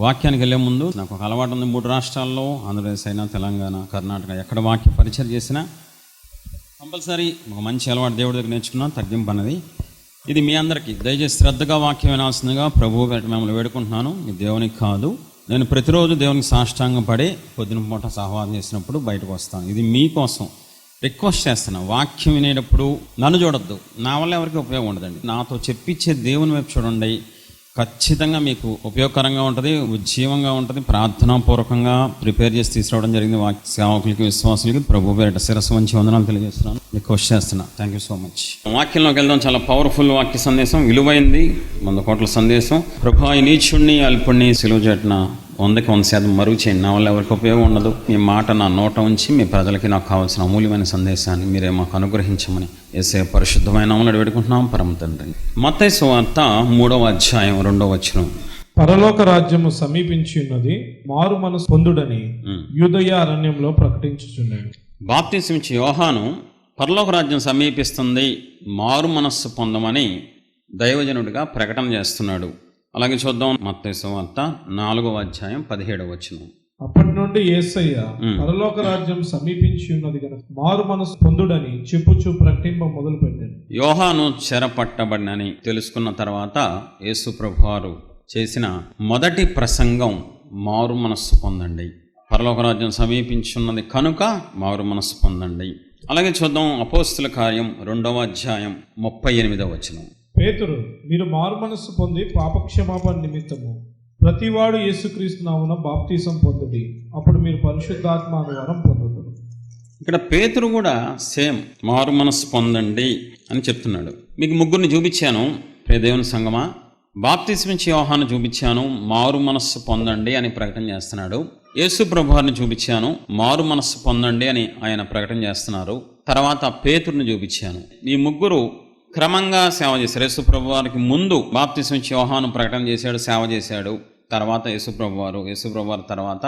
వాక్యానికి వెళ్ళే ముందు నాకు ఒక అలవాటు ఉంది. 3 రాష్ట్రాల్లో, ఆంధ్రప్రదేశ్ అయినా, తెలంగాణ, కర్ణాటక, ఎక్కడ వాక్య పరిచయం చేసినా కంపల్సరీ ఒక మంచి అలవాటు దేవుడి దగ్గర నేర్చుకున్నా, తగ్గింపు అన్నది. ఇది మీ అందరికీ దయచేసి శ్రద్ధగా వాక్యం వినాల్సిందిగా ప్రభువు మిమ్మల్ని వేడుకుంటున్నాను. ఇది దేవునికి కాదు. నేను ప్రతిరోజు దేవునికి సాష్టాంగం పడి పొద్దున పూట సహవాసం చేసినప్పుడు బయటకు వస్తాను. ఇది మీకోసం రిక్వెస్ట్ చేస్తున్నా. వాక్యం వినేటప్పుడు నన్ను చూడొద్దు, నా వల్ల ఎవరికి ఉపయోగం ఉండదండి. నాతో చెప్పించే దేవుని వైపు చూడండి. ఖచ్చితంగా మీకు ఉపయోగకరంగా ఉంటుంది, ఉజ్జీవంగా ఉంటుంది. ప్రార్థనాపూర్వకంగా ప్రిపేర్ చేసి తీసుకురావడం జరిగింది. సేవకులకి, విశ్వాసులకి ప్రభు పేరిట శిరస్సు వంచి వందనాలు తెలియజేస్తున్నాను, రిక్వెస్ట్ చేస్తున్నా. Thank you so much. వాక్యంలోకి వెళ్దాం. చాలా పవర్ఫుల్ వాక్య సందేశం, విలువైంది, 100 కోట్ల సందేశం. ప్రభు ఈ నీచుణ్ణి అల్పుణ్ణి సిలువ చేటున 100% మరుగు చేయండి. నా వల్ల ఎవరికి ఉపయోగం ఉండదు. మీ మాట నా నోట ఉంచి మీ ప్రజలకి నాకు కావాల్సిన అమూల్యమైన సందేశాన్ని మీరే మాకు అనుగ్రహించమని యేసయ్య పరిశుద్ధమైన నామములో వేడుకుంటున్నాం పరమ తండ్రి. మత్తయి సువార్త 3వ అధ్యాయం 2వ వచనం. పరలోక రాజ్యము సమీపించి ఉన్నది, మారు మనసు పొందుడని యూదయ అరణ్యంలో ప్రకటించుచున్నాడు. బాప్తిసం ఇచ్చే యోహాను పరలోక రాజ్యం సమీపిస్తుంది, మారు మనస్సు పొందమని దైవజనుడిగా ప్రకటన చేస్తున్నాడు. అలాగే చూద్దాం మత్తయి సువార్త 4వ అధ్యాయం 17వ వచనం. అప్పటి నుండి యేసయ్య పరలోక రాజ్యం సమీపించి ఉన్నది గనుక మారు మనసు పొందుడని చెప్పుచు ప్రకటింప మొదలు పెట్టాడు. యోహాను చెరపట్టబడినని తెలుసుకున్న తర్వాత యేసు ప్రభువారు చేసిన మొదటి ప్రసంగం మారు మనస్సు పొందండి, పరలోక రాజ్యం సమీపించున్నది కనుక మారు మనస్సు పొందండి. అలాగే చూద్దాం అపోస్తుల కార్యం 2వ అధ్యాయం 38వ వచనం. పేతురు, మీరు మారు మనస్సు పొంది పాపక్షమాపణ నిమిత్తము ప్రతివాడు యేసుక్రీస్తు నామమున బాప్తిసం పొందుడి, అప్పుడు మీరు పరిశుద్ధాత్మ అను వరం పొందుతారు. ఇక్కడ పేతురు కూడా సేమ్ మారు మనస్సు పొందండి అని చెప్తున్నాడు. మీకు ముగ్గురిని చూపించాను ప్రియ దేవుని సంగమా. బాప్తిసం ఇచ్చే యోహాను చూపించాను, మారు మనస్సు పొందండి అని ప్రకటన చేస్తున్నాడు. యేసు ప్రభువారిని చూపించాను, మారు మనస్సు పొందండి అని ఆయన ప్రకటన చేస్తున్నారు. తర్వాత పేతురుని చూపించాను. ఈ ముగ్గురు క్రమంగా సేవ చేశారు. యేసు ప్రభువారికి ముందు బాప్తిసం ఇచ్చే యోహాను ప్రకటన చేశాడు, సేవ చేశాడు. తర్వాత యేసు ప్రభువారు తర్వాత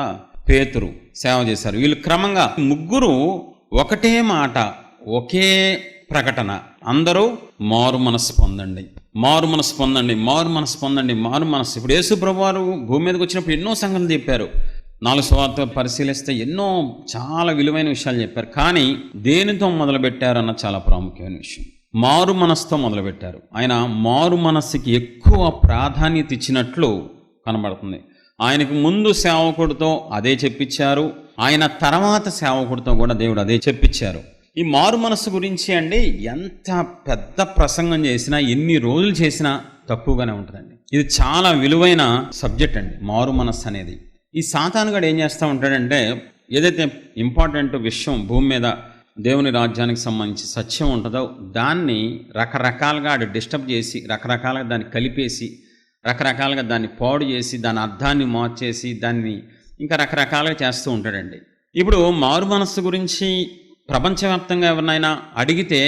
పేతురు సేవ చేశారు. వీళ్ళు క్రమంగా ముగ్గురు ఒకటే మాట, ఒకే ప్రకటన, అందరూ మారు మనస్సు పొందండి, మారు మనస్సు పొందండి, మారు మనస్సు పొందండి, మారు మనస్సు. ఇప్పుడు యేసు ప్రభువారు భూమి మీదకి వచ్చినప్పుడు ఎన్నో సంగతులు చెప్పారు. 4 సువార్తలు పరిశీలిస్తే ఎన్నో చాలా విలువైన విషయాలు చెప్పారు. కానీ దేనితో మొదలుపెట్టారన్న చాలా ప్రాముఖ్యమైన విషయం, మారు మనస్సుతో మొదలుపెట్టారు. ఆయన మారు మనస్సుకి ఎక్కువ ప్రాధాన్యత ఇచ్చినట్లు కనబడుతుంది. ఆయనకు ముందు సేవకుడితో అదే చెప్పించారు, ఆయన తర్వాత సేవకుడితో కూడా దేవుడు అదే చెప్పించారు. ఈ మారు మనస్సు గురించి అండి ఎంత పెద్ద ప్రసంగం చేసినా, ఎన్ని రోజులు చేసినా తక్కువగానే ఉంటుందండి. ఇది చాలా విలువైన సబ్జెక్ట్ అండి మారు మనస్సు అనేది. ఈ సాతానుగాడు ఏం చేస్తూ ఉంటాడంటే, ఏదైతే ఇంపార్టెంట్ విషయం భూమి మీద దేవుని రాజ్యానికి సంబంధించి సత్యం ఉంటుందో దాన్ని రకరకాలుగా డిస్టర్బ్ చేసి, రకరకాలుగా దాన్ని కలిపేసి, రకరకాలుగా దాన్ని పాడు చేసి, దాని అర్థాన్ని మార్చేసి, దాన్ని ఇంకా రకరకాలుగా చేస్తూ ఉంటాడండి. ఇప్పుడు మారు మనస్సు గురించి ప్రపంచవ్యాప్తంగా ఎవరినైనా అడిగితే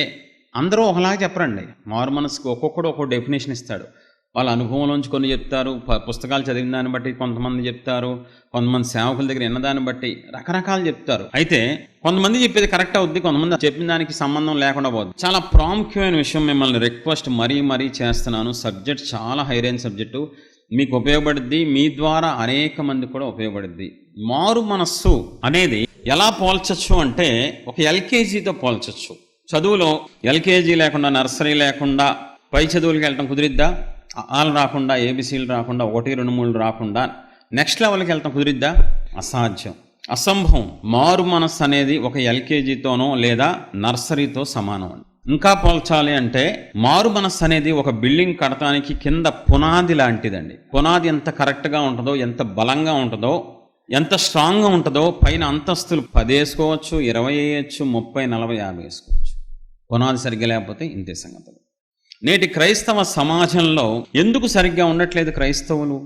అందరూ ఒకలాగా చెప్పరండి. మారు మనస్సుకు ఒక్కొక్కడు ఒక్కొక్క డెఫినేషన్ ఇస్తాడు. వాళ్ళ అనుభవంలోంచి కొన్ని చెప్తారు, పుస్తకాలు చదివిన దాన్ని బట్టి కొంతమంది చెప్తారు, కొంతమంది సేవకుల దగ్గర విన్నదాన్ని బట్టి రకరకాలు చెప్తారు. అయితే కొంతమంది చెప్పేది కరెక్ట్ అవుద్ది, కొంతమంది చెప్పిన దానికి సంబంధం లేకుండా పోద్ది. చాలా ప్రాముఖ్యమైన విషయం మిమ్మల్ని రిక్వెస్ట్ మరీ చేస్తున్నాను. సబ్జెక్ట్ చాలా హై రేంజ్ సబ్జెక్టు, మీకు ఉపయోగపడుద్ది, మీ ద్వారా అనేక మంది కూడా ఉపయోగపడుద్ది. మారు మనస్సు అనేది ఎలా పోల్చచ్చు అంటే, ఒక ఎల్కేజీతో పోల్చచ్చు. చదువులో ఎల్కేజీ లేకుండా, నర్సరీ లేకుండా పై చదువులకు వెళ్ళటం కుదిరిద్దా? ఆలు రాకుండా, ఏబిసీలు రాకుండా, 1, 2, 3 రాకుండా నెక్స్ట్ లెవెల్కి వెళ్తాం కుదిరిద్దా? అసాధ్యం, అసంభవం. మారు మనస్సు అనేది ఒక ఎల్కేజీతోనో లేదా నర్సరీతో సమానం. ఇంకా పోల్చాలి అంటే మారు మనస్సు అనేది ఒక బిల్డింగ్ కడటానికి కింద పునాది లాంటిదండి. పునాది ఎంత కరెక్ట్గా ఉంటుందో, ఎంత బలంగా ఉంటుందో, ఎంత స్ట్రాంగ్గా ఉంటుందో, పైన అంతస్తులు 10 వేసుకోవచ్చు, 20 వేయచ్చు, 30, 40, 50 వేసుకోవచ్చు. పునాది సరిగ్గా లేకపోతే ఇంతే సంగతులు. నేటి క్రైస్తవ సమాజంలో ఎందుకు సరిగ్గా ఉండట్లేదు క్రైస్తవులు?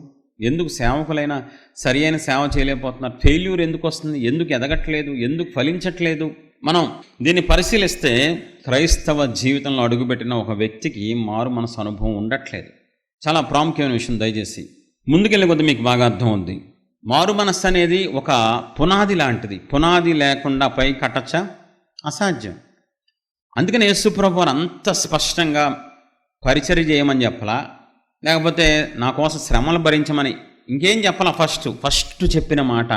ఎందుకు సేవకులైనా సరి అయిన సేవ చేయలేకపోతున్నారు? ఫెయిల్యూర్ ఎందుకు వస్తుంది? ఎందుకు ఎదగట్లేదు? ఎందుకు ఫలించట్లేదు? మనం దీన్ని పరిశీలిస్తే క్రైస్తవ జీవితంలో అడుగుపెట్టిన ఒక వ్యక్తికి మారు మనసు అనుభవం ఉండట్లేదు. చాలా ప్రాముఖ్యమైన విషయం, దయచేసి ముందుకెళ్ళే కొద్ది మీకు బాగా అర్థం అవుద్ది. మారు మనస్సు అనేది ఒక పునాది లాంటిది. పునాది లేకుండా పై కట్టచ్చా? అసాధ్యం. అందుకని యేసు ప్రభువారు అంత స్పష్టంగా పరిచర్య చేయమని చెప్పలా, లేకపోతే నా కోసం శ్రమలు భరించమని ఇంకేం చెప్పాలా? ఫస్ట్ చెప్పిన మాట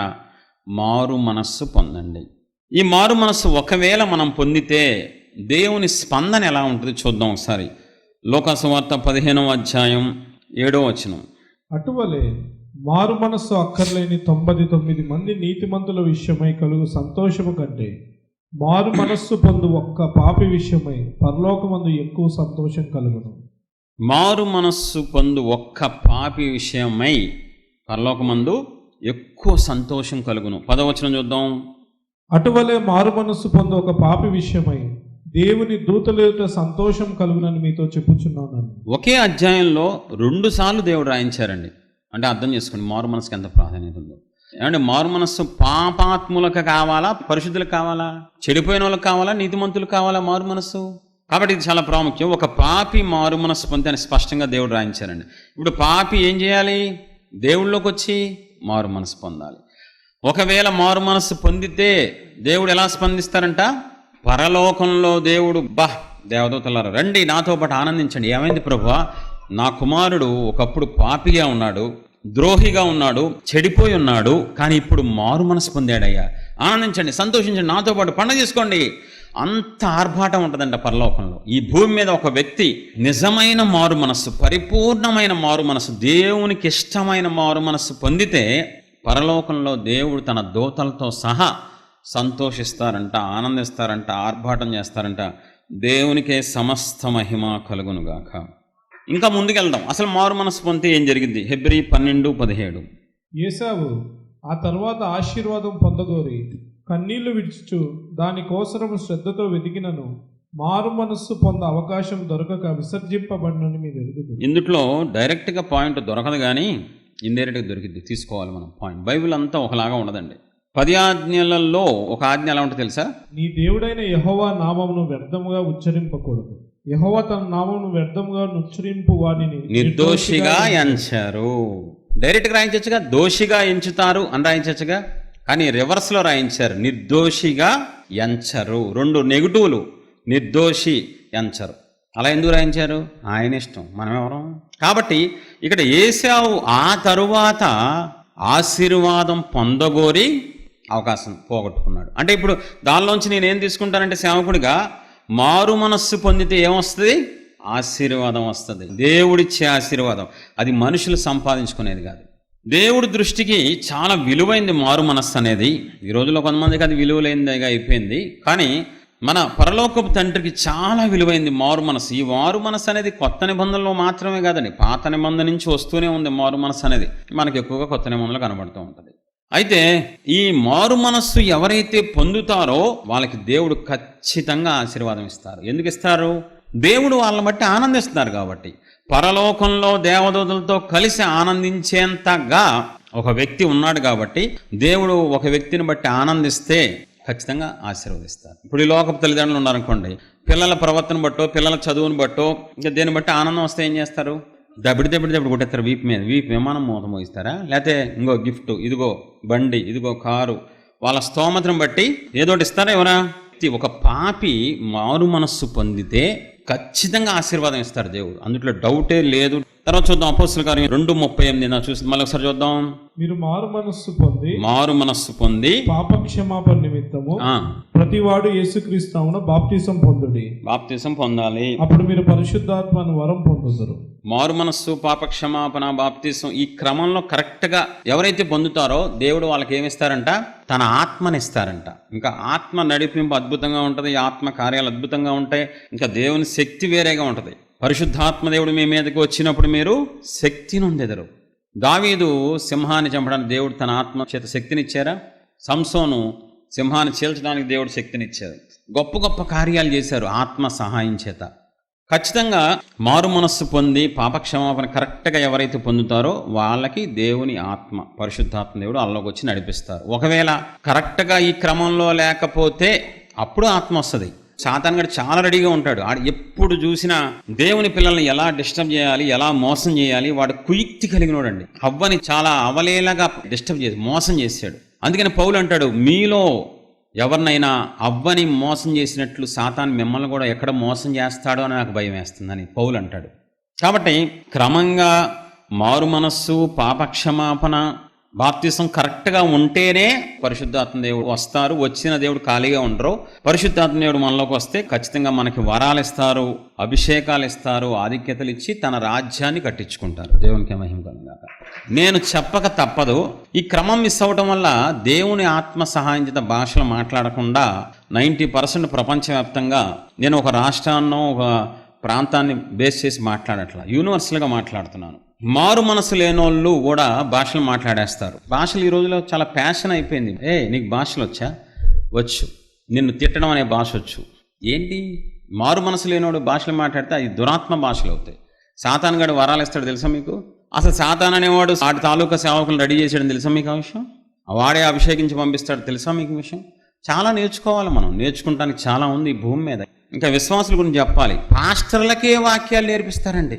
మారు మనస్సు పొందండి. ఈ మారు మనస్సు ఒకవేళ మనం పొందితే దేవుని స్పందన ఎలా ఉంటుంది చూద్దాం ఒకసారి. లోకాసువార్త 15వ అధ్యాయం 7వ వచనం. అటువలే మారు మనస్సు అక్కర్లేని 99 మంది నీతిమంతుల విషయమై కలుగు సంతోషము కంటే మారు మనస్సు పొందు ఒక్క పాపి విషయమై పరలోకమందు ఎక్కువ సంతోషం కలుగును. మారు మనస్సు పొందు ఒక్క పాపి విషయమై పరలోకమందు ఎక్కువ సంతోషం కలుగును. 10వ వచనం చూద్దాం. అటువలే మారు మనస్సు పొందు ఒక పాపి విషయమై దేవుని దూతల సంతోషం కలుగునని మీతో చెప్పుచున్నాను. ఒకే అధ్యాయంలో 2 సార్లు దేవుడు రాయించారండి. అంటే అర్థం చేసుకోండి మారు మనసుకి ఎంత ప్రాధాన్యత ఉందో. ఏమంటే మారు మనస్సు పాపాత్ములకు కావాలా, పరిశుద్ధులకు కావాలా, చెడిపోయిన వాళ్ళకి కావాలా, నీతిమంతులకు కావాలా మారు మనస్సు? కాబట్టి ఇది చాలా ప్రాముఖ్యం. ఒక పాపి మారు మనస్సు పొంది అని స్పష్టంగా దేవుడు రాయించారండి. ఇప్పుడు పాపి ఏం చేయాలి? దేవుళ్ళలోకి వచ్చి మారు మనస్సు పొందాలి. ఒకవేళ మారు మనస్సు పొందితే దేవుడు ఎలా స్పందిస్తారంట? పరలోకంలో దేవుడు దేవదూతలారా రండి నాతో పాటు ఆనందించండి. ఏమైంది ప్రభువా? నా కుమారుడు ఒకప్పుడు పాపిగా ఉన్నాడు, ద్రోహిగా ఉన్నాడు, చెడిపోయి ఉన్నాడు, కానీ ఇప్పుడు మారు మనసు పొందాడయ్యా, ఆనందించండి, సంతోషించండి, నాతో పాటు పండుగ చేసుకోండి. అంత ఆర్భాటం ఉంటుందంట పరలోకంలో. ఈ భూమి మీద ఒక వ్యక్తి నిజమైన మారు మనస్సు, పరిపూర్ణమైన మారు మనస్సు, దేవునికి ఇష్టమైన మారు మనస్సు పొందితే పరలోకంలో దేవుడు తన దూతలతో సహా సంతోషిస్తారంట, ఆనందిస్తారంట, ఆర్భాటం చేస్తారంట. దేవునికే సమస్త మహిమ కలుగునుగాక. ఇంకా ముందుకెళ్దాం. అసలు మారు మనస్సు పొందితే ఏం జరిగింది? హెబ్రీ 12:17. ఏశావు ఆ తర్వాత ఆశీర్వాదం పొందగోరి కన్నీళ్లు విడుచుచు దానికోసరము శ్రద్ధతో వెతికినను మారు మనస్సు పొంద అవకాశం దొరకక విసర్జింపబడినని మీరు ఎరుగుతుంది. ఇందులో డైరెక్ట్గా పాయింట్ దొరకదు, కానీ ఇండైరెక్ట్గా దొరికింది. తీసుకోవాలి మనం పాయింట్. బైబిల్ అంతా ఒకలాగా ఉండదండి. 10 ఆజ్ఞలలో ఒక ఆజ్ఞ ఎలా ఉంటుంది తెలుసా? నీ దేవుడైన యెహోవా నామమును వ్యర్థముగా ఉచ్చరింపకూడదు. యెహోవా తన నామమును వ్యర్థముగా ఉచ్చరింపు వాడిని నిర్దోషిగా ఎంచారు. డైరెక్ట్గా రాయించచ్చుగా, దోషిగా ఎంచుతారు అని రాయించచ్చుగా, కానీ రివర్స్లో రాయించారు, నిర్దోషిగా ఎంచరు. 2 నెగిటివ్లు, నిర్దోషి ఎంచరు. అలా ఎందుకు రాయించారు? ఆయన ఇష్టం, మనం ఎవరం? కాబట్టి ఇక్కడ ఏశావు ఆ తరువాత ఆశీర్వాదం పొందగోరి అవకాశం పోగొట్టుకున్నాడు. అంటే ఇప్పుడు దానిలోంచి నేనేం తీసుకుంటానంటే సేవకుడిగా మారు మనస్సు పొందితే ఏమొస్తుంది? ఆశీర్వాదం వస్తుంది. దేవుడిచ్చే ఆశీర్వాదం. అది మనుషులు సంపాదించుకునేది కాదు. దేవుడి దృష్టికి చాలా విలువైంది మారు మనస్సు అనేది. ఈ రోజుల్లో కొంతమందికి అది విలువలేనిదిగా అయిపోయింది, కానీ మన పరలోకపు తండ్రికి చాలా విలువైంది మారు మనస్సు. ఈ మారు మనస్సు అనేది కొత్త నిబంధనలో మాత్రమే కాదండి, పాత నిబంధన నుంచి వస్తూనే ఉంది మారు మనస్సు అనేది. మనకు ఎక్కువగా కొత్త నిబంధనలు కనబడుతూ ఉంటుంది. అయితే ఈ మారు మనస్సు ఎవరైతే పొందుతారో వాళ్ళకి దేవుడు ఖచ్చితంగా ఆశీర్వాదం ఇస్తారు. ఎందుకు ఇస్తారు? దేవుడు వాళ్ళని బట్టి ఆనందిస్తున్నారు కాబట్టి. పరలోకంలో దేవదూతలతో కలిసి ఆనందించేంతగా ఒక వ్యక్తి ఉన్నాడు కాబట్టి దేవుడు ఒక వ్యక్తిని బట్టి ఆనందిస్తే ఖచ్చితంగా ఆశీర్వదిస్తారు. ఇప్పుడు ఈ లోకపు తల్లిదండ్రులు ఉన్నారనుకోండి, పిల్లల ప్రవర్తన బట్టో, పిల్లల చదువుని బట్టో, ఇంకా దేన్ని బట్టి ఆనందం వస్తే ఏం చేస్తారు? దబిడి కొట్టేస్తారు వీపు మీద. వీపు విమానం మూత మోగిస్తారా? లేకపోతే ఇంకో గిఫ్ట్, ఇదిగో బండి, ఇదిగో కారు, వాళ్ళ స్తోమతను బట్టి ఏదోటి ఇస్తారా? ఎవరా? ఒక పాపి మారు మనస్సు పొందితే ఖచ్చితంగా ఆశీర్వాదం ఇస్తారు దేవుడు, అందులో డౌటే లేదు. తర్వాత చూద్దాం అపోస్తలుల కార్యం 2:38 చూసి మళ్ళీ ఒకసారి చూద్దాం. మీరు మారు మనస్సు పొంది పాపక్షమాపణ నిమిత్తము ప్రతివాడు యేసుక్రీస్తు నామమున బాప్తిసం పొందుడి. బాప్తిసం పొందాలి, అప్పుడు మీరు పరిశుద్ధాత్మను వరం పొందుతారు. మారు మనస్సు, పాపక్షమాపణ, బాప్తిసం ఈ క్రమంలో కరెక్ట్గా ఎవరైతే పొందుతారో దేవుడు వాళ్ళకి ఏమిస్తారంట? తన ఆత్మనిస్తారంట. ఇంకా ఆత్మ నడిపింపు అద్భుతంగా ఉంటుంది, ఆత్మ కార్యాలు అద్భుతంగా ఉంటాయి, ఇంకా దేవుని శక్తి వేరేగా ఉంటుంది. పరిశుద్ధాత్మ దేవుడు మీ మీదకి వచ్చినప్పుడు మీరు శక్తి నొందెదరు. దావీదు సింహాన్ని చంపడానికి దేవుడు తన ఆత్మ చేత శక్తినిచ్చారా? సంసోను సింహాన్ని చీల్చడానికి దేవుడు శక్తినిచ్చారు. గొప్ప గొప్ప కార్యాలు చేశారు ఆత్మ సహాయం చేత. ఖచ్చితంగా మారు మనస్సు పొంది పాపక్షమాపణ కరెక్ట్గా ఎవరైతే పొందుతారో వాళ్ళకి దేవుని ఆత్మ, పరిశుద్ధాత్మ దేవుడు వాళ్ళలోకి వచ్చి నడిపిస్తారు. ఒకవేళ కరెక్ట్గా ఈ క్రమంలో లేకపోతే అప్పుడు ఆత్మ వస్తుంది. సాతాన్ గడు చాలా రెడీగా ఉంటాడు. ఆడు ఎప్పుడు చూసినా దేవుని పిల్లల్ని ఎలా డిస్టర్బ్ చేయాలి, ఎలా మోసం చేయాలి, వాడు కుయుక్తి కలిగినోడండి. హవ్వని చాలా అవలేలాగా డిస్టర్బ్ చేసి మోసం చేశాడు. అందుకని పౌలు అంటాడు, మీలో ఎవరినైనా అవ్వని మోసం చేసినట్లు సాతాన్ మిమ్మల్ని కూడా ఎక్కడ మోసం చేస్తాడో అని నాకు భయం వేస్తుందని పౌలు అంటాడు. కాబట్టి క్రమంగా మారు మనస్సు, పాపక్షమాపణ, బాప్తిసం కరెక్ట్గా ఉంటేనే పరిశుద్ధాత్మ దేవుడు వస్తారు. వచ్చిన దేవుడు ఖాళీగా ఉండరు. పరిశుద్ధాత్మ దేవుడు మనలోకి వస్తే ఖచ్చితంగా మనకి వరాలు ఇస్తారు, అభిషేకాలు ఇస్తారు, ఆధిక్యతలు ఇచ్చి తన రాజ్యాన్ని కట్టించుకుంటారు. దేవునికి మహిమ కలుగుగాక. నేను చెప్పక తప్పదు, ఈ క్రమం మిస్ అవ్వటం వల్ల దేవుని ఆత్మ సహాయం చేత భాషలు మాట్లాడకుండా 90% ప్రపంచవ్యాప్తంగా నేను ఒక రాష్ట్రాన్నో ఒక ప్రాంతాన్ని బేస్ చేసి మాట్లాడట్లా, యూనివర్సల్గా మాట్లాడుతున్నాను. మారు మనసు లేనోళ్ళు కూడా భాషలు మాట్లాడేస్తారు. భాషలు ఈ రోజులో చాలా ప్యాషన్ అయిపోయింది. నీకు భాషలు వచ్చా? వచ్చు. నిన్ను తిట్టడం అనే భాష వచ్చు. ఏంటి మారు మనసు లేనోడు భాషలు మాట్లాడితే అది దురాత్మ భాషలు అవుతాయి. సాతాను గడు వరాలు ఇస్తాడు తెలుసా మీకు? అసలు సాతాన్ అనేవాడు వాడి తాలూకా సేవకులు రెడీ చేసాడు తెలుసా మీకు ఆ విషయం? వాడే అభిషేకించి పంపిస్తాడు తెలుసా మీకు విషయం? చాలా నేర్చుకోవాలి మనం. నేర్చుకుంటానికి చాలా ఉంది ఈ భూమి మీద. ఇంకా విశ్వాసుల గురించి చెప్పాలి. పాస్టర్లకే వాక్యాలు నేర్పిస్తారండి.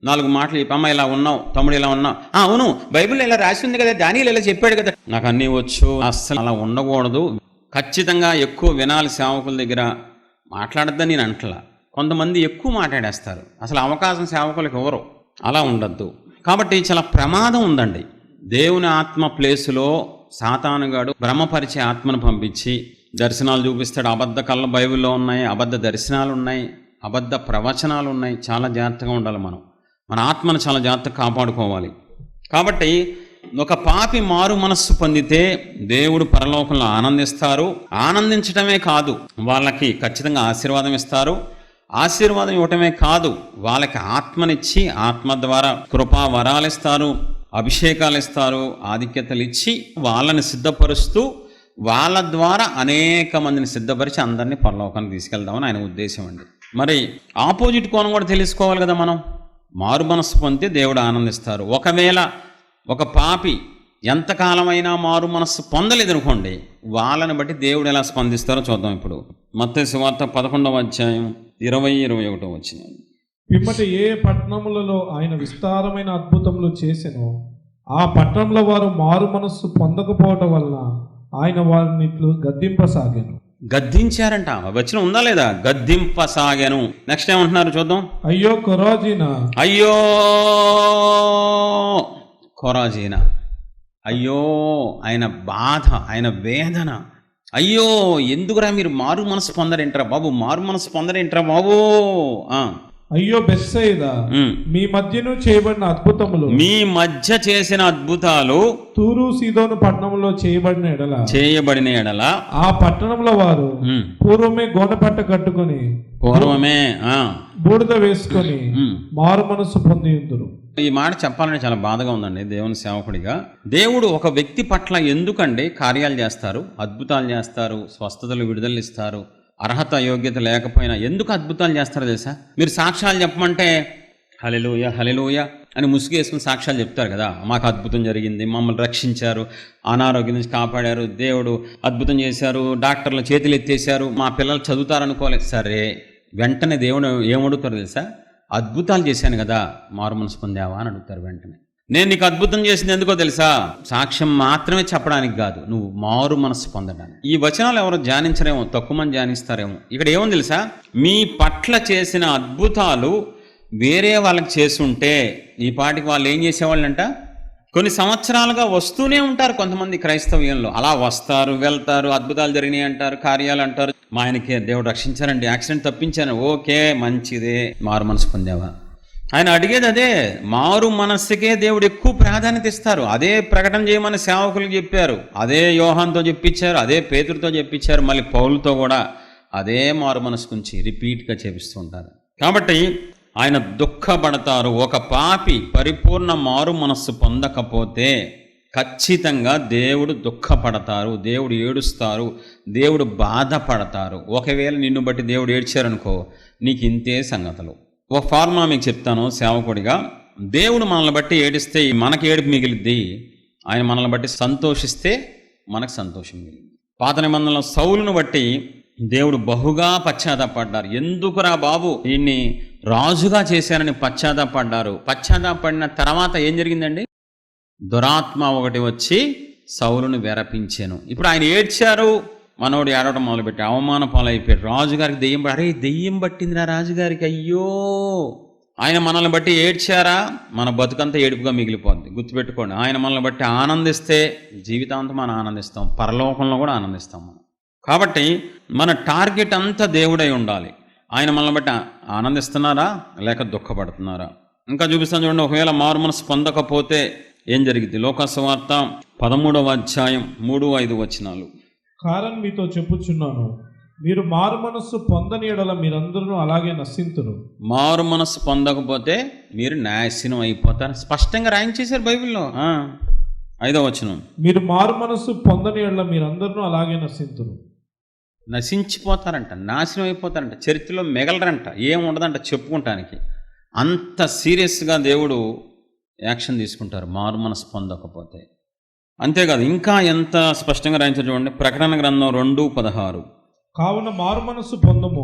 4 మాటలు చెప్పి, అమ్మ ఇలా ఉన్నావు, తమ్ముడు ఇలా ఉన్నావు, అవును బైబిల్లో ఇలా రాసి ఉంది కదా, దానిలో ఇలా చెప్పాడు కదా, నాకు అన్నీ వచ్చు. అస్సలు అలా ఉండకూడదు. ఖచ్చితంగా ఎక్కువ వినాలి. సేవకుల దగ్గర మాట్లాడద్దని నేను అంటలా. కొంతమంది ఎక్కువ మాట్లాడేస్తారు, అసలు అవకాశం సేవకులకు ఎవరు. అలా ఉండద్దు. కాబట్టి చాలా ప్రమాదం ఉందండి. దేవుని ఆత్మ ప్లేసులో సాతానుగాడు భ్రమపరిచే ఆత్మను పంపించి దర్శనాలు చూపిస్తాడు. అబద్ధ కళ్ళ బైబిల్లో ఉన్నాయి, అబద్ధ దర్శనాలు ఉన్నాయి, అబద్ధ ప్రవచనాలు ఉన్నాయి. చాలా జాగ్రత్తగా ఉండాలి మనం. మన ఆత్మను చాలా జాగ్రత్తగా కాపాడుకోవాలి. కాబట్టి ఒక పాపి మారు మనస్సు పొందితే దేవుడు పరలోకంలో ఆనందిస్తారు. ఆనందించడమే కాదు, వాళ్ళకి ఖచ్చితంగా ఆశీర్వాదం ఇస్తారు. ఆశీర్వాదం ఇవ్వటమే కాదు, వాళ్ళకి ఆత్మనిచ్చి ఆత్మ ద్వారా కృపా వరాలు ఇస్తారు, అభిషేకాలు ఇస్తారు, ఆధిక్యతలు ఇచ్చి వాళ్ళని సిద్ధపరుస్తూ వాళ్ళ ద్వారా అనేక మందిని సిద్ధపరిచి అందరినీ పరలోకానికి తీసుకెళ్దామని ఆయన ఉద్దేశం అండి. మరి ఆపోజిట్ కోణం కూడా తెలుసుకోవాలి కదా మనం. మారు మనస్సు పొందితే దేవుడు ఆనందిస్తారు. ఒకవేళ ఒక పాపి ఎంతకాలమైనా మారు మనస్సు పొందలేదనుకోండి, వాళ్ళని బట్టి దేవుడు ఎలా స్పందిస్తారో చూద్దాం. ఇప్పుడు మత్తయి సువార్త 11వ అధ్యాయం 20-21 వచ్చింది. పిమ్మటి ఏ పట్టణములలో ఆయన విస్తారమైన అద్భుతములు చేసెనో ఆ పట్టణంలో వారు మారు మనస్సు పొందకపోవటం వలన ఆయన వారిని ఇట్లు గద్దింపసాగాను. గద్దించారంట. వచ్చిన ఉందా లేదా? గద్దింపసాగాను. నెక్స్ట్ ఏమంటున్నారు చూద్దాం. అయ్యో కొరాజీనా, అయ్యో కొరాజీనా, అయ్యో ఆయన బాధ, ఆయన వేదన. అయ్యో ఎందుకురా మీరు మారు మనసు పొందరేంట్రా బాబు, మారు మనసు పొందరేంట్రా బాబు. అయ్యో బెత్సయిదా, మీ మధ్యను చేయబడిన అద్భుతములు, మీ మధ్య చేసిన అద్భుతాలు తూరు సీదోను పట్టణంలో చేయబడిన ఎడల ఆ పట్టణంలో వారు పూర్వమే గోనపట్ట కట్టుకొని బూడిద వేసుకొని మారు మనస్సు పొందిందురు. ఈ మాట చెప్పాలని చాలా బాధగా ఉందండి. దేవుని సేవకుడిగా దేవుడు ఒక వ్యక్తి పట్ల ఎందుకండి కార్యాలు చేస్తారు, అద్భుతాలు చేస్తారు, స్వస్థతలు, విడుదల ఇస్తారు. అర్హత యోగ్యత లేకపోయినా ఎందుకు అద్భుతాలు చేస్తారో తెలుసా? మీరు సాక్ష్యాలు చెప్పమంటే హల్లెలూయా హల్లెలూయా అని ముసుగేసుకుని సాక్ష్యాలు చెప్తారు కదా. మాకు అద్భుతం జరిగింది, మమ్మల్ని రక్షించారు, అనారోగ్యం నుంచి కాపాడారు, దేవుడు అద్భుతం చేశారు, డాక్టర్లు చేతులు ఎత్తేసారు, మా పిల్లలు చదువుతారనుకోలేదు. సరే, వెంటనే దేవుడు ఏమడుగుతారు తెలుసా? అద్భుతాలు చేశాను కదా, మారు మనసు పొందావా అని అడుగుతారు వెంటనే. నేను నీకు అద్భుతం చేసింది ఎందుకో తెలుసా? సాక్ష్యం మాత్రమే చెప్పడానికి కాదు, నువ్వు మారు మనస్సు పొందడానికి. ఈ వచనాలు ఎవరు ధ్యానించరేమో, తక్కువ మంది ధ్యానిస్తారేమో. ఇక్కడ ఏముంది తెలుసా? మీ పట్ల చేసిన అద్భుతాలు వేరే వాళ్ళకి చేస్తుంటే ఈ పాటికి వాళ్ళు ఏం చేసేవాళ్ళంట? కొన్ని సంవత్సరాలుగా వస్తూనే ఉంటారు కొంతమంది క్రైస్తవ్యంలో. అలా వస్తారు, వెళ్తారు, అద్భుతాలు జరిగినాయి అంటారు, కార్యాలు అంటారు. మా ఆయనకి దేవుడు రక్షించారండి, యాక్సిడెంట్ తప్పించాను, ఓకే మంచిదే. మారు మనసు పొందావా? ఆయన అడిగేది అదే. మారు మనస్సుకే దేవుడు ఎక్కువ ప్రాధాన్యత ఇస్తారు. అదే ప్రకటన చేయమని సేవకులకు చెప్పారు, అదే యోహాన్తో చెప్పించారు, అదే పేతురుతో చెప్పించారు, మళ్ళీ పౌలుతో కూడా అదే మారు మనసు గురించి రిపీట్గా చేపిస్తూ ఉంటారు. కాబట్టి ఆయన దుఃఖపడతారు. ఒక పాపి పరిపూర్ణ మారు మనస్సు పొందకపోతే ఖచ్చితంగా దేవుడు దుఃఖపడతారు, దేవుడు ఏడుస్తారు, దేవుడు బాధపడతారు. ఒకవేళ నిన్ను బట్టి దేవుడు ఏడ్చారనుకో, నీకు ఇంతే సంగతులు. ఒక ఫార్ములా మీకు చెప్తాను సేవకుడిగా. దేవుడు మనల్ని బట్టి ఏడిస్తే మనకి ఏడుపు మిగిలిద్ది, ఆయన మనల్ని బట్టి సంతోషిస్తే మనకు సంతోషం మిగిలింది. పాత నిబంధనలో సౌలును బట్టి దేవుడు బహుగా పశ్చాత్తాపడ్డారు. ఎందుకురా బాబు ఈయన్ని రాజుగా చేశానని పశ్చాత్తాపడ్డారు. పశ్చాత్తాపడిన తర్వాత ఏం జరిగిందండి? దురాత్మ ఒకటి వచ్చి సౌలును వెరపించాను. ఇప్పుడు ఆయన ఏడ్చారు, మనోడు ఏడవడం మొదలుపెట్టి అవమాన పాలైపోయాడు. రాజుగారికి దెయ్యం, అరే దెయ్యం పట్టింది నా రాజుగారికి, అయ్యో ఆయన మనల్ని బట్టి ఏడ్చారా, మన బతుకంతా ఏడుపుగా మిగిలిపోద్ది. గుర్తుపెట్టుకోండి, ఆయన మనల్ని బట్టి ఆనందిస్తే జీవితాంతం మనం ఆనందిస్తాం, పరలోకంలో కూడా ఆనందిస్తాం మనం. కాబట్టి మన టార్గెట్ అంతా దేవుడై ఉండాలి. ఆయన మనల్ని బట్టి ఆనందిస్తున్నారా లేక దుఃఖపడుతున్నారా? ఇంకా చూపిస్తాను చూడండి. ఒకవేళ మారు మనసు పొందకపోతే ఏం జరిగింది? లోకాసువార్త 13వ అధ్యాయం 3-5 వచనాలు. కారణం మీతో చెప్పుచున్నాను, మీరు మారు మనస్సు పొందని ఎడల మీరందరూ అలాగే నశింతురు. మారు మనస్సు పొందకపోతే మీరు నాశనం అయిపోతారు. స్పష్టంగా రాయించేశారు బైబిల్లో. 5వ వచనం, మీరు మారు మనస్సు పొందని ఎడల మీరందరూ అలాగే నశింతురు. నశించిపోతారంట, నాశనం అయిపోతారంట, చరిత్రలో మిగలరంట, ఏం ఉండదంట చెప్పుకుంటానికి. అంత సీరియస్గా దేవుడు యాక్షన్ తీసుకుంటారు మారు మనసు పొందకపోతే. అంతేకాదు, ఇంకా ఎంత స్పష్టంగా రాయించారు చూడండి. ప్రకటన గ్రంథం 2:16, కావున మారు మనస్సు పొందము,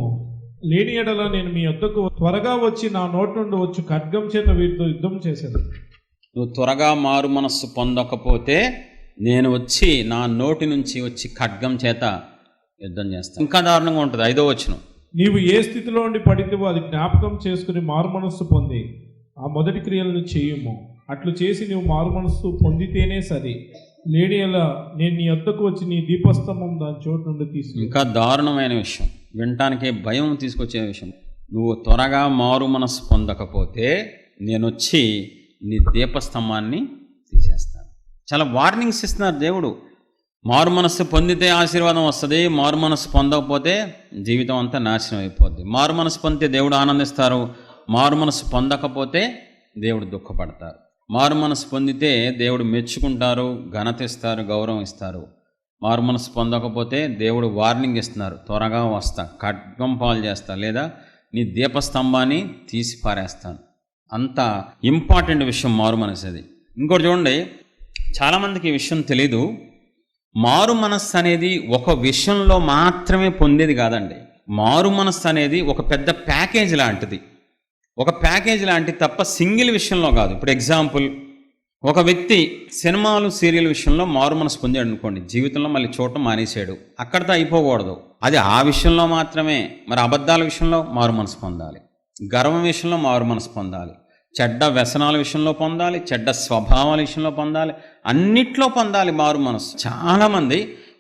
లేని ఎడల నేను మీ యొద్దకు త్వరగా వచ్చి నా నోటి నుండి వచ్చి ఖడ్గం చేత వీరితో యుద్ధం చేసేది. నువ్వు త్వరగా మారు మనస్సు పొందకపోతే నేను వచ్చి నా నోటి నుంచి వచ్చి ఖడ్గం చేత యుద్ధం చేస్తాను. ఇంకా దారుణంగా ఉంటుంది. 5వ వచనం, నీవు ఏ స్థితిలో ఉండి పడితేవో అది జ్ఞాపకం చేసుకుని మారు మనస్సు పొంది ఆ మొదటి క్రియలను చేయుము. అట్లు చేసి నీవు మారు మనస్సు పొందితేనే సరి, లేని ఎలా నేను నీ వద్దకు వచ్చి నీ దీపస్తంభం దాని చోటు నుండి తీసుకు. ఇంకా దారుణమైన విషయం, వినటానికే భయం తీసుకొచ్చే విషయం. నువ్వు త్వరగా మారు మనస్సు పొందకపోతే నేను వచ్చి నీ దీపస్తంభాన్ని తీసేస్తాను. చాలా వార్నింగ్స్ ఇస్తున్నారు దేవుడు. మారు మనస్సు పొందితే ఆశీర్వాదం వస్తుంది, మారు మనస్సు పొందకపోతే జీవితం అంతా నాశనం అయిపోద్ది. మారు మనస్సు పొందితే దేవుడు ఆనందిస్తారు, మారు మనస్సు పొందకపోతే దేవుడు దుఃఖపడతారు. మారు మనస్సు పొందితే దేవుడు మెచ్చుకుంటారు, ఘనత ఇస్తారు, గౌరవం ఇస్తారు. మారు మనస్సు పొందకపోతే దేవుడు వార్నింగ్ ఇస్తున్నారు, త్వరగా వస్తా, ఖడ్గం పాలు చేస్తా, లేదా నీ దీపస్తంభాన్ని తీసి పారేస్తాను. అంత ఇంపార్టెంట్ విషయం మారు మనస్సు అది. ఇంకోటి చూడండి, చాలామందికి ఈ విషయం తెలీదు. మారు మనస్సు అనేది ఒక విషయంలో మాత్రమే పొందేది కాదండి. మారు మనస్సు అనేది ఒక పెద్ద ప్యాకేజ్ లాంటిది. ఒక ప్యాకేజ్ లాంటిది తప్ప సింగిల్ విషయంలో కాదు. ఇప్పుడు ఎగ్జాంపుల్, ఒక వ్యక్తి సినిమాలు సీరియల్ విషయంలో మారు మనసు పొందాడు అనుకోండి, జీవితంలో మళ్ళీ చూడటం మానేసాడు, అక్కడితో అయిపోకూడదు. అది ఆ విషయంలో మాత్రమే. మరి అబద్ధాల విషయంలో మారు మనసు పొందాలి, గర్వం విషయంలో మారు మనసు పొందాలి, చెడ్డ వ్యసనాల విషయంలో పొందాలి, చెడ్డ స్వభావాల విషయంలో పొందాలి, అన్నిట్లో పొందాలి మారు మనసు. చాలామంది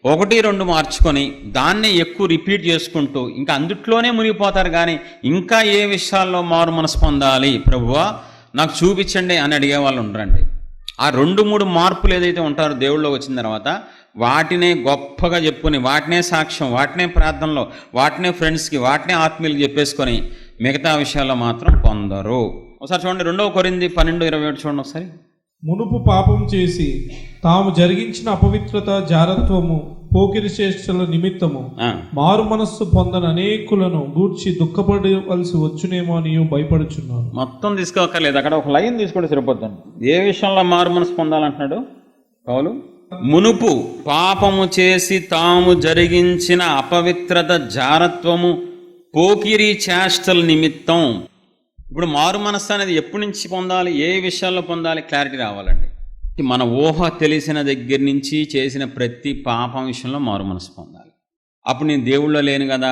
1-2 మార్చుకొని దాన్నే ఎక్కువ రిపీట్ చేసుకుంటూ ఇంకా అందుట్లోనే మునిగిపోతారు. కానీ ఇంకా ఏ విషయాల్లో మారు మనసు పొందాలి ప్రభువా నాకు చూపించండి అని అడిగే వాళ్ళు ఉండరండి. ఆ 2-3 మార్పులు ఏదైతే ఉంటారో దేవుళ్ళో వచ్చిన తర్వాత వాటినే గొప్పగా చెప్పుకొని, వాటినే సాక్ష్యం, వాటినే ప్రార్థనలో, వాటినే ఫ్రెండ్స్కి, వాటినే ఆత్మీయులకు చెప్పేసుకొని మిగతా విషయాల్లో మాత్రం పొందరు. ఒకసారి చూడండి, 2 కొరింథీ 12:27 చూడండి ఒకసారి. మునుపు పాపం చేసి తాము జరిగించిన అపవిత్రత, జారత్వము, పోకిరి చేష్టల నిమిత్తము మారు మనస్సు పొందని అనేకులను గూర్చి దుఃఖపడవలసి వచ్చునేమో అని భయపడుచున్నాను. మొత్తం తీసుకోకర్లేదు, అక్కడ ఒక లైన్ తీసుకుంటే సరిపోతుంది. ఏ విషయంలో మారు మనసు పొందాలంటున్నాడు పౌలు? మునుపు పాపము చేసి తాము జరిగించిన అపవిత్రత, జారత్వము, పోకిరి చేష్టల నిమిత్తం. ఇప్పుడు మారు మనస్సు అనేది ఎప్పటి నుంచి పొందాలి, ఏ విషయాల్లో పొందాలి, క్లారిటీ రావాలండి. మన ఊహ తెలిసిన దగ్గర నుంచి చేసిన ప్రతి పాపం విషయంలో మారు మనసు పొందాలి. అప్పుడు నేను దేవుళ్ళో లేను కదా,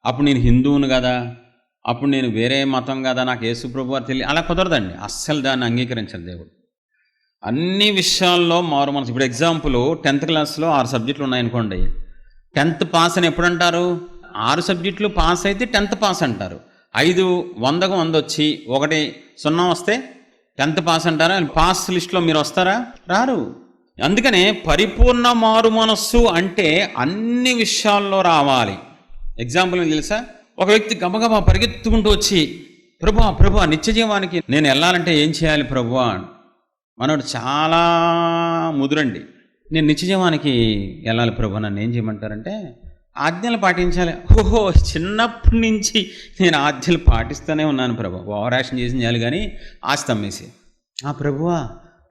అప్పుడు నేను హిందువును కదా, అప్పుడు నేను వేరే మతం కదా, నాకు యేసు ప్రభు వారు తెలియదు, అలా కుదరదండి. అస్సలు దాన్ని అంగీకరించాలి దేవుడు. అన్ని విషయాల్లో మారు మనసు. ఇప్పుడు ఎగ్జాంపుల్, 10th క్లాస్లో 6 సబ్జెక్టులు ఉన్నాయనుకోండి, 10th పాస్ అని ఎప్పుడు అంటారు? 6 సబ్జెక్టులు పాస్ అయితే 10th పాస్ అంటారు. 100కు 100 వచ్చి 1-0 వస్తే 10th పాస్ అంటారా? పాస్ లిస్టులో మీరు వస్తారా? రారు. అందుకనే పరిపూర్ణ మారు మనస్సు అంటే అన్ని విషయాల్లో రావాలి. ఎగ్జాంపుల్ మీకు తెలుసా? ఒక వ్యక్తి గబగబా పరిగెత్తుకుంటూ వచ్చి ప్రభా నిత్య జీవానికి నేను వెళ్ళాలంటే ఏం చేయాలి ప్రభువా? మనోడు చాలా ముదురండి, నేను నిత్య జీవానికి వెళ్ళాలి ప్రభు, నన్ను ఏం చేయమంటారంటే ఆజ్ఞలు పాటించాలి. ఓహో, చిన్నప్పటి నుంచి నేను ఆజ్ఞలు పాటిస్తూనే ఉన్నాను ప్రభు, ఓవరాక్షన్ చేసి చేయాలి కానీ ఆస్తి అమ్మేసి. ప్రభువా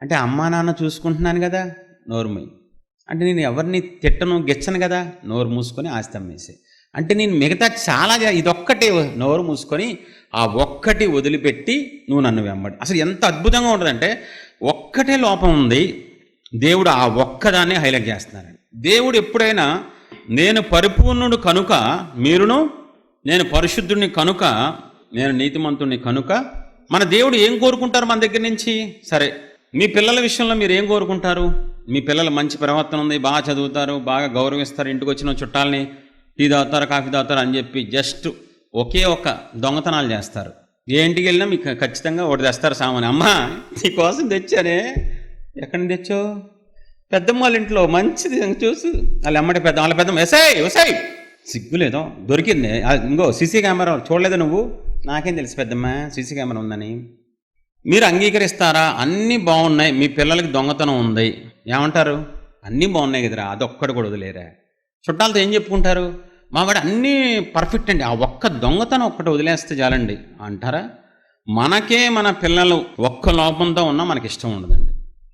అంటే అమ్మా నాన్న చూసుకుంటున్నాను కదా, నోరు మూయి. అంటే నేను ఎవరిని తిట్టను గిచ్చను కదా, నోరు మూసుకొని ఆస్తి అమ్మేసి. అంటే నేను మిగతా చాలా ఇదొక్కటే నోరు మూసుకొని ఆ ఒక్కటి వదిలిపెట్టి నువ్వు నన్ను వెంబడి. అసలు ఎంత అద్భుతంగా ఉంటుందంటే, ఒక్కటే లోపం ఉంది, దేవుడు ఆ ఒక్కదాన్ని హైలైట్ చేస్తున్నారండి. దేవుడు ఎప్పుడైనా నేను పరిపూర్ణుడు కనుక మీరును, నేను పరిశుద్ధుడిని కనుక, నేను నీతిమంతుడిని కనుక మన దేవుడు ఏం కోరుకుంటారు మన దగ్గర నుంచి? సరే, మీ పిల్లల విషయంలో మీరు ఏం కోరుకుంటారు? మీ పిల్లలు మంచి ప్రవర్తన ఉంది, బాగా చదువుతారు, బాగా గౌరవిస్తారు, ఇంటికి వచ్చిన చుట్టాలని టీ తాగుతారు, కాఫీ తాగుతారు అని చెప్పి జస్ట్ ఒకే ఒక్క దొంగతనాలు చేస్తారు. ఏ ఇంటికి వెళ్ళినా మీకు ఖచ్చితంగా ఒకటి తెస్తారు సామాన్. అమ్మా నీకోసం తెచ్చానే. ఎక్కడి నుంచి తెచ్చావు? పెద్దమ్మ వాళ్ళ ఇంట్లో మంచిది చూసు. వాళ్ళ అమ్మటి వాళ్ళ పెద్దమ్మ ఎసాయి సిగ్గులేదో దొరికింది. ఇంకో సీసీ కెమెరా చూడలేదు నువ్వు? నాకేం తెలుసు పెద్దమ్మ సీసీ కెమెరా ఉందని. మీరు అంగీకరిస్తారా? అన్నీ బాగున్నాయి, మీ పిల్లలకి దొంగతనం ఉంది, ఏమంటారు? అన్నీ బాగున్నాయి కదరా, అదొక్కడు కూడా వదిలేరా. చుట్టాలతో ఏం చెప్పుకుంటారు? మావాడు అన్నీ పర్ఫెక్ట్ అండి, ఆ ఒక్క దొంగతనం ఒక్కటి వదిలేస్తే చాలండి అంటారా? మనకే మన పిల్లలు ఒక్క లోపంతో ఉన్నా మనకి ఇష్టం ఉండదండి.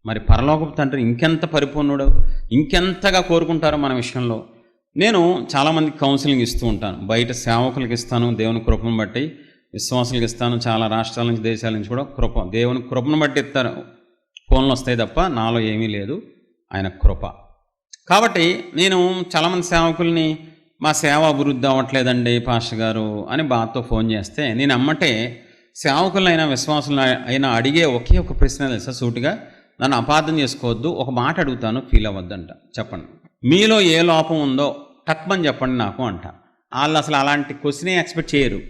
మరి పరలోకపు తండ్రి ఇంకెంత పరిపూర్ణుడు, ఇంకెంతగా కోరుకుంటారో మన విషయంలో. నేను చాలామందికి కౌన్సిలింగ్ ఇస్తూ ఉంటాను, బయట సేవకులకి ఇస్తాను, దేవుని కృపను బట్టి విశ్వాసులకు ఇస్తాను, చాలా రాష్ట్రాల నుంచి దేశాల నుంచి కూడా దేవుని కృపను బట్టి ఇస్తారు. ఫోన్లు వస్తాయి తప్ప నాలో ఏమీ లేదు, ఆయన కృప. కాబట్టి నేను చాలామంది సేవకుల్ని మా సేవ అభివృద్ధి అవ్వట్లేదండి పాస్టర్ గారు అని బాధతో ఫోన్ చేస్తే, నేను అమ్మటే సేవకులైనా విశ్వాసులు అయినా అడిగే ఒకే ఒక ప్రశ్న తెలుసా సూటిగా? నన్ను అపార్థం చేసుకోవద్దు, ఒక మాట అడుగుతాను, ఫీల్ అవ్వద్దంట. చెప్పండి, మీలో ఏ లోపం ఉందో టక్మని చెప్పండి నాకు అంట. వాళ్ళు అసలు అలాంటి క్వశ్చనే ఎక్స్పెక్ట్ చేయరు.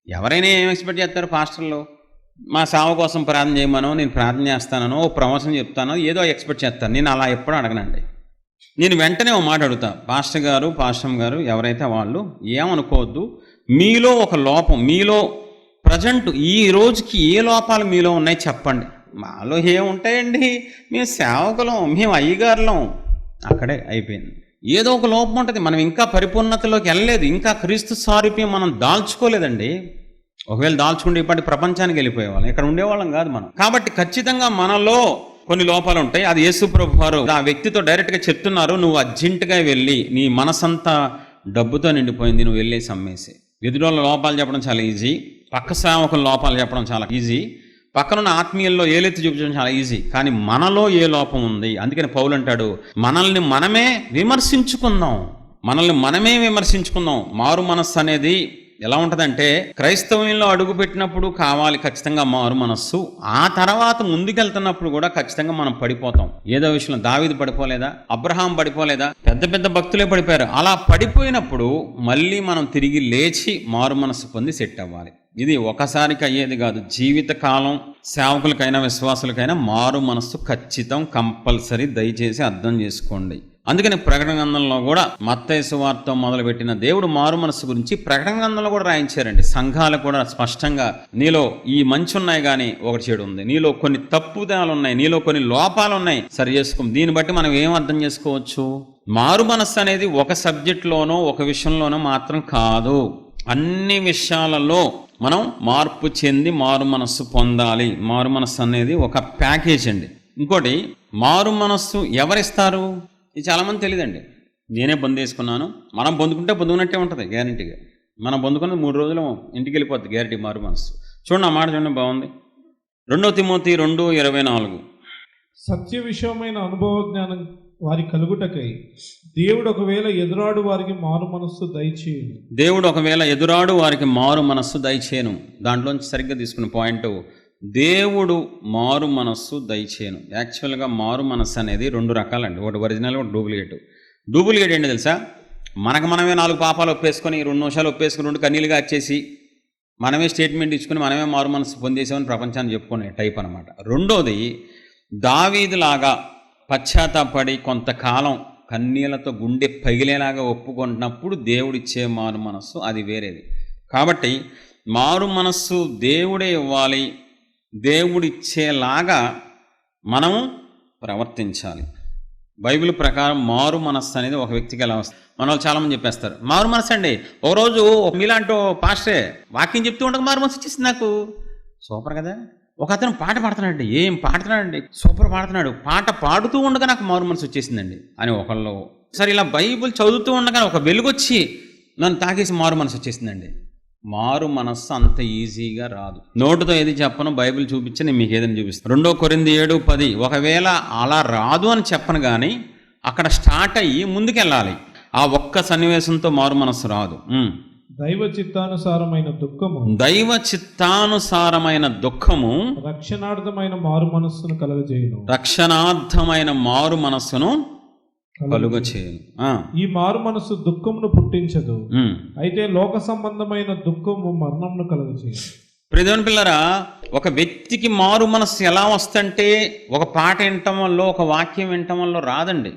ఎవరైనా ఏం ఎక్స్పెక్ట్ చేస్తారు? పాస్టర్లు మా సేవ కోసం ప్రార్థన చేయమనో, నేను ప్రార్థన చేస్తానో, ఓ ప్రమోషన్ చెప్తానో ఏదో ఎక్స్పెక్ట్ చేస్తాను. నేను అలా ఎప్పుడూ అడగనండి. నేను వెంటనే ఓ మాట అడుగుతా, పాస్టర్ గారు ఎవరైతే వాళ్ళు ఏమనుకోవద్దు, మీలో ఒక లోపం, మీలో ప్రజెంట్ ఈ రోజుకి ఏ లోపాలు మీలో ఉన్నాయి చెప్పండి. మాలో ఏముంటాయండి, మేము సేవకులం, మేము అయ్యగారులం, అక్కడే అయిపోయింది. ఏదో ఒక లోపం ఉంటుంది, మనం ఇంకా పరిపూర్ణతలోకి వెళ్ళలేదు, ఇంకా క్రీస్తు సారూప్యం మనం దాల్చుకోలేదండి. ఒకవేళ దాల్చుకుంటే ఇప్పటి ప్రపంచానికి వెళ్ళిపోయేవాళ్ళం, ఇక్కడ ఉండేవాళ్ళం కాదు మనం. కాబట్టి ఖచ్చితంగా మనలో కొన్ని లోపాలు ఉంటాయి. అది యేసు ప్రభు వారు ఆ వ్యక్తితో డైరెక్ట్గా చెప్తున్నారు, నువ్వు అర్జెంటుగా వెళ్ళి, నీ మనసంతా డబ్బుతో నిండిపోయింది, నువ్వు వెళ్ళేసి అమ్మేసి. ఎదురోళ్ళ లోపాలు చెప్పడం చాలా ఈజీ, పక్క సేవకుల లోపాలు చెప్పడం చాలా ఈజీ, పక్కనున్న ఆత్మీయుల్లో ఏలెత్తి చూపించడం చాలా ఈజీ. కానీ మనలో ఏ లోపం ఉంది? అందుకని పౌలు అంటాడు, మనల్ని మనమే విమర్శించుకుందాం. మారు మనస్సు అనేది ఎలా ఉంటుందంటే, క్రైస్తవంలో అడుగుపెట్టినప్పుడు కావాలి ఖచ్చితంగా మారు మనస్సు. ఆ తర్వాత ముందుకెళ్తున్నప్పుడు కూడా ఖచ్చితంగా మనం పడిపోతాం. ఏదో విషయంలో దావీదు పడిపోలేదా? అబ్రహాం పడిపోలేదా? పెద్ద భక్తులే పడిపోయారు. అలా పడిపోయినప్పుడు మళ్ళీ మనం తిరిగి లేచి మారు మనస్సు పొంది సెట్ అవ్వాలి. ఇది ఒకసారికి అయ్యేది కాదు, జీవితకాలం సేవకులకైనా విశ్వాసులకైనా మారు మనస్సు ఖచ్చితం, కంపల్సరీ. దయచేసి అర్థం చేసుకోండి. అందుకని ప్రకటన గ్రంథంలో కూడా మత్తయి సువార్తతో మొదలుపెట్టిన దేవుడు మారు మనస్సు గురించి ప్రకటన గ్రంథంలో కూడా రాయించారండి. సంఘాలు కూడా స్పష్టంగా, నీలో ఈ మంచి ఉన్నాయి కానీ ఒకటి చెడు ఉంది, నీలో కొన్ని తప్పుదనాలు ఉన్నాయి, నీలో కొన్ని లోపాలు ఉన్నాయి, సరి చేసుకో. దీన్ని బట్టి మనం ఏం అర్థం చేసుకోవచ్చు? మారు మనస్సు అనేది ఒక సబ్జెక్టులోనో ఒక విషయంలోనో మాత్రం కాదు, అన్ని విషయాలలో మనం మార్పు చెంది మారు మనస్సు పొందాలి. మారు మనస్సు అనేది ఒక ప్యాకేజ్ అండి. ఇంకోటి, మారు మనస్సు ఎవరిస్తారు? ఇది చాలామంది తెలియదండి. నేనే పొందేసుకున్నాను, మనం పొందుకున్నట్టే ఉంటుంది గ్యారంటీగా. మనం పొందుకున్నది 3 రోజులు ఇంటికి వెళ్ళిపోద్ది గ్యారంటీ మారు మనస్సు. చూడండి, ఆ మాట చూడండి, బాగుంది. 2 తిమోతి 2:24. సత్య విషయమైన అనుభవ జ్ఞానం వారి కలుగుటకై దేవుడు ఒకవేళ ఎదురాడు వారికి మారు మనస్సు దయచేయను. దాంట్లోంచి సరిగ్గా తీసుకున్న పాయింట్, దేవుడు మారు మనస్సు దయచేయను. యాక్చువల్గా మారు మనస్సు అనేది 2 రకాలండి, ఒకటి ఒరిజినల్, ఒకటి డూప్లికేట్. డూప్లికేట్ ఏంటి తెలుసా? మనమే 4 పాపాలు ఒప్పేసుకొని 2 నిమిషాలు ఒప్పేసుకుని 2 కన్నీలుగా వచ్చేసి మనమే స్టేట్మెంట్ ఇచ్చుకుని మనమే మారు మనస్సు పొందేసామని ప్రపంచాన్ని చెప్పుకునే టైప్ అనమాట. రెండోది, దావీదులాగా పశ్చాత్తాపడి కొంతకాలం కన్నీళ్లతో గుండె పగిలేలాగా ఒప్పుకుంటున్నప్పుడు దేవుడిచ్చే మారు మనస్సు, అది వేరేది. కాబట్టి మారు మనస్సు దేవుడే ఇవ్వాలి, దేవుడిచ్చేలాగా మనము ప్రవర్తించాలి. బైబిల్ ప్రకారం మారు మనస్సు అనేది ఒక వ్యక్తికి ఎలా వస్తుంది? మన వాళ్ళు చాలామంది చెప్పేస్తారు, మారు మనస్సు అండి, ఒకరోజు మీలాంటి పాస్టరే వాక్యం చెప్తూ ఉండగా మారు మనస్సు వచ్చేసింది నాకు. సూపర్ కదా. ఒక అతను పాట పాడుతున్నాడండి, ఏం పాడుతున్నాడండి, సూపర్ పాడుతున్నాడు, పాట పాడుతూ ఉండగా నాకు మారు మనసు వచ్చేసిందండి అని ఒకళ్ళు. సరే, ఇలా బైబిల్ చదువుతూ ఉండగా ఒక వెలుగొచ్చి నన్ను తాకేసి మారు మనసు వచ్చేసిందండి. మారు మనస్సు అంత ఈజీగా రాదు. నోటుతో ఏది చెప్పను, బైబిల్ చూపించి నేను మీకు ఏదైనా చూపిస్తాను. 2 కొరింథీ 7:10. ఒకవేళ అలా రాదు అని చెప్పను కానీ అక్కడ స్టార్ట్ అయ్యి ముందుకెళ్ళాలి. ఆ ఒక్క సన్నివేశంతో మారు మనస్సు రాదు. దైవ చిత్తానుసారమైన దుఃఖము దైవ చిత్తానుసారమైన దుఃఖము రక్షణార్థమైన మారు మనస్సును కలుగజేయును. రక్షణార్థమైన మారు మనస్సును కలుగచేయును. ఈ మారు మనస్సు దుఃఖమును పుట్టించదు, అయితే లోక సంబంధమైన దుఃఖము మరణమును కలుగచేయును. ప్రియదేవుని పిల్లరా, ఒక వ్యక్తికి మారు మనస్సు ఎలా వస్తుంటే ఒక పాట వినటం వల్ల, ఒక వాక్యం వినటం వల్ల రాదండి.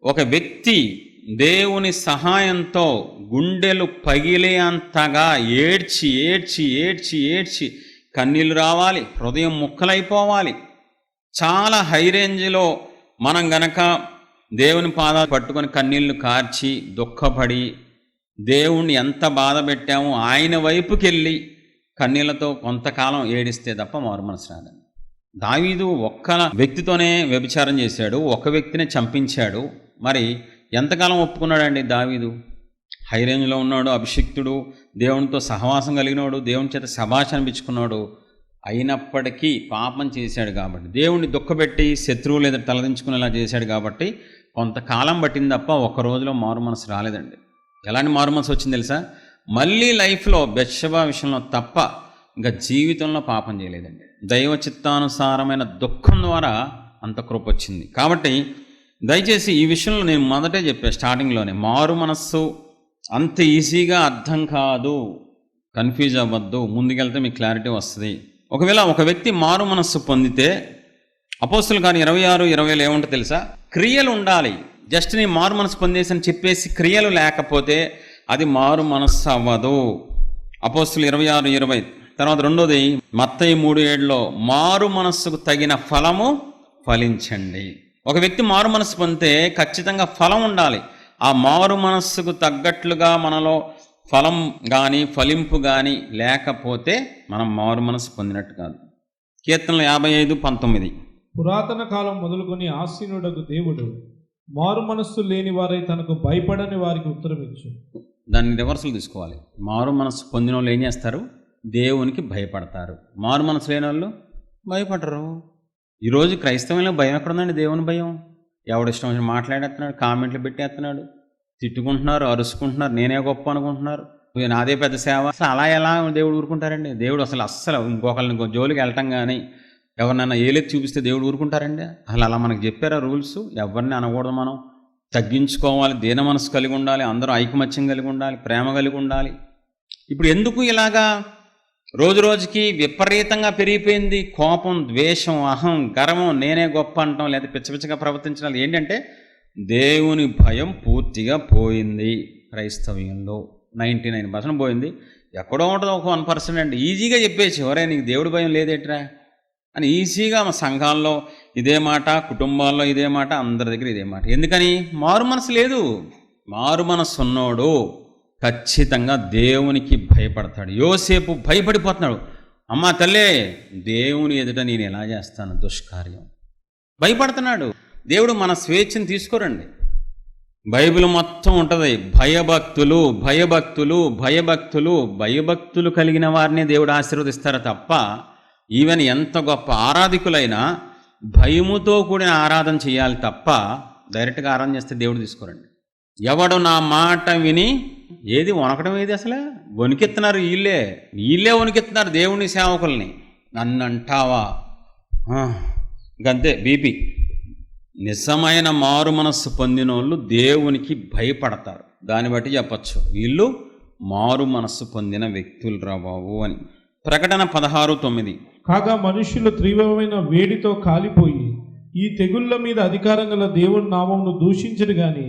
ఒక వ్యక్తి దేవుని సహాయంతో గుండెలు పగిలే అంతగా ఏడ్చి ఏడ్చి ఏడ్చి ఏడ్చి కన్నీళ్ళు రావాలి, హృదయం ముక్కలైపోవాలి. చాలా హై రేంజ్లో మనం గనక దేవుని పాదాలు పట్టుకొని కన్నీళ్లు కార్చి దుఃఖపడి దేవుణ్ణి ఎంత బాధ పెట్టామో ఆయన వైపుకి వెళ్ళి కన్నీళ్లతో కొంతకాలం ఏడిస్తే తప్ప మారు మనసు రాదండి. దావీదు ఒక్క వ్యక్తితోనే వ్యభిచారం చేశాడు, ఒక వ్యక్తిని చంపించాడు. మరి ఎంతకాలం ఒప్పుకున్నాడండి దావీదు? హై రేంజ్లో ఉన్నాడు, అభిషిక్తుడు, దేవునితో సహవాసం కలిగినవాడు, దేవుని చేత శభాష్ అనిపించుకున్నాడు. అయినప్పటికీ పాపం చేశాడు కాబట్టి, దేవుణ్ణి దుఃఖపెట్టి శత్రువులు ఎదురు తలదించుకునేలా చేశాడు కాబట్టి కొంతకాలం పట్టింది తప్ప ఒక్క రోజులో మారు మనసు రాలేదండి. ఎలాంటి మారు మనసు వచ్చింది తెలుసా? మళ్ళీ లైఫ్లో బెత్షెబా విషయంలో తప్ప ఇంకా జీవితంలో పాపం చేయలేదండి. దైవ చిత్తానుసారమైన దుఃఖం ద్వారా అంత కృప వచ్చింది. కాబట్టి దయచేసి ఈ విషయంలో నేను మొదటే చెప్పాను స్టార్టింగ్లోనే, మారు మనస్సు అంత ఈజీగా అర్థం కాదు, కన్ఫ్యూజ్ అవ్వద్దు, ముందుకెళ్తే మీకు క్లారిటీ వస్తుంది. ఒకవేళ ఒక వ్యక్తి మారు మనస్సు పొందితే అపోస్తుల కార్యం 26:20 ఏముంటో తెలుసా? క్రియలు ఉండాలి. జస్ట్ నీ మారు మనస్సు పొందేసి అని చెప్పేసి క్రియలు లేకపోతే అది మారు మనస్సు అవ్వదు. అపోస్తులు 26:20. తర్వాత రెండోది మత్తయి 3:7 మారు మనస్సుకు తగిన ఫలము ఫలించండి. ఒక వ్యక్తి మారు మనస్సు పొందితే ఖచ్చితంగా ఫలం ఉండాలి. ఆ మారు మనస్సుకు తగ్గట్లుగా మనలో ఫలం కానీ ఫలింపు కానీ లేకపోతే మనం మారు మనస్సు పొందినట్టు కాదు. కీర్తనలు 55:19. పురాతన కాలం మొదలుకొని ఆసీనుడగు దేవుడు మారు మనస్సు లేని వారై తనకు భయపడని వారికి ఉత్తరమిచ్చు. దాన్ని రివర్సల్ తీసుకోవాలి. మారు మనస్సు పొందిన వాళ్ళు ఏం చేస్తారు? దేవునికి భయపడతారు. మారు మనస్సు లేని వాళ్ళు భయపడరు. ఈరోజు క్రైస్తవంలో భయం ఎక్కడుందండి? దేవుని భయం. ఎవడిష్టం వచ్చిన మాట్లాడేస్తున్నాడు, కామెంట్లు పెట్టేస్తున్నాడు, తిట్టుకుంటున్నారు, అరుచుకుంటున్నారు, నేనే గొప్ప అనుకుంటున్నారు, నాదే పెద్ద సేవ. అసలు అలా ఎలా దేవుడు ఊరుకుంటారండి? దేవుడు అసలు ఇంకొకరిని జోలికి వెళ్ళటం కానీ ఎవరినైనా ఏలెత్తి చూపిస్తే దేవుడు ఊరుకుంటారండి? అసలు అలా మనకు చెప్పారా రూల్స్? ఎవరిని అనకూడదు, మనం తగ్గించుకోవాలి, దీన మనసు కలిగి ఉండాలి, అందరూ ఐకమత్యం కలిగి ఉండాలి, ప్రేమ కలిగి ఉండాలి. ఇప్పుడు ఎందుకు ఇలాగా రోజు రోజుకి విపరీతంగా పెరిగిపోయింది కోపం, ద్వేషం, అహం, గర్వం, నేనే గొప్ప అంటాం, లేదా పిచ్చపిచ్చగా ప్రవర్తించడం? ఏంటంటే దేవుని భయం పూర్తిగా పోయింది క్రైస్తవ్యంలో. 99% పోయింది. ఎక్కడో ఉంటుంది ఒక 1% అండి. ఈజీగా చెప్పేసి ఎవరే నీకు దేవుడి భయం లేదేట్రా అని ఈజీగా మా సంఘాల్లో ఇదే మాట, కుటుంబాల్లో ఇదే మాట, అందరి దగ్గర ఇదే మాట. ఎందుకని? మారు మనసు లేదు. మారు మనసు ఉన్నోడు ఖచ్చితంగా దేవునికి భయపడతాడు. యోసేపు భయపడిపోతున్నాడు. అమ్మా తల్లే, దేవుని ఎదుట నేను ఎలా చేస్తాను దుష్కార్యం, భయపడుతున్నాడు. దేవుడు మన స్వేచ్ఛను తీసుకోరండి. బైబిల్ మొత్తం ఉంటుంది భయభక్తులు, భయభక్తులు, భయభక్తులు. భయభక్తులు కలిగిన వారిని దేవుడు ఆశీర్వదిస్తారు తప్ప ఈవెన్ ఎంత గొప్ప ఆరాధికులైనా భయముతో కూడిన ఆరాధన చేయాలి తప్ప డైరెక్ట్గా ఆరాధన చేస్తే దేవుడు తీసుకోరండి. ఎవడు నా మాట విని ఏది వణకడం, ఏది అసలు వణికెత్తున్నారు, వీళ్ళే వణికెత్తున్నారు దేవుని సేవకుల్ని. నన్ను అంటావా? ఇంకంతే బీపీ. నిజమైన మారు మనస్సు పొందిన వాళ్ళు దేవునికి భయపడతారు. దాన్ని బట్టి చెప్పచ్చు వీళ్ళు మారు మనస్సు పొందిన వ్యక్తులు రా బాబు అని. ప్రకటన 16:9. కాగా మనుషులు తీవ్రమైన వేడితో కాలిపోయి ఈ తెగుళ్ళ మీద అధికారం గల దేవుని నామమును దూషించరు గాని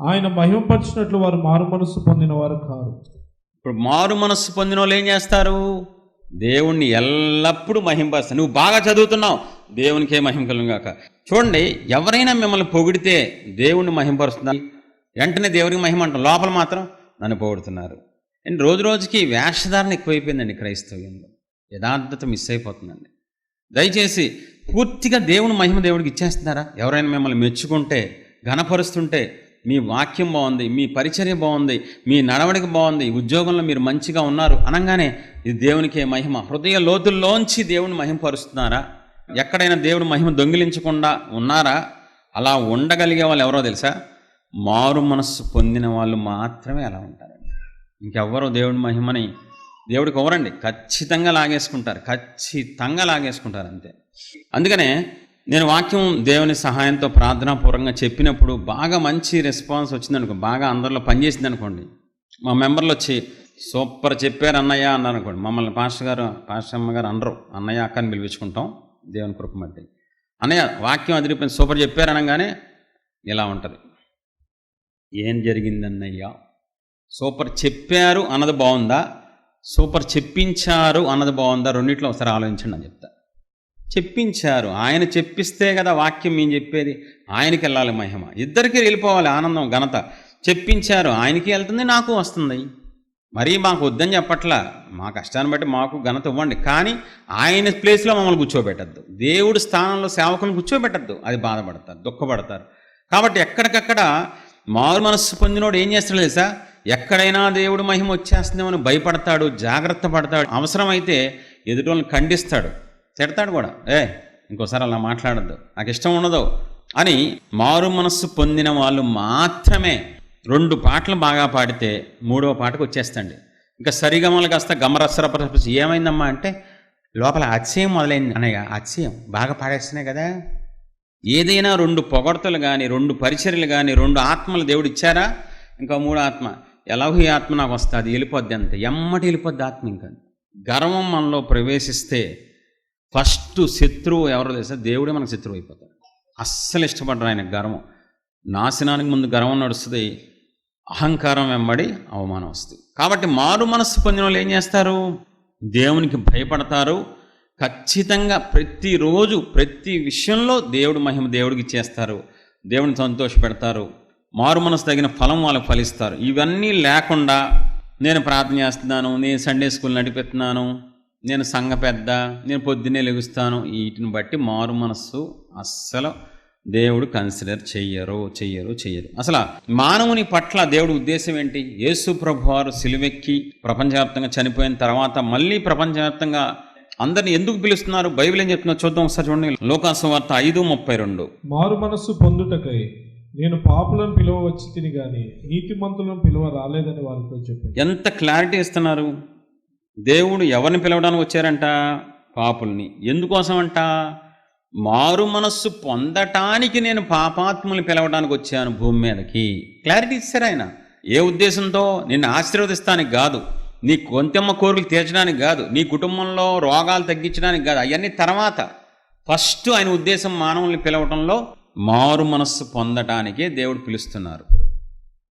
ఆయన మహిమపరిచినట్లు వారు మారు మనస్సు పొందిన వారు కారు. ఇప్పుడు మారు మనస్సు పొందిన వాళ్ళు ఏం చేస్తారు? దేవుణ్ణి ఎల్లప్పుడూ మహింపరుస్తారు. నువ్వు బాగా చదువుతున్నావు, దేవునికే మహిమ కలుగాక. చూడండి, ఎవరైనా మిమ్మల్ని పొగిడితే దేవుణ్ణి మహింపరుస్తున్నారు, వెంటనే దేవునికి మహిమ అంటాం, లోపల మాత్రం నన్ను పొగుడుతున్నారు. అండ్ రోజు రోజుకి వేషధారణ ఎక్కువైపోయిందండి క్రైస్తవ్యంలో. యథార్థత మిస్ అయిపోతుందండి. దయచేసి పూర్తిగా దేవుని మహిమ దేవుడికి ఇచ్చేస్తున్నారా? ఎవరైనా మిమ్మల్ని మెచ్చుకుంటే, ఘనపరుస్తుంటే, మీ వాక్యం బాగుంది, మీ పరిచర్య బాగుంది, మీ నడవడిక బాగుంది, ఉద్యోగంలో మీరు మంచిగా ఉన్నారు అనగానే ఇది దేవునికే మహిమ. హృదయ లోతుల్లోంచి దేవుని మహిమపరుస్తున్నారా? ఎక్కడైనా దేవుని మహిమ దొంగిలించకుండా ఉన్నారా? అలా ఉండగలిగే వాళ్ళు ఎవరో తెలుసా? మారు మనస్సు పొందిన వాళ్ళు మాత్రమే అలా ఉంటారండి. ఇంకెవ్వరు దేవుడి మహిమని దేవుడికి ఎవరండి, ఖచ్చితంగా లాగేసుకుంటారు అంతే. అందుకనే నేను వాక్యం దేవుని సహాయంతో ప్రార్థనాపూర్వకంగా చెప్పినప్పుడు బాగా మంచి రెస్పాన్స్ వచ్చిందనుకో, బాగా అందరిలో పనిచేసింది అనుకోండి, మా మెంబర్లు వచ్చి సూపర్ చెప్పారు అన్నయ్య అన్నారు అనుకోండి, మమ్మల్ని పాస్టర్ అమ్మగారు అనరు, అన్నయ్య అక్క అని పిలిపించుకుంటాం దేవుని కృప బట్టి. అన్నయ్య వాక్యం అదిరిపోయింది, సూపర్ చెప్పారు అనగానే ఇలా ఉంటుంది, ఏం జరిగింది అన్నయ్య, సూపర్ చెప్పారు అన్నది బాగుందా, సూపర్ చెప్పించారు అన్నది బాగుందా, రెండిట్లో ఒకసారి ఆలోచించండి అని చెప్తా. చెప్పించారు, ఆయన చెప్పిస్తే కదా వాక్యం మేము చెప్పేది, ఆయనకి వెళ్ళాలి మహిమ, ఇద్దరికి వెళ్ళిపోవాలి ఆనందం ఘనత. చెప్పించారు, ఆయనకి వెళ్తుంది, నాకు వస్తుంది. మరీ మాకు వద్దని చెప్పట్లా, మా కష్టాన్ని బట్టి మాకు ఘనత ఇవ్వండి, కానీ ఆయన ప్లేస్లో మమ్మల్ని కూర్చోబెట్టద్దు, దేవుడి స్థానంలో సేవకులను కూర్చోబెట్టద్దు, అది బాధపడతారు, దుఃఖపడతారు. కాబట్టి ఎక్కడికక్కడ మారు మనస్సు పొందినోడు ఏం చేస్తాడు తెలుసా, ఎక్కడైనా దేవుడి మహిమ వచ్చేస్తుందేమని భయపడతాడు, జాగ్రత్త పడతాడు, అవసరమైతే ఎదుటోళ్ళని ఖండిస్తాడు, తిడతాడు కూడా, ఇంకోసారి అలా మాట్లాడద్దు, నాకు ఇష్టం ఉండదు అని. మారు మనస్సు పొందిన వాళ్ళు మాత్రమే 2 పాటలు బాగా పాడితే 3వ పాటకు వచ్చేస్తండి. ఇంకా సరిగమలు కాస్త గమరసరపరప ఏమైందమ్మా అంటే లోపల అతిశయం మొదలైంది అన్నయ్య, అతిశయం బాగా పాడేస్తున్నాయి కదా. ఏదైనా 2 పొగడ్తలు కానీ, 2 పరిచర్యలు కానీ, 2 ఆత్మలు దేవుడు ఇచ్చారా, ఇంకా 3 ఆత్మ ఎలాగో ఈ ఆత్మ నాకు వస్తుంది, వెళ్ళిపోద్ది, అంతే ఎమ్మటి వెళ్ళిపోద్ది ఆత్మ. ఇంకా గర్వం మనలో ప్రవేశిస్తే ఫస్ట్ శత్రువు ఎవరో తెలుసా, దేవుడే మనకు శత్రువు అయిపోతాడు. అస్సలు ఇష్టపడరు ఆయన గర్వం. నాశనానికి ముందు గర్వం నడుస్తుంది, అహంకారం వెంబడి అవమానం వస్తుంది. కాబట్టి మారు మనస్సు పొందిన వాళ్ళు ఏం చేస్తారు, దేవునికి భయపడతారు, ఖచ్చితంగా ప్రతిరోజు ప్రతి విషయంలో దేవుడి మహిమ దేవుడికి ఇచ్చేస్తారు, దేవుని సంతోషపెడతారు, మారు మనసు తగిన ఫలం వాళ్ళకి ఫలిస్తారు. ఇవన్నీ లేకుండా నేను ప్రార్థన చేస్తున్నాను, నేను సండే స్కూల్ నడిపెత్తున్నాను, నేను సంఘ పెద్ద, నేను పొద్దున్నే లెగుస్తాను, వీటిని బట్టి మారు మనస్సు అస్సలు దేవుడు కన్సిడర్ చెయ్యరు. అసలు మానవుని పట్ల దేవుడి ఉద్దేశం ఏంటి, యేసు ప్రభువారు సిలువెక్కి ప్రపంచవ్యాప్తంగా చనిపోయిన తర్వాత మళ్ళీ ప్రపంచవ్యాప్తంగా అందరిని ఎందుకు పిలుస్తున్నారు, బైబిల్ ఏం చెప్తున్నారు చూద్దాం ఒకసారి చూడండి. లోకాసువార్త 5:32. మారు మనస్సు పొందుటకై నేను పాపులను పిలువ వచ్చి తిని గాని నీతిమంతులను పిలువ రాలేదని వాళ్ళతో చెప్పాను. ఎంత క్లారిటీ ఇస్తున్నారు. దేవుడు ఎవరిని పిలవడానికి వచ్చారంట, పాపుల్ని. ఎందుకోసం అంట, మారు మనస్సు పొందటానికి నేను పాపాత్ముల్ని పిలవడానికి వచ్చాను భూమి మీదకి. క్లారిటీ ఇస్తారు ఆయన. ఏ ఉద్దేశంతో, నిన్ను ఆశీర్వదిస్తానికి కాదు, నీ కొంతెమ్మ కోరికలు తీర్చడానికి కాదు, నీ కుటుంబంలో రోగాలు తగ్గించడానికి కాదు, అవన్నీ తర్వాత. ఫస్ట్ ఆయన ఉద్దేశం మానవుల్ని పిలవటంలో మారు మనస్సు పొందటానికే దేవుడు పిలుస్తున్నారు.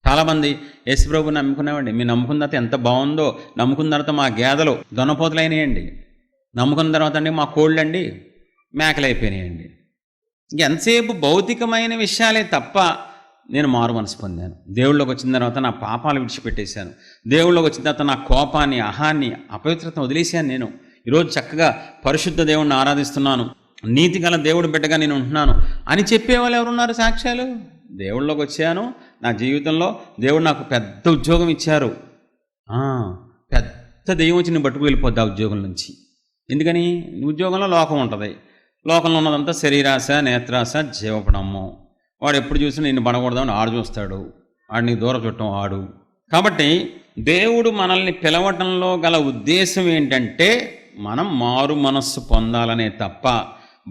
చాలామంది యేసు ప్రభువుని నమ్ముకునేవాడి, మీరు నమ్ముకున్న తర్వాత ఎంత బాగుందో, నమ్ముకున్న తర్వాత మా గేదెలు దొనపోతులైనాయండి, నమ్ముకున్న తర్వాత అండి మా కోళ్ళండి మేకలు అయిపోయినాయండి. ఎంతసేపు భౌతికమైన విషయాలే తప్ప నేను మారు మనసు పొందాను. దేవుళ్ళలోకి వచ్చిన తర్వాత నా పాపాలు విడిచిపెట్టేశాను, దేవుళ్ళలోకి వచ్చిన తర్వాత నా కోపాన్ని, అహాన్ని, అపవిత్రతను వదిలేశాను. నేను ఈరోజు చక్కగా పరిశుద్ధ దేవుణ్ణి ఆరాధిస్తున్నాను, నీతి గల దేవుడు బిడ్డగా నేను ఉంటున్నాను అని చెప్పేవాళ్ళు ఎవరున్నారు సాక్ష్యాలు? దేవుళ్ళలోకి వచ్చాను, నా జీవితంలో దేవుడు నాకు పెద్ద ఉద్యోగం ఇచ్చారు, పెద్ద దెయ్యం వచ్చి నేను పట్టుకు వెళ్ళిపోద్ది ఆ ఉద్యోగం నుంచి. ఎందుకని, ఉద్యోగంలో లోకం ఉంటుంది, లోకంలో ఉన్నదంతా శరీరాశ, నేత్రాశ, జీవపడము. వాడు ఎప్పుడు చూసినా నిన్ను పడకూడదామని ఆడు చూస్తాడు, ఆడిని దూరం చుట్టం ఆడు. కాబట్టి దేవుడు మనల్ని పిలవటంలో గల ఉద్దేశం ఏంటంటే మనం మారు మనస్సు పొందాలనే తప్ప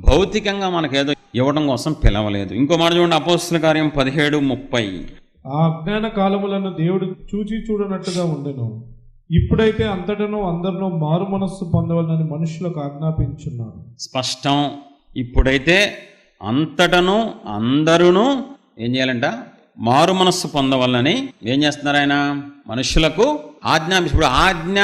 భౌతికంగా మనకేదో ఇవ్వడం కోసం పిలవలేదు. ఇంకో మాట చూడండి, అపోస్తలుల కార్యం 17:30. ఆ అజ్ఞాన కాలములను దేవుడు చూచి చూడనట్టుగా ఉండెను, ఇప్పుడైతే అంతటను అందరినూ మారు మనస్సు పొందవాలని మనుషులకు ఆజ్ఞాపించున్నాను. స్పష్టం. ఇప్పుడైతే అంతటను అందరూ ఏం చేయాలంట, మారు మనస్సు పొందవాలని ఏం చేస్తున్నారు ఆయన, మనుషులకు ఆజ్ఞాపించు. ఇప్పుడు ఆజ్ఞ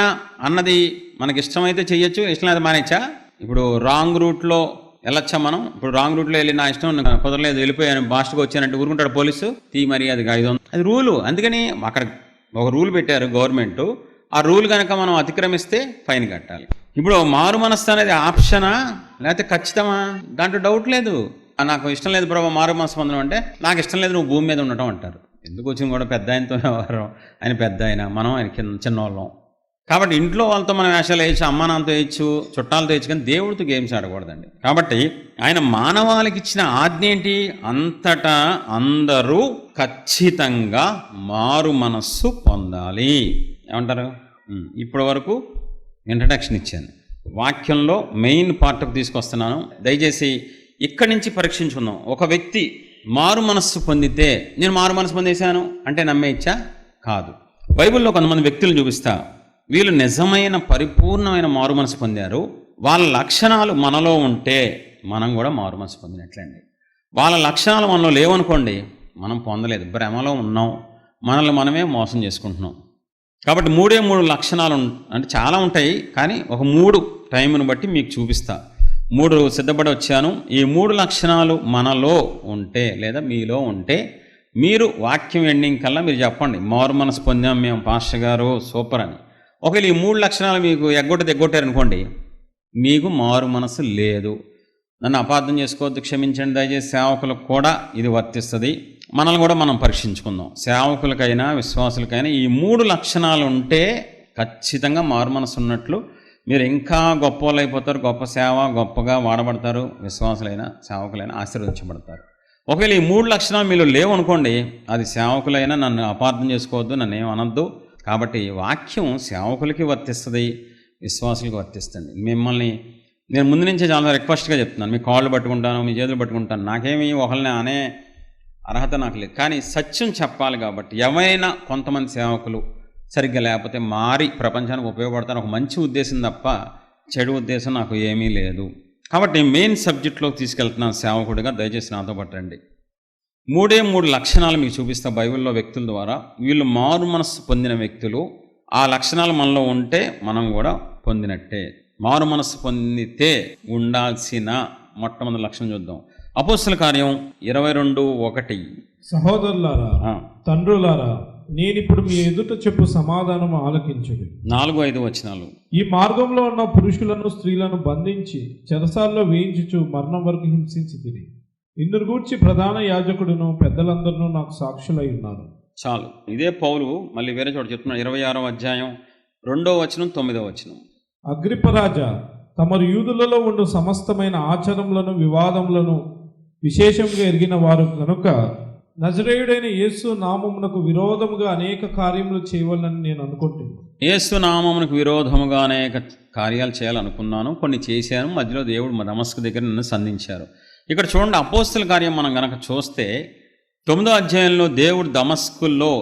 అన్నది మనకి ఇష్టమైతే చెయ్యొచ్చు, ఇష్టం అయితే మానేచ్చా. ఇప్పుడు రాంగ్ రూట్లో వెళ్ళొచ్చా మనం? ఇప్పుడు రాంగ్ రూట్లో వెళ్ళి నా ఇష్టం కుదరలేదు వెళ్ళిపోయాను, బాస్ట్గా వచ్చానంటే ఊరుకుంటాడు పోలీసు, మరి అది 500, అది రూలు. అందుకని అక్కడ ఒక రూల్ పెట్టారు గవర్నమెంట్, ఆ రూల్ కనుక మనం అతిక్రమిస్తే ఫైన్ కట్టాలి. ఇప్పుడు మారు మనస్సు అనేది ఆప్షనా లేకపోతే ఖచ్చితమా? దాంట్లో డౌట్ లేదు. నాకు ఇష్టం లేదు ప్రభావ మారు మనస్సు పొందడం అంటే, నాకు ఇష్టం లేదు నువ్వు భూమి మీద ఉండటం అంటారు. ఎందుకు వచ్చింది కూడా పెద్ద ఆయనతో వ్యవహారం, ఆయన పెద్ద ఆయన, మనం ఆయన చిన్నవాళ్ళం. కాబట్టి ఇంట్లో వాళ్ళతో మనం వేషాలు వేయచ్చు, అమ్మా నాన్నతో వేయచ్చు, చుట్టాలతో వేయచ్చు, కానీ దేవుడితో గేమ్స్ ఆడకూడదండి. కాబట్టి ఆయన మానవాళికి ఇచ్చిన ఆజ్ఞ ఏంటి, అంతటా అందరూ ఖచ్చితంగా మారు మనస్సు పొందాలి. ఏమంటారు? ఇప్పటి వరకు ఇంట్రడక్షన్ ఇచ్చాను, వాక్యంలో మెయిన్ పార్ట్కి తీసుకొస్తున్నాను. దయచేసి ఇక్కడి నుంచి పరీక్షించుకుందాం. ఒక వ్యక్తి మారు మనస్సు పొందితే, నేను మారు మనస్సు పొందేశాను అంటే నమ్మేచ్చా? కాదు. బైబిల్లో కొంతమంది వ్యక్తులు చూపిస్తా, వీళ్ళు నిజమైన పరిపూర్ణమైన మారు మనసు పొందారు. వాళ్ళ లక్షణాలు మనలో ఉంటే మనం కూడా మారు మనసు పొందినట్లండి. వాళ్ళ లక్షణాలు మనలో లేవనుకోండి, మనం పొందలేదు, భ్రమలో ఉన్నాం, మనల్ని మనమే మోసం చేసుకుంటున్నాం. కాబట్టి 3 లక్షణాలు అంటే చాలా ఉంటాయి, కానీ ఒక 3 టైంను బట్టి మీకు చూపిస్తా. 3 సిద్ధపడి వచ్చాను. ఈ 3 లక్షణాలు మనలో ఉంటే లేదా మీలో ఉంటే మీరు వాక్యం ఎండింగ్ కల్లా మీరు చెప్పండి, మారు మనసు పొందాం మేము పాస్టర్ గారు, సూపర్ అని. ఒకవేళ ఈ 3 లక్షణాలు మీకు ఎగ్గొట్టారనుకోండి, మీకు మారు మనసు లేదు. నన్ను అపార్థం చేసుకోవద్దు, క్షమించండి దయచేసి. సేవకులకు కూడా ఇది వర్తిస్తుంది, మనల్ని కూడా మనం పరీక్షించుకుందాం. సేవకులకైనా విశ్వాసులకైనా ఈ 3 లక్షణాలు ఉంటే ఖచ్చితంగా మారు మనసు ఉన్నట్లు. మీరు ఇంకా గొప్ప వాళ్ళు అయిపోతారు, గొప్ప సేవ, గొప్పగా వాడబడతారు. విశ్వాసులైనా సేవకులైనా ఆశీర్వదించబడతారు. ఒకవేళ ఈ 3 లక్షణాలు మీరు లేవనుకోండి, అది సేవకులైనా నన్ను అపార్థం చేసుకోవద్దు, నన్ను ఏం అనొద్దు. కాబట్టి వాక్యం సేవకులకి వర్తిస్తుంది, విశ్వాసులకి వర్తిస్తుంది. మిమ్మల్ని నేను ముందు నుంచే చాలా రిక్వెస్ట్గా చెప్తున్నాను, మీ కాళ్ళు పట్టుకుంటాను, మీ చేతులు పట్టుకుంటాను, నాకేమీ ఒకళ్ళని అనే అర్హత నాకు లేదు. కానీ సత్యం చెప్పాలి కాబట్టి ఎవరైనా కొంతమంది సేవకులు సరిగ్గా లేకపోతే మారి ప్రపంచానికి ఉపయోగపడతాను ఒక మంచి ఉద్దేశం తప్ప చెడు ఉద్దేశం నాకు ఏమీ లేదు. కాబట్టి మెయిన్ సబ్జెక్ట్లోకి తీసుకెళ్తున్నాను సేవకుడిగా, దయచేసి నాతో పట్టండి. 3 లక్షణాలు మీకు చూపిస్తా బైబిల్లో వ్యక్తుల ద్వారా. వీళ్ళు మారు మనస్సు పొందిన వ్యక్తులు. ఆ లక్షణాలు మనలో ఉంటే మనం కూడా పొందినట్టే. మారు మనస్సు పొందితే ఉండాల్సిన మొట్టమొదటి లక్షణం చూద్దాం. అపోస్తల కార్యం 22:1. సహోదరులారా, తండ్రులారా, నేనిప్పుడు మీ ఎదుట చెప్పు సమాధానం ఆలకించుడి. 4-5 వచనాలు. ఈ మార్గంలో ఉన్న పురుషులను స్త్రీలను బంధించి చెరసాల్లో వేయించుచు మరణం వరకు హింసించి తిని ఇందును గూర్చి ప్రధాన యాజకుడును పెద్దలందరూ నాకు సాక్షులై ఉన్నారు. చాలు. ఇదే పౌలు మళ్ళీ వేరే చోట చెప్తున్నాడు. 26వ అధ్యాయం 2వ వచనం 9వ వచనం. అగ్రిప్పరాజా, తమరు యూదులలో ఉండు సమస్తమైన ఆచారములను వివాదములను విశేషంగా ఎరిగిన వారు కనుక నజరేయుడైన యేసు నామమునకు విరోధముగా అనేక కార్యములు చేయవాలని నేను అనుకుంటున్నాను. యేసు నామమునకు విరోధముగా అనేక కార్యాలు చేయాలనుకున్నాను, కొన్ని చేశాను. మధ్యలో దేవుడు దమస్కు దగ్గర నన్ను సంధించారు. ఇక్కడ చూడండి, అపోస్తల కార్యం మనం గనక చూస్తే 9వ అధ్యాయంలో దేవుడు దమస్కుల్లో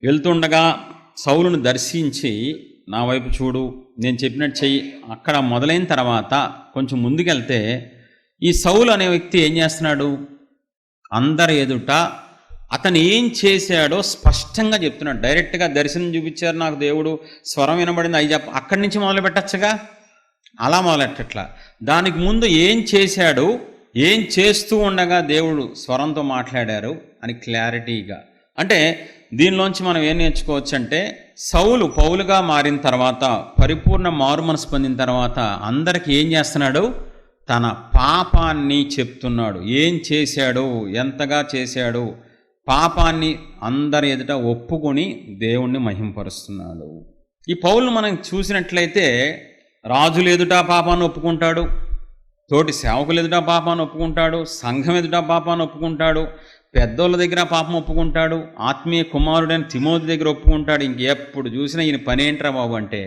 వెళ్తుండగా సౌలును దర్శించి, నా వైపు చూడు, నేను చెప్పినట్టు చెయ్యి. అక్కడ మొదలైన తర్వాత కొంచెం ముందుకెళ్తే ఈ సౌలు అనే వ్యక్తి ఏం చేస్తున్నాడు? అందరి ఎదుట అతను ఏం చేశాడో స్పష్టంగా చెప్తున్నాడు. డైరెక్ట్గా దర్శనం చూపించారు నాకు దేవుడు, స్వరం వినబడింది, అవి అక్కడి నుంచి మొదలు పెట్టచ్చగా, అలా మొదలెట్టట్లా. దానికి ముందు ఏం చేశాడు, ఏం చేస్తూ ఉండగా దేవుడు స్వరంతో మాట్లాడారు అని క్లారిటీగా. అంటే దీనిలోంచి మనం ఏం నేర్చుకోవచ్చు అంటే, సౌలు పౌలుగా మారిన తర్వాత, పరిపూర్ణ మారు మనసు పొందిన తర్వాత అందరికీ ఏం చేస్తున్నాడు? తన పాపాన్ని చెప్తున్నాడు. ఏం చేశాడు, ఎంతగా చేశాడు, పాపాన్ని అందరి ఎదుట ఒప్పుకొని దేవుణ్ణి మహింపరుస్తున్నాడు. ఈ పౌలును మనం చూసినట్లయితే రాజులు ఎదుట పాపాన్ని ఒప్పుకుంటాడు, తోటి సేవకులు ఎదుట పాపాన్ని ఒప్పుకుంటాడు, సంఘం ఎదుట పాపాన్ని ఒప్పుకుంటాడు, పెద్దోళ్ళ దగ్గర పాపం ఒప్పుకుంటాడు, ఆత్మీయ కుమారుడైన తిమోతి దగ్గర ఒప్పుకుంటాడు. ఇంకెప్పుడు చూసినా ఈయన పని ఏంట్రా బాబు అంటే,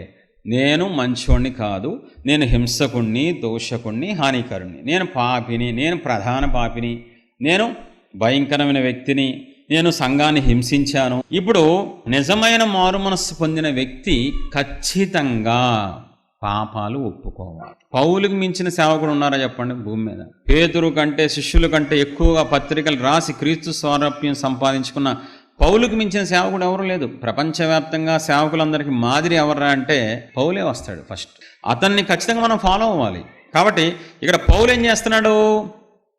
నేను మంచోణ్ణి కాదు, నేను హింసకుణ్ణి, దోషకుణ్ణి, హానికరుణ్ణి, నేను పాపిని, నేను ప్రధాన పాపిని, నేను భయంకరమైన వ్యక్తిని, నేను సంఘాన్ని హింసించాను. ఇప్పుడు నిజమైన మారు మనస్సు పొందిన వ్యక్తి ఖచ్చితంగా పాపాలు ఒప్పుకోవాలి. పౌలుకి మించిన సేవకుడు ఉన్నారా చెప్పండి భూమి మీద? పేతురు కంటే, శిష్యుల కంటే ఎక్కువగా పత్రికలు రాసి క్రీస్తు స్వారూప్యం సంపాదించుకున్న పౌలుకి మించిన సేవకుడు ఎవరు లేదు. ప్రపంచవ్యాప్తంగా సేవకులందరికీ మాదిరి ఎవరా అంటే పౌలే వస్తాడు ఫస్ట్. అతన్ని ఖచ్చితంగా మనం ఫాలో అవ్వాలి. కాబట్టి ఇక్కడ పౌలు ఏం చేస్తున్నాడు?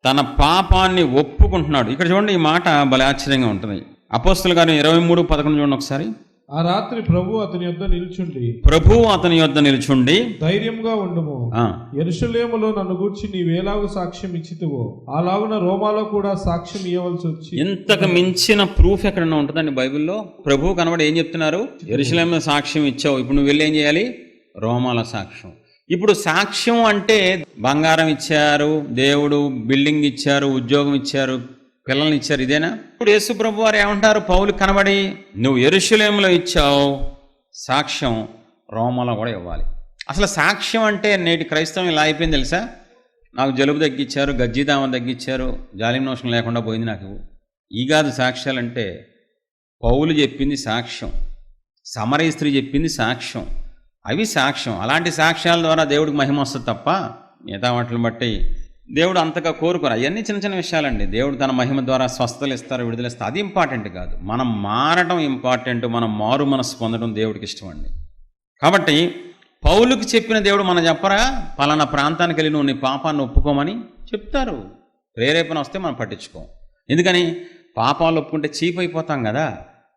తన పాపాన్ని ఒప్పుకుంటున్నాడు. ఇక్కడ చూడండి, ఈ మాట భలే ఆశ్చర్యంగా ఉంటుంది. అపోస్తల కార్యం 23:11 చూడండి ఒకసారి. ఆ రాత్రి ప్రభువు అతని యొద్ద నిలుచుండి ధైర్యంగా ఉండుము, యెరూషలేములో నన్ను గూర్చి నీవేలాగు సాక్ష్యం ఇచ్చితివో అలాగున రోమాలో కూడా సాక్ష్యం ఇవ్వవలసి వచ్చి. ఇంతకు మించిన ప్రూఫ్ ఎక్కడన్నా ఉంటుందండి బైబిల్లో? ప్రభువు కనబడి ఏం చెప్తున్నారు? యెరూషలేములో సాక్ష్యం ఇచ్చావు, ఇప్పుడు నువ్వు వెళ్ళి ఏం చేయాలి? రోమాల సాక్ష్యం. ఇప్పుడు సాక్ష్యం అంటే బంగారం ఇచ్చారు, దేవుడు బిల్డింగ్ ఇచ్చారు, ఉద్యోగం ఇచ్చారు, పిల్లల్ని ఇచ్చారు, ఇదేనా? ఇప్పుడు యేసు ప్రభు వారు ఏమంటారు? పౌలు కనబడి, నువ్వు యెరూషలేములో ఇచ్చావు, సాక్ష్యం రోమలో కూడా ఇవ్వాలి. అసలు సాక్ష్యం అంటే నేటి క్రైస్తవం ఇలా అయిపోయింది తెలుసా? నాకు జలుబు తగ్గించారు, గజ్జీదామ తగ్గించారు, జాలిం నోషం లేకుండా పోయింది నాకు. ఈ కాదు సాక్ష్యాలంటే. పౌలు చెప్పింది సాక్ష్యం, సమరయ స్త్రీ చెప్పింది సాక్ష్యం, అవి సాక్ష్యం. అలాంటి సాక్ష్యాల ద్వారా దేవుడికి మహిమ వస్తుంది తప్ప మిగతా వాటిని బట్టి దేవుడు అంతగా కోరుకోరు. అవన్నీ చిన్న చిన్న విషయాలండి. దేవుడు తన మహిమ ద్వారా స్వస్థతలు ఇస్తారు, విడుదలిస్తారు, అది ఇంపార్టెంట్ కాదు. మనం మారడం ఇంపార్టెంట్, మనం మారు మనసు పొందడం దేవుడికి ఇష్టం అండి. కాబట్టి పౌలుకి చెప్పిన దేవుడు మనం చెప్పరా, పలానా ప్రాంతానికి వెళ్ళి నువ్వు నీ పాపాన్ని ఒప్పుకోమని చెప్తారు. ప్రేరేపణ వస్తే మనం పట్టించుకోం. ఎందుకని? పాపాలు ఒప్పుకుంటే చీప్ అయిపోతాం కదా.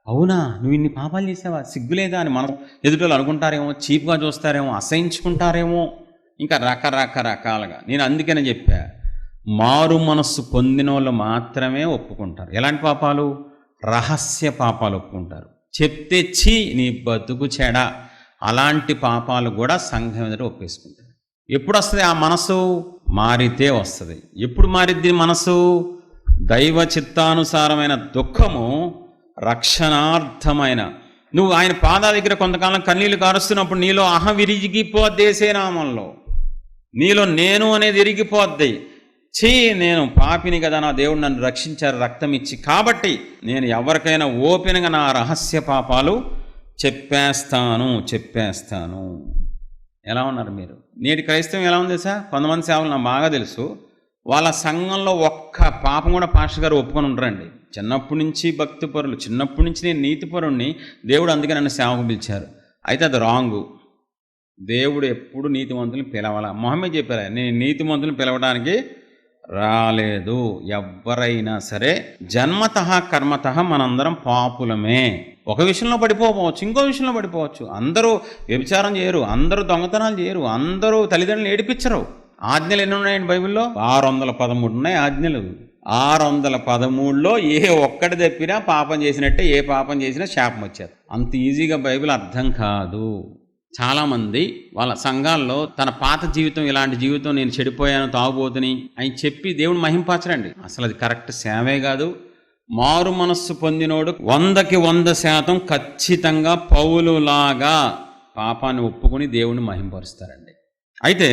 అవునా, నువ్వు ఇన్ని పాపాలు చేసావా, సిగ్గులేదా అని మనం ఎదుటోళ్ళు అనుకుంటారేమో, చీప్గా చూస్తారేమో, అసహించుకుంటారేమో, ఇంకా రకరకాలుగా. నేను అందుకనే చెప్పా, మారు మనస్సు పొందిన వాళ్ళు మాత్రమే ఒప్పుకుంటారు. ఎలాంటి పాపాలు? రహస్య పాపాలు ఒప్పుకుంటారు. చెప్తే చీ నీ బతుకు చెడా, అలాంటి పాపాలు కూడా సంఘం ఎదుట ఒప్పేసుకుంటారు. ఎప్పుడు వస్తుంది ఆ మనసు? మారితే వస్తుంది. ఎప్పుడు మారిద్ది మనసు? దైవ చిత్తానుసారమైన దుఃఖము, రక్షణార్థమైన నువ్వు ఆయన పాదాల దగ్గర కొంతకాలం కన్నీళ్లు కారుస్తున్నప్పుడు నీలో అహం విరిగిపోద్ది. నామంలో నీలో నేను అనేది విరిగిపోద్ది. నేను పాపిని కదా, నా దేవుడు నన్ను రక్షించారు రక్తం ఇచ్చి, కాబట్టి నేను ఎవరికైనా ఓపెన్గా నా రహస్య పాపాలు చెప్పేస్తాను. ఎలా ఉన్నారు మీరు? నేటి క్రైస్తవం ఎలా ఉంది సార్? కొంతమంది సేవలు నాకు బాగా తెలుసు, వాళ్ళ సంఘంలో ఒక్క పాపం కూడా పాస్టర్ గారు ఒప్పుకొని ఉంటారండి. చిన్నప్పటి నుంచి భక్తి పరులు, చిన్నప్పటి నుంచి నేను నీతిపరుణ్ణి, దేవుడు అందుకే నన్ను సేవకు పిలిచారు. అయితే అది రాంగు. దేవుడు ఎప్పుడు నీతిమంతులను పిలవాల. మొహమ్మద్ చెప్పారు, నేను నీతిమంతులను పిలవడానికి రాలేదు. ఎవరైనా సరే జన్మతః కర్మతః మనందరం పాపులమే. ఒక విషయంలో పడిపోవచ్చు, ఇంకో విషయంలో పడిపోవచ్చు. అందరూ వ్యభిచారం చేయరు, అందరూ దొంగతనాలు చేయరు, అందరూ తల్లిదండ్రులు ఏడిపించరు. ఆజ్ఞలు ఎన్ని ఉన్నాయండి బైబిల్లో? 613 ఉన్నాయి ఆజ్ఞలు. 613లో ఏ ఒక్కటి తప్పినా పాపం చేసినట్టే, ఏ పాపం చేసినా శాపం వచ్చేది. అంత ఈజీగా బైబిల్ అర్థం కాదు. చాలామంది వాళ్ళ సంఘాల్లో తన పాత జీవితం, ఇలాంటి జీవితం, నేను చెడిపోయాను, తాగుబోతుని అని చెప్పి దేవుని మహింపరచరండి. అసలు అది కరెక్ట్ సేవే కాదు. మారు మనస్సు పొందినోడు 100కి 100% ఖచ్చితంగా పౌలులాగా పాపాన్ని ఒప్పుకొని దేవుని మహింపరుస్తారండి. అయితే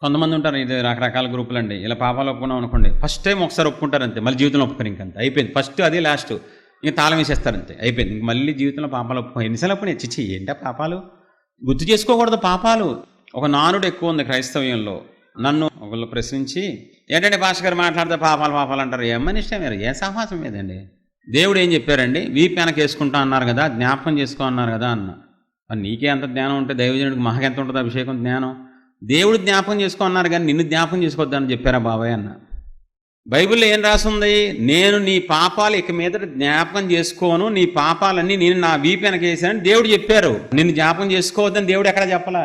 కొంతమంది ఉంటారు, ఇది రకరకాల గ్రూపులు అండి. ఇలా పాపాలు ఒప్పుకున్నాం అనుకోండి, ఫస్ట్ టైం ఒకసారి ఒప్పుకుంటారు అంతే, మళ్ళీ జీవితంలో ఒప్పుకొని ఇంకంతే అయిపోయింది. ఫస్ట్ అది లాస్ట్, ఇంక తాళం వేసేస్తారు అంతే, అయిపోయింది. ఇంక మళ్ళీ జీవితంలో పాపాలు ఒప్పుకో. ఎన్నిసార్లు ఒప్పుకుని చిచ్చి ఏంటా పాపాలు, గుర్తు చేసుకోకూడదు పాపాలు. ఒక నానుడు ఎక్కువ ఉంది క్రైస్తవ్యంలో. నన్ను ఒకళ్ళు ప్రశ్నించి, ఏంటంటే పాస్టర్ గారు మాట్లాడితే పాపాలు అంటారు. ఏమని ఇష్టం మీరు, ఏ సాహసం మీదండి? దేవుడు ఏం చెప్పారండి? వీపు వెనక వేసుకుంటా అన్నారు కదా, జ్ఞాపకం చేసుకో అన్నారు కదా అన్న. నీకే అంత జ్ఞానం ఉంటే దైవజనుడికి మాకెంత ఉంటుంది అభిషేకం జ్ఞానం? దేవుడు జ్ఞాపకం చేసుకో అన్నారు కానీ నిన్ను జ్ఞాపకం చేసుకోవద్దని చెప్పారా బాబాయ్ అన్న. బైబిల్లో ఏం రాసుంది? నేను నీ పాపాలు ఇక మీద జ్ఞాపకం చేసుకోను, నీ పాపాలన్నీ నేను నా వీపు వెనకేసానని దేవుడు చెప్పారు. నిన్ను జ్ఞాపకం చేసుకోవద్దని దేవుడు ఎక్కడ చెప్పలా?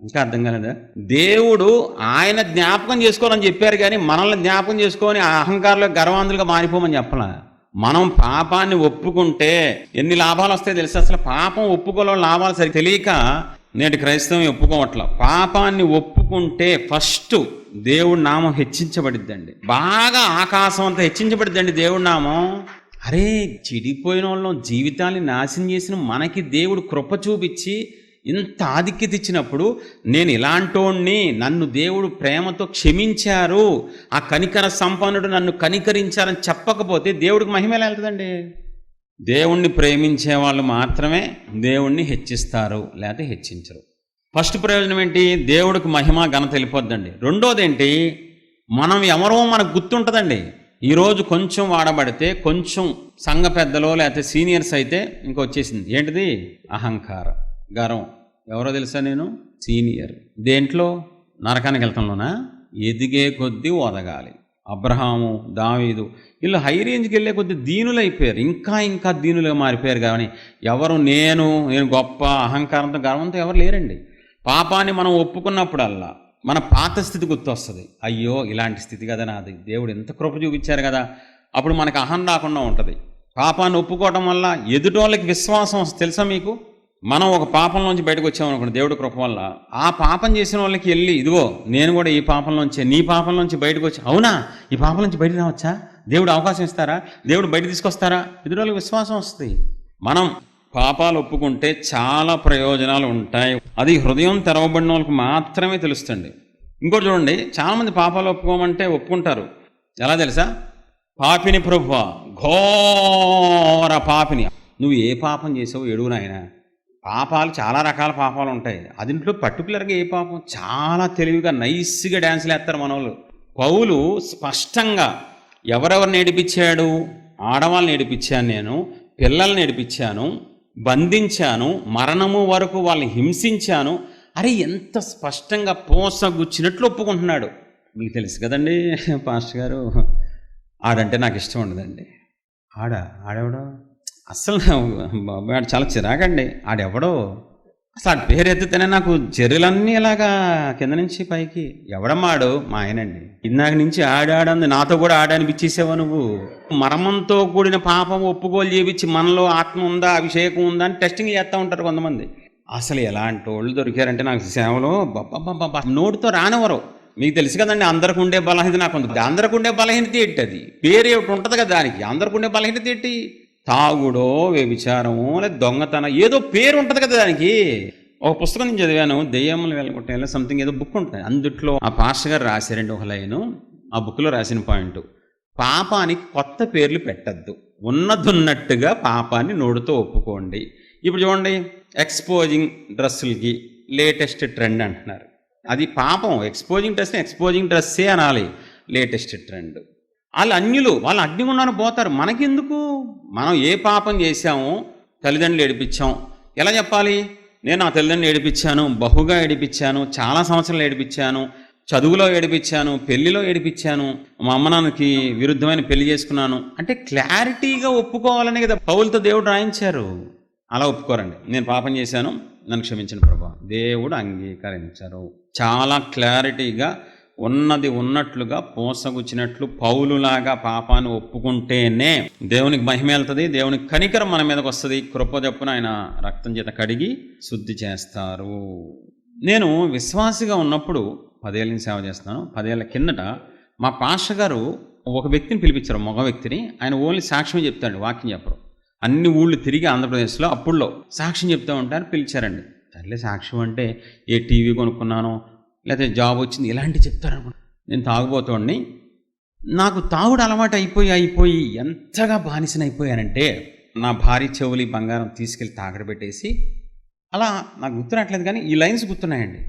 ఇంకా అర్థం కాలేదా? దేవుడు ఆయన జ్ఞాపకం చేసుకోవాలని చెప్పారు కానీ మనల్ని జ్ఞాపకం చేసుకొని అహంకారంలో గర్వాంధులుగా మారిపోమని చెప్పలా. మనం పాపాన్ని ఒప్పుకుంటే ఎన్ని లాభాలు వస్తాయో తెలుసు. అసలు పాపం ఒప్పుకోవడం లాభాలు సరి తెలియక నేటి క్రైస్తవం ఒప్పుకోవట్ల. పాపాన్ని ఒప్పుకుంటే ఫస్ట్ దేవుడి నామం హెచ్చించబడిద్దండి, బాగా ఆకాశం అంతా హెచ్చించబడిద్దండి దేవుడి నామం. అరే, చెడిపోయిన వాళ్ళం, జీవితాన్ని నాశనం చేసిన మనకి దేవుడు కృప చూపించి ఇంత ఆధిక్యత ఇచ్చినప్పుడు, నేను ఇలాంటోణ్ణి, నన్ను దేవుడు ప్రేమతో క్షమించారు, ఆ కనికర సంపన్నుడు నన్ను కనికరించారని చెప్పకపోతే దేవుడికి మహిమ ఎలా వెళ్తుందండి? దేవుణ్ణి ప్రేమించే వాళ్ళు మాత్రమే దేవుణ్ణి హెచ్చిస్తారు, లేకపోతే హెచ్చించరు. ఫస్ట్ ప్రయోజనం ఏంటి? దేవుడికి మహిమ ఘనత వెళ్ళిపోద్దండి. రెండోది ఏంటి? మనం ఎవరో మనకు గుర్తుంటుందండి. ఈరోజు కొంచెం వాడబడితే, కొంచెం సంఘ పెద్దలో లేకపోతే సీనియర్స్ అయితే ఇంకొచ్చేసింది ఏంటిది? అహంకారం, గర్వం. ఎవరో తెలుసా? నేను సీనియర్. దేంట్లో? నరకానికి వెళ్తాంలోనా? ఎదిగే కొద్దీ ఒదగాలి. అబ్రహాము, దావీదు వీళ్ళు హై రేంజ్కి వెళ్ళే కొద్దీ దీనులు అయిపోయారు, ఇంకా దీనులుగా మారిపోయారు. కానీ ఎవరు నేను గొప్ప అహంకారంతో గర్వంతో ఎవరు లేరండి. పాపాన్ని మనం ఒప్పుకున్నప్పుడల్లా మన పాత స్థితి గుర్తొస్తుంది. అయ్యో, ఇలాంటి స్థితి కదా నాది, దేవుడు ఎంత కృప చూపించారు కదా. అప్పుడు మనకు అహం రాకుండా ఉంటుంది. పాపాన్ని ఒప్పుకోవడం వల్ల ఎదుటోళ్ళకి విశ్వాసం వస్తుంది. తెలుసా మీకు? మనం ఒక పాపంలోంచి బయటకు వచ్చామనుకోండి, దేవుడి కృప వల్ల ఆ పాపం చేసిన వాళ్ళకి వెళ్ళి, ఇదిగో నేను కూడా ఈ పాపంలోంచి, నీ పాపంలోంచి బయటకు వచ్చి, అవునా ఈ పాపం నుంచి బయటకు రావచ్చా, దేవుడు అవకాశం ఇస్తారా, దేవుడు బయట తీసుకొస్తారా, ఎదుటోళ్ళకి విశ్వాసం వస్తుంది. మనం పాపాలు ఒప్పుకుంటే చాలా ప్రయోజనాలు ఉంటాయి. అది హృదయం తెరవబడిన వాళ్ళకి మాత్రమే తెలుస్తుంది. ఇంకోటి చూడండి, చాలామంది పాపాలు ఒప్పుకోమంటే ఒప్పుకుంటారు. ఎలా తెలుసా? పాపిని ప్రభువా, ఘోర పాపిని. నువ్వు ఏ పాపం చేసావు ఎడుగు నాయనా. పాపాలు చాలా రకాల పాపాలు ఉంటాయి. అదింట్లో పర్టికులర్గా ఏ పాపం చాలా తెలివిగా నైస్గా డ్యాన్సులు వేస్తారు మనోళ్ళు. పౌలు స్పష్టంగా ఎవరెవరిని ఏడిపించాడు? ఆడవాళ్ళని ఏడిపించాను, నేను పిల్లల్ని ఏడిపించాను, బంధించాను, మరణము వరకు వాళ్ళని హింసించాను. అరే ఎంత స్పష్టంగా పోసగుచ్చినట్లు ఒప్పుకుంటున్నాడు. మీకు తెలుసు కదండి పాస్టర్ గారు, ఆడంటే నాకు ఇష్టం ఉండదండి. ఆడెవడో అస్సలు ఆడు చాలా చిరాకండి. ఆడెవడో అసలు ఆడి పేరు ఎత్తితేనే నాకు జర్రులన్నీ ఇలాగా కింద నుంచి పైకి. ఎవడమ్మాడు? మా ఆయనండి. ఇందాక నుంచి ఆడాడంది, నాతో కూడా ఆడనిపించేసావా నువ్వు? మర్మంతో కూడిన పాపం ఒప్పుకోలు చేపించి మనలో ఆత్మ ఉందా, అభిషేకం ఉందా అని టెస్టింగ్ చేస్తూ ఉంటారు కొంతమంది. అసలు ఎలాంటి వాళ్ళు దొరికారంటే నాకు సేవలో నోటితో రానివ్వరు. మీకు తెలుసు కదండి, అందరికి ఉండే బలహీనత నాకు ఉంది. అందరికి ఉండే బలహీనత ఏంటి? అది పేరు ఏమిటి ఉంటుంది కదా దానికి. అందరికి ఉండే బలహీనత ఏంటి? తాగుడో, వ్యభిచారమో, లేదా దొంగతనం, ఏదో పేరు ఉంటుంది కదా దానికి. ఒక పుస్తకం నేను చదివాను, దెయ్యములు వెళ్ళగొట్టే సంథింగ్ ఏదో బుక్ ఉంటుంది. అందుట్లో ఆ పాస్టర్ గారు రాశారండి ఒక లైను. ఆ బుక్లో రాసిన పాయింట్, పాపానికి కొత్త పేర్లు పెట్టద్దు, ఉన్నట్టుగా పాపాన్ని నోడుతో ఒప్పుకోండి. ఇప్పుడు చూడండి, ఎక్స్పోజింగ్ డ్రెస్సులకి లేటెస్ట్ ట్రెండ్ అంటున్నారు. అది పాపం. ఎక్స్పోజింగ్ డ్రెస్సే అనాలి లేటెస్ట్ ట్రెండ్. వాళ్ళు అన్యులు, వాళ్ళు అగ్నిగుండాన్ని పోతారు. మనకెందుకు? మనం ఏ పాపం చేశామో, తల్లిదండ్రులు ఏడిపించాం. ఎలా చెప్పాలి? నేను నా తల్లిదండ్రులు ఏడిపించాను, బహుగా ఏడిపించాను, చాలా సంవత్సరాలు ఏడిపించాను, చదువులో ఏడిపించాను, పెళ్లిలో ఏడిపించాను, మా అమ్మ నాన్నకి విరుద్ధమైన పెళ్లి చేసుకున్నాను అంటే క్లారిటీగా ఒప్పుకోవాలనే కదా పౌలుతో దేవుడు రాయించారు. అలా ఒప్పుకోరండి. నేను పాపం చేశాను, నన్ను క్షమించిన ప్రభువా, దేవుడు అంగీకరించరు. చాలా క్లారిటీగా ఉన్నది ఉన్నట్లుగా పోసగుచ్చినట్లు పౌలులాగా పాపాన్ని ఒప్పుకుంటేనే దేవునికి మహిమ వెళ్తుంది, దేవునికి కనికరం మన మీదకి వస్తుంది. కృప చెప్పున ఆయన రక్తం చేత కడిగి శుద్ధి చేస్తారు. నేను విశ్వాసిగా ఉన్నప్పుడు 10 ఏళ్ళ సేవ చేస్తున్నాను. 10 ఏళ్ల కిందట మా పాస్టర్ గారు ఒక వ్యక్తిని పిలిపించారు, మగ వ్యక్తిని. ఆయన ఓన్లీ సాక్ష్యం చెప్తాడు, వాక్యం చెప్పరు. అన్ని ఊళ్ళు తిరిగి ఆంధ్రప్రదేశ్లో అప్పుడులో సాక్ష్యం చెప్తూ ఉంటారు. పిలిచారండి. సర్లే సాక్ష్యం అంటే ఏ టీవీ కొనుక్కున్నానో, లేకపోతే జాబ్ వచ్చింది, ఇలాంటివి చెప్తారనుకుంటా. నేను తాగుబోతోడిని. నాకు తాగుడు అలవాటు అయిపోయి ఎంతగా బానిసనైపోయానంటే, నా భారీ చెవులి బంగారం తీసుకెళ్ళి తాగడబెట్టేసి, అలా నాకు గుర్తునట్లేదు కానీ ఈ లైన్స్ గుర్తున్నాయండి.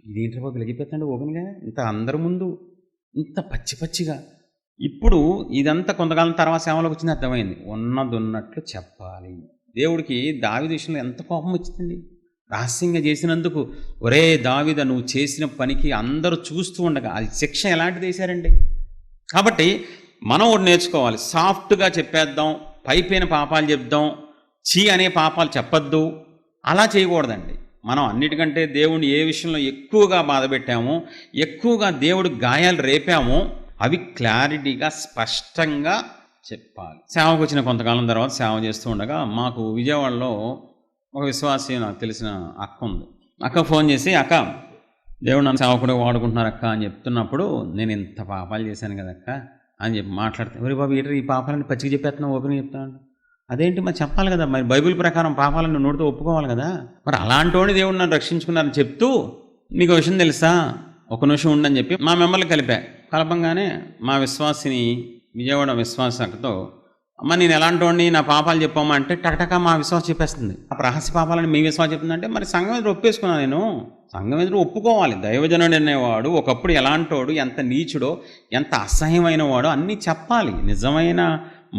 ఇదేంటి బాబు లెగిపోతాండి ఓపెన్గా, ఇంత అందరి ముందు ఇంత పచ్చిగా. ఇప్పుడు ఇదంతా కొంతకాలం తర్వాత సేవలోకి వచ్చింది, అర్థమైంది. ఉన్నట్లు చెప్పాలి. దేవుడికి దావీదు విషయంలో ఎంత కోపం వచ్చిందండి. రహస్యంగా చేసినందుకు, ఒరే దావీద, నువ్వు చేసిన పనికి అందరూ చూస్తూ ఉండగా అది శిక్ష ఎలాంటిది వేశారండి. కాబట్టి మనం ఒకటి నేర్చుకోవాలి, సాఫ్ట్గా చెప్పేద్దాం, పైపైన పాపాలు చెప్దాం, చీ అనే పాపాలు చెప్పద్దు, అలా చేయకూడదండి. మనం అన్నిటికంటే దేవుడిని ఏ విషయంలో ఎక్కువగా బాధ పెట్టామో, ఎక్కువగా దేవుడు గాయాలు రేపామో అవి క్లారిటీగా స్పష్టంగా చెప్పాలి. సేవకు వచ్చిన కొంతకాలం తర్వాత సేవ చేస్తూ ఉండగా మాకు విజయవాడలో ఒక విశ్వాసి నాకు తెలిసిన అక్క ఉంది. అక్క ఫోన్ చేసి, అక్క దేవుడు నన్ను సేవకుడు వాడుకుంటున్నారు అక్క అని చెప్తున్నప్పుడు, నేను ఇంత పాపాలు చేశాను కదా అక్క అని చెప్పి మాట్లాడితే, ఒరే బాబు ఈ పాపాలని పచ్చికి చెప్పేస్తున్నావు, ఓపెన్గా చెప్తాను. అదేంటి మరి చెప్పాలి కదా, మరి బైబిల్ ప్రకారం పాపాలను నోటితో ఒప్పుకోవాలి కదా. మరి అలాంటి దేవుడు నన్ను రక్షించుకున్నారని చెప్తూ, మీకు విషయం తెలుసా, ఒక నిమిషం ఉండని చెప్పి మా మెంబర్లు కలపంగానే మా విశ్వాసిని, విజయవాడ విశ్వాస అక్కతో, అమ్మ నేను ఎలాంటి వాడిని, నా పాపాలు చెప్పమ్మా అంటే టకటకా మా విశ్వాసం చెప్పేస్తుంది. ఆ రహస్య పాపాలని మీ విశ్వాసం చెప్తుందంటే, మరి సంఘం ఎదురు ఒప్పేసుకున్నాను నేను. సంఘం ఎదురు ఒప్పుకోవాలి. దైవజనుడు అనేవాడు ఒకప్పుడు ఎలాంటోడు, ఎంత నీచుడో, ఎంత అసహ్యమైన వాడో అన్నీ చెప్పాలి. నిజమైన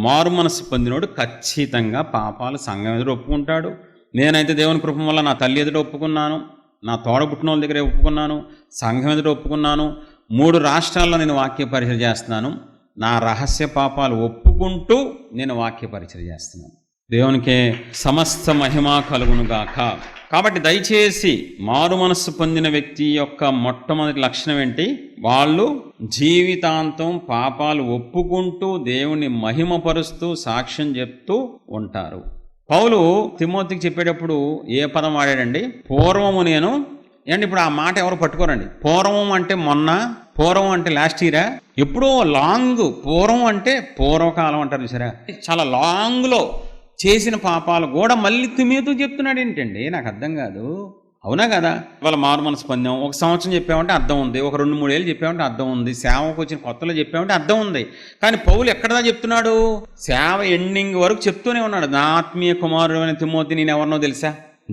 మారు మనసు పొందినోడు ఖచ్చితంగా పాపాలు సంఘం ఎదురు ఒప్పుకుంటాడు. నేనైతే దేవుని కృప వల్ల నా తల్లి ఎదురు ఒప్పుకున్నాను, నా తోడబుట్టిన వాళ్ళ దగ్గర ఒప్పుకున్నాను, సంఘం ఎదురు ఒప్పుకున్నాను. 3 రాష్ట్రాల్లో నేను వాక్య పరిచయం చేస్తున్నాను. నా రహస్య పాపాలు ఒప్పుకుంటూ నేను వాక్య పరిచయం చేస్తున్నాను. దేవునికే సమస్త మహిమ కలుగునుగాక. కాబట్టి దయచేసి మారు మనస్సు పొందిన వ్యక్తి యొక్క మొట్టమొదటి లక్షణం ఏంటి? వాళ్ళు జీవితాంతం పాపాలు ఒప్పుకుంటూ దేవుని మహిమపరుస్తూ సాక్ష్యం చెప్తూ ఉంటారు. పౌలు తిమోతికి చెప్పేటప్పుడు ఏ పదం వాడాడండి? పూర్వము నేను. ఏంటి ఇప్పుడు ఆ మాట ఎవరు పట్టుకోరండి. పూర్వం అంటే మొన్న, పూర్వం అంటే లాస్ట్ ఇయరా, ఎప్పుడో లాంగ్. పూర్వం అంటే పూర్వకాలం అంటారు చూసారా, చాలా లాంగ్లో చేసిన పాపాలు కూడా మళ్ళీ తుమ్మితో చెప్తున్నాడు ఏంటండి? నాకు అర్థం కాదు. అవునా కదా? వాళ్ళ మారు మనసు పొందాం, 1 సంవత్సరం చెప్పామంటే అర్థం ఉంది, ఒక 2-3 ఏళ్ళు చెప్పామంటే అర్థం ఉంది, సేవకు వచ్చిన కొత్తలో చెప్పామంటే అర్థం ఉంది. కానీ పౌలు ఎక్కడదా చెప్తున్నాడు? సేవ ఎండింగ్ వరకు చెప్తూనే ఉన్నాడు. నా ఆత్మీయ కుమారుడు అని తిమోతి నేను ఎవరినో తెలుసా?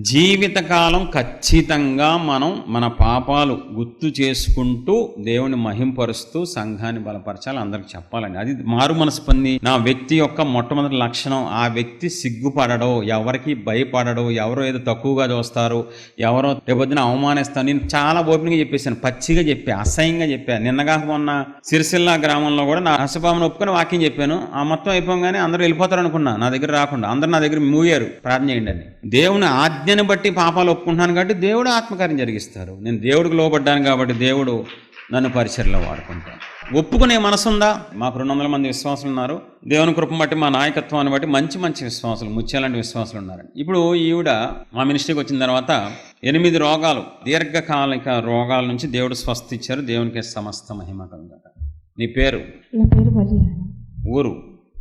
జీవితకాలం ఖచ్చితంగా మనం మన పాపాలు గుర్తు చేసుకుంటూ దేవుని మహింపరుస్తూ సంఘాన్ని బలపరచాలి, అందరికి చెప్పాలండి. అది మారు మనసు పొంది నా వ్యక్తి యొక్క మొట్టమొదటి లక్షణం. ఆ వ్యక్తి సిగ్గుపడడో, ఎవరికి భయపడడో, ఎవరో ఏదో తక్కువగా చూస్తారు, ఎవరో రేపొద్దున అవమానిస్తాను. నేను చాలా ఓపెన్గా చెప్పేశాను, పచ్చిగా చెప్పా, అసహ్యంగా చెప్పాను. నిన్నగా మొన్న సిరిసిల్ల గ్రామంలో కూడా నా హర్షపామును ఒప్పుకొని వాక్యం చెప్పాను. ఆ మొత్తం అయిపోగానే అందరూ వెళ్ళిపోతారు అనుకున్నా, నా దగ్గర రాకుండా అందరూ నా దగ్గర మూయారు, ప్రార్థన చేయండి అని. దేవుని ఆజ్ఞను బట్టి పాపాలు ఒప్పుకుంటున్నాను కాబట్టి దేవుడు ఆత్మకార్యం జరిగిస్తారు. నేను దేవుడికి లోబడ్డాను కాబట్టి దేవుడు నన్ను పరిచర్లో వాడుకుంటాను. ఒప్పుకునే మనసు ఉందా? మాకు 200 మంది విశ్వాసులు ఉన్నారు. దేవుని కృపను బట్టి, మా నాయకత్వాన్ని బట్టి మంచి మంచి విశ్వాసులు, ముత్యాలంటి విశ్వాసులు ఉన్నారండి. ఇప్పుడు ఈవిడ మా మినిస్ట్రీకి వచ్చిన తర్వాత 8 రోగాలు, దీర్ఘకాలిక రోగాల నుంచి దేవుడు స్వస్థ ఇచ్చారు. దేవునికి సమస్త మహిమ కలుగుగాక. నీ పేరు? నా పేరు వలియానా. ఊరు?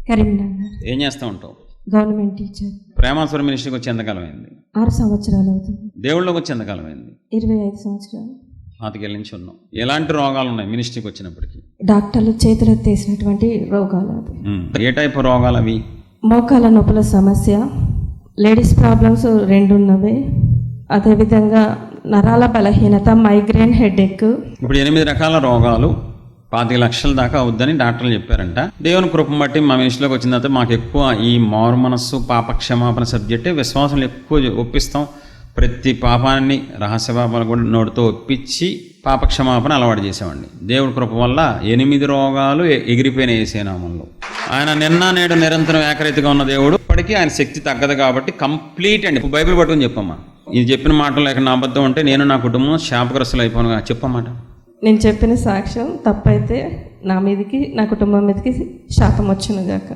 కరీంనగర్. ఏం చేస్తూ ఉంటావు? Government teacher. ప్రేమాస్వరం మినిస్ట్రీకి వచ్చి ఎంతకాలం అయింది? 6 సంవత్సరాలు అవుతుంది. దేవుళ్ళకి వచ్చి ఎంతకాలం అయింది? 25 సంవత్సరాలు. 4 నుంచి ఉన్నాం. ఎలాంటి రోగాలు ఉన్నాయి మినిస్ట్రీకి వచ్చినప్పటికీ? డాక్టర్లు చేతులెత్తేసినటువంటి రోగాలు అది. ఏ టైప్ రోగాలు అవి? మోకాల నొప్పుల సమస్య, లేడీస్ ప్రాబ్లమ్స్ 2 ఉన్నవి. అదేవిధంగా నరాల బలహీనత, మైగ్రేన్, హెడేక్. ఇప్పుడు 8 రకాల రోగాలు, 25 లక్షల దాకా అవుద్దని డాక్టర్లు చెప్పారంట. దేవుని కృపను బట్టి మా మినిస్ట్రీలోకి వచ్చిన తర్వాత మాకు ఎక్కువ ఈ మారు మనస్సు, పాపక్షమాపణ సబ్జెక్టే విశ్వాసం ఎక్కువ ఒప్పిస్తాం. ప్రతి పాపాన్ని, రహస్య పాపాలు కూడా నోటితో ఒప్పించి పాపక్షమాపణ అలవాటు చేసామండి. దేవుడి కృప వల్ల 8 రోగాలు ఎగిరిపోయిన యేసునామంలో. ఆయన నిన్న నేడు నిరంతరం ఏకరీతిగా ఉన్న దేవుడు. ఇప్పటికీ ఆయన శక్తి తగ్గదు కాబట్టి కంప్లీట్ అండి. బైబిల్ పట్టుకుని చెప్పమ్మా. ఇది చెప్పిన మాటలు లేక నా అబద్ధం ఉంటే నేను నా కుటుంబం శాపగ్రస్తులు అయిపోను. చెప్పమాట. నేను చెప్పిన సాక్ష్యం తప్పైతే నా మీదకి, నా కుటుంబం మీదకి శాపం వచ్చును గాక.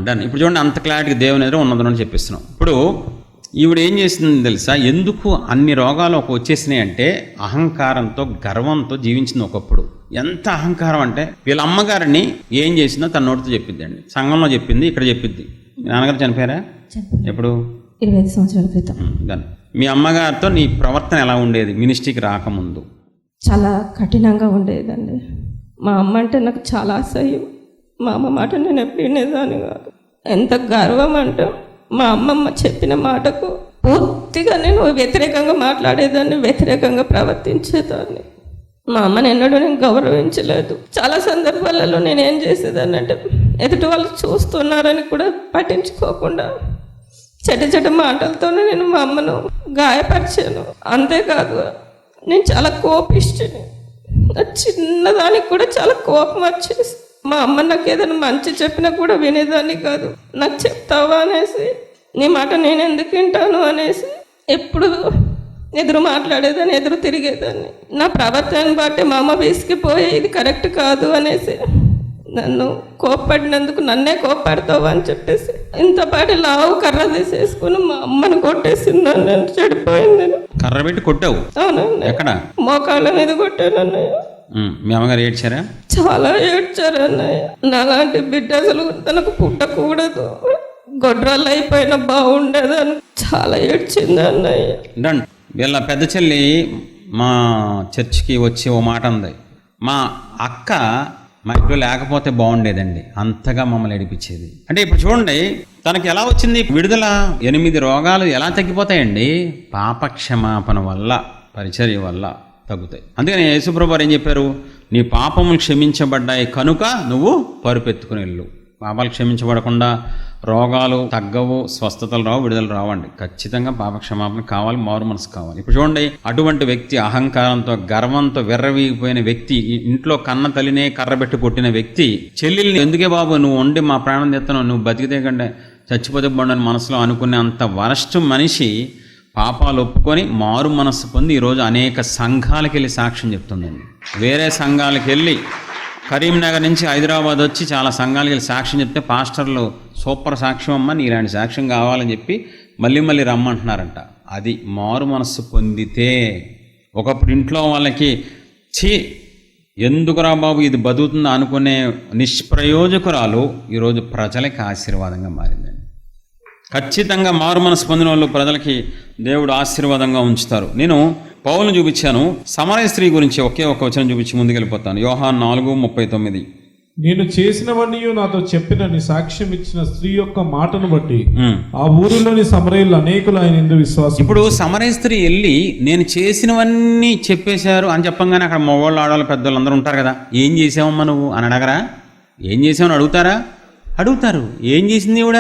దాన్ని ఇప్పుడు చూడండి, అంత క్లారిటీ దేవుని ఎదురు ఉన్నదని చెప్పిస్తున్నాం. ఇప్పుడు ఈవిడ ఏం చేసింది తెలుసా? ఎందుకు అన్ని రోగాలు వచ్చేసినాయి అంటే అహంకారంతో, గర్వంతో జీవించింది ఒకప్పుడు. ఎంత అహంకారం అంటే వీళ్ళ అమ్మగారిని ఏం చేసిందో తన నోటితో చెప్పిద్ది అండి. సంఘంలో చెప్పింది, ఇక్కడ చెప్పిద్ది. మీ నాన్నగారు చనిపోయారా? ఎప్పుడు? 25 సంవత్సరాల క్రితం. దాన్ని మీ అమ్మగారితో నీ ప్రవర్తన ఎలా ఉండేది మినిస్ట్రీకి రాకముందు? చాలా కఠినంగా ఉండేదండి. మా అమ్మ అంటే నాకు చాలా అసహ్యం. మా అమ్మ మాట నేను ఎప్పుడు వినేదాన్ని కాదు. ఎంత గర్వం అంటే మా అమ్మమ్మ చెప్పిన మాటకు పూర్తిగా నేను వ్యతిరేకంగా మాట్లాడేదాన్ని, వ్యతిరేకంగా ప్రవర్తించేదాన్ని. మా అమ్మని ఎన్నడూ నేను గౌరవించలేదు. చాలా సందర్భాలలో నేను ఏం చేసేదాన్ని అంటే ఎదుటి వాళ్ళు చూస్తున్నారని కూడా పట్టించుకోకుండా చెడ్డ మాటలతోనే నేను మా అమ్మను గాయపరిచాను. అంతేకాదు నేను చాలా కోపిష్టిని. చిన్నదానికి కూడా చాలా కోపం వచ్చేసి మా అమ్మ నాకు ఏదైనా మంచి చెప్పినా కూడా వినేదాన్ని కాదు. నాకు చెప్తావా అనేసి, నీ మాట నేను ఎందుకు వింటాను అనేసి ఎప్పుడు ఎదురు మాట్లాడేదాన్ని, ఎదురు తిరిగేదాన్ని. నా ప్రవర్తన బట్టి మా అమ్మ విసిగిపోయి ఇది కరెక్ట్ కాదు అనేసి నన్ను కోప్పడినందుకు నన్నే కోప్పడతావు అని చెప్పేసి ఇంతపాటి లావు కర్ర తీసేసుకుని మా అమ్మను కొట్టేసింది. నన్ను చెడిపోయింది. కర్ర పెట్టి కొట్టావు? అవునండి. ఎక్కడ? మోకాళ్ళ మీద కొట్టాను అన్నయ్య. మీ అమ్మగారు ఏడ్చారా? చాలా ఏడ్చారు అన్నయ్య. నాలాంటి బిడ్డ అసలు తనకు పుట్టకూడదు, గొడ్రాళ్ళు అయిపోయినా బాగుండేది అని చాలా ఏడ్చింది అన్నయ్య. వీళ్ళ పెద్ద చెల్లి మా చర్చికి వచ్చి ఓ మాట అంది, మా అక్క మా ఇంట్లో లేకపోతే బాగుండేదండి, అంతగా మమ్మల్ని ఏడిపించేది. అంటే ఇప్పుడు చూడండి తనకి ఎలా వచ్చింది విడుదల. 8 రోగాలు ఎలా తగ్గిపోతాయండి? పాపక్షమాపణ వల్ల, పరిచర్య వల్ల తగ్గుతాయి. అందుకని యేసుప్రభువు ఏం చెప్పారు? నీ పాపములు క్షమించబడ్డాయి కనుక నువ్వు పరుపెత్తుకుని వెళ్ళు. పాపాలు క్షమించబడకుండా రోగాలు తగ్గవు, స్వస్థతలు రావు, విడుదల రావండి. ఖచ్చితంగా పాపక్షమాపణ కావాలి, మారు మనసు కావాలి. ఇప్పుడు చూడండి, అటువంటి వ్యక్తి అహంకారంతో, గర్వంతో విర్రవీగిపోయిన వ్యక్తి, ఇంట్లో కన్న తల్లినే కర్రబెట్టి కొట్టిన వ్యక్తి చెల్లెల్ని ఎందుకే బాబు నువ్వు వండి మా ప్రాణం తెస్తున్నావు, నువ్వు బతికితే కంటే చచ్చిపోతే బాగుండని మనసులో అనుకునే అంత వరస్ట్ మనిషి పాపాలు ఒప్పుకొని మారు మనస్సు పొంది ఈరోజు అనేక సంఘాలకు వెళ్ళి సాక్ష్యం చెప్తుందండి. వేరే సంఘాలకు వెళ్ళి కరీంనగర్ నుంచి హైదరాబాద్ వచ్చి చాలా సంఘాలకి వెళ్ళి సాక్ష్యం చెప్తే పాస్టర్లు సూపర్ సాక్ష్యం అమ్మ, నీ ఇలాంటి సాక్ష్యం కావాలని చెప్పి మళ్ళీ రమ్మంటున్నారంట. అది మారు మనస్సు పొందితే. ఒకప్పుడు ఇంట్లో వాళ్ళకి ఎందుకురా బాబు ఇది బతుకుతుందా అనుకునే నిష్ప్రయోజకురాలు ఈరోజు ప్రజలకి ఆశీర్వాదంగా మారిందండి. ఖచ్చితంగా మారు మనసు పొందిన వాళ్ళు ప్రజలకి దేవుడు ఆశీర్వాదంగా ఉంచుతారు. నేను పౌలును చూపించాను. సమరయ స్త్రీ గురించి ఒకే ఒక వచనం చూపించి ముందుకెళ్ళిపోతాను. యోహాను 4:39. నేను చేసినవన్నీ నాతో చెప్పినని సాక్ష్యం ఇచ్చిన స్త్రీ యొక్క మాటను బట్టి ఆ ఊరిలోని సమరయులు అనేకులు ఆయన యందు విశ్వాసం. ఇప్పుడు సమరయ స్త్రీ వెళ్ళి నేను చేసినవన్నీ చెప్పేశారు అని చెప్పంగానే అక్కడ మగవాళ్ళు ఆడవాళ్ళు పెద్దవాళ్ళు అందరూ ఉంటారు కదా, ఏం చేసావమ్మా నువ్వు అని అడగరా? ఏం చేసావని అడుగుతారా? అడుగుతారు. ఏం చేసింది ఇవిడ?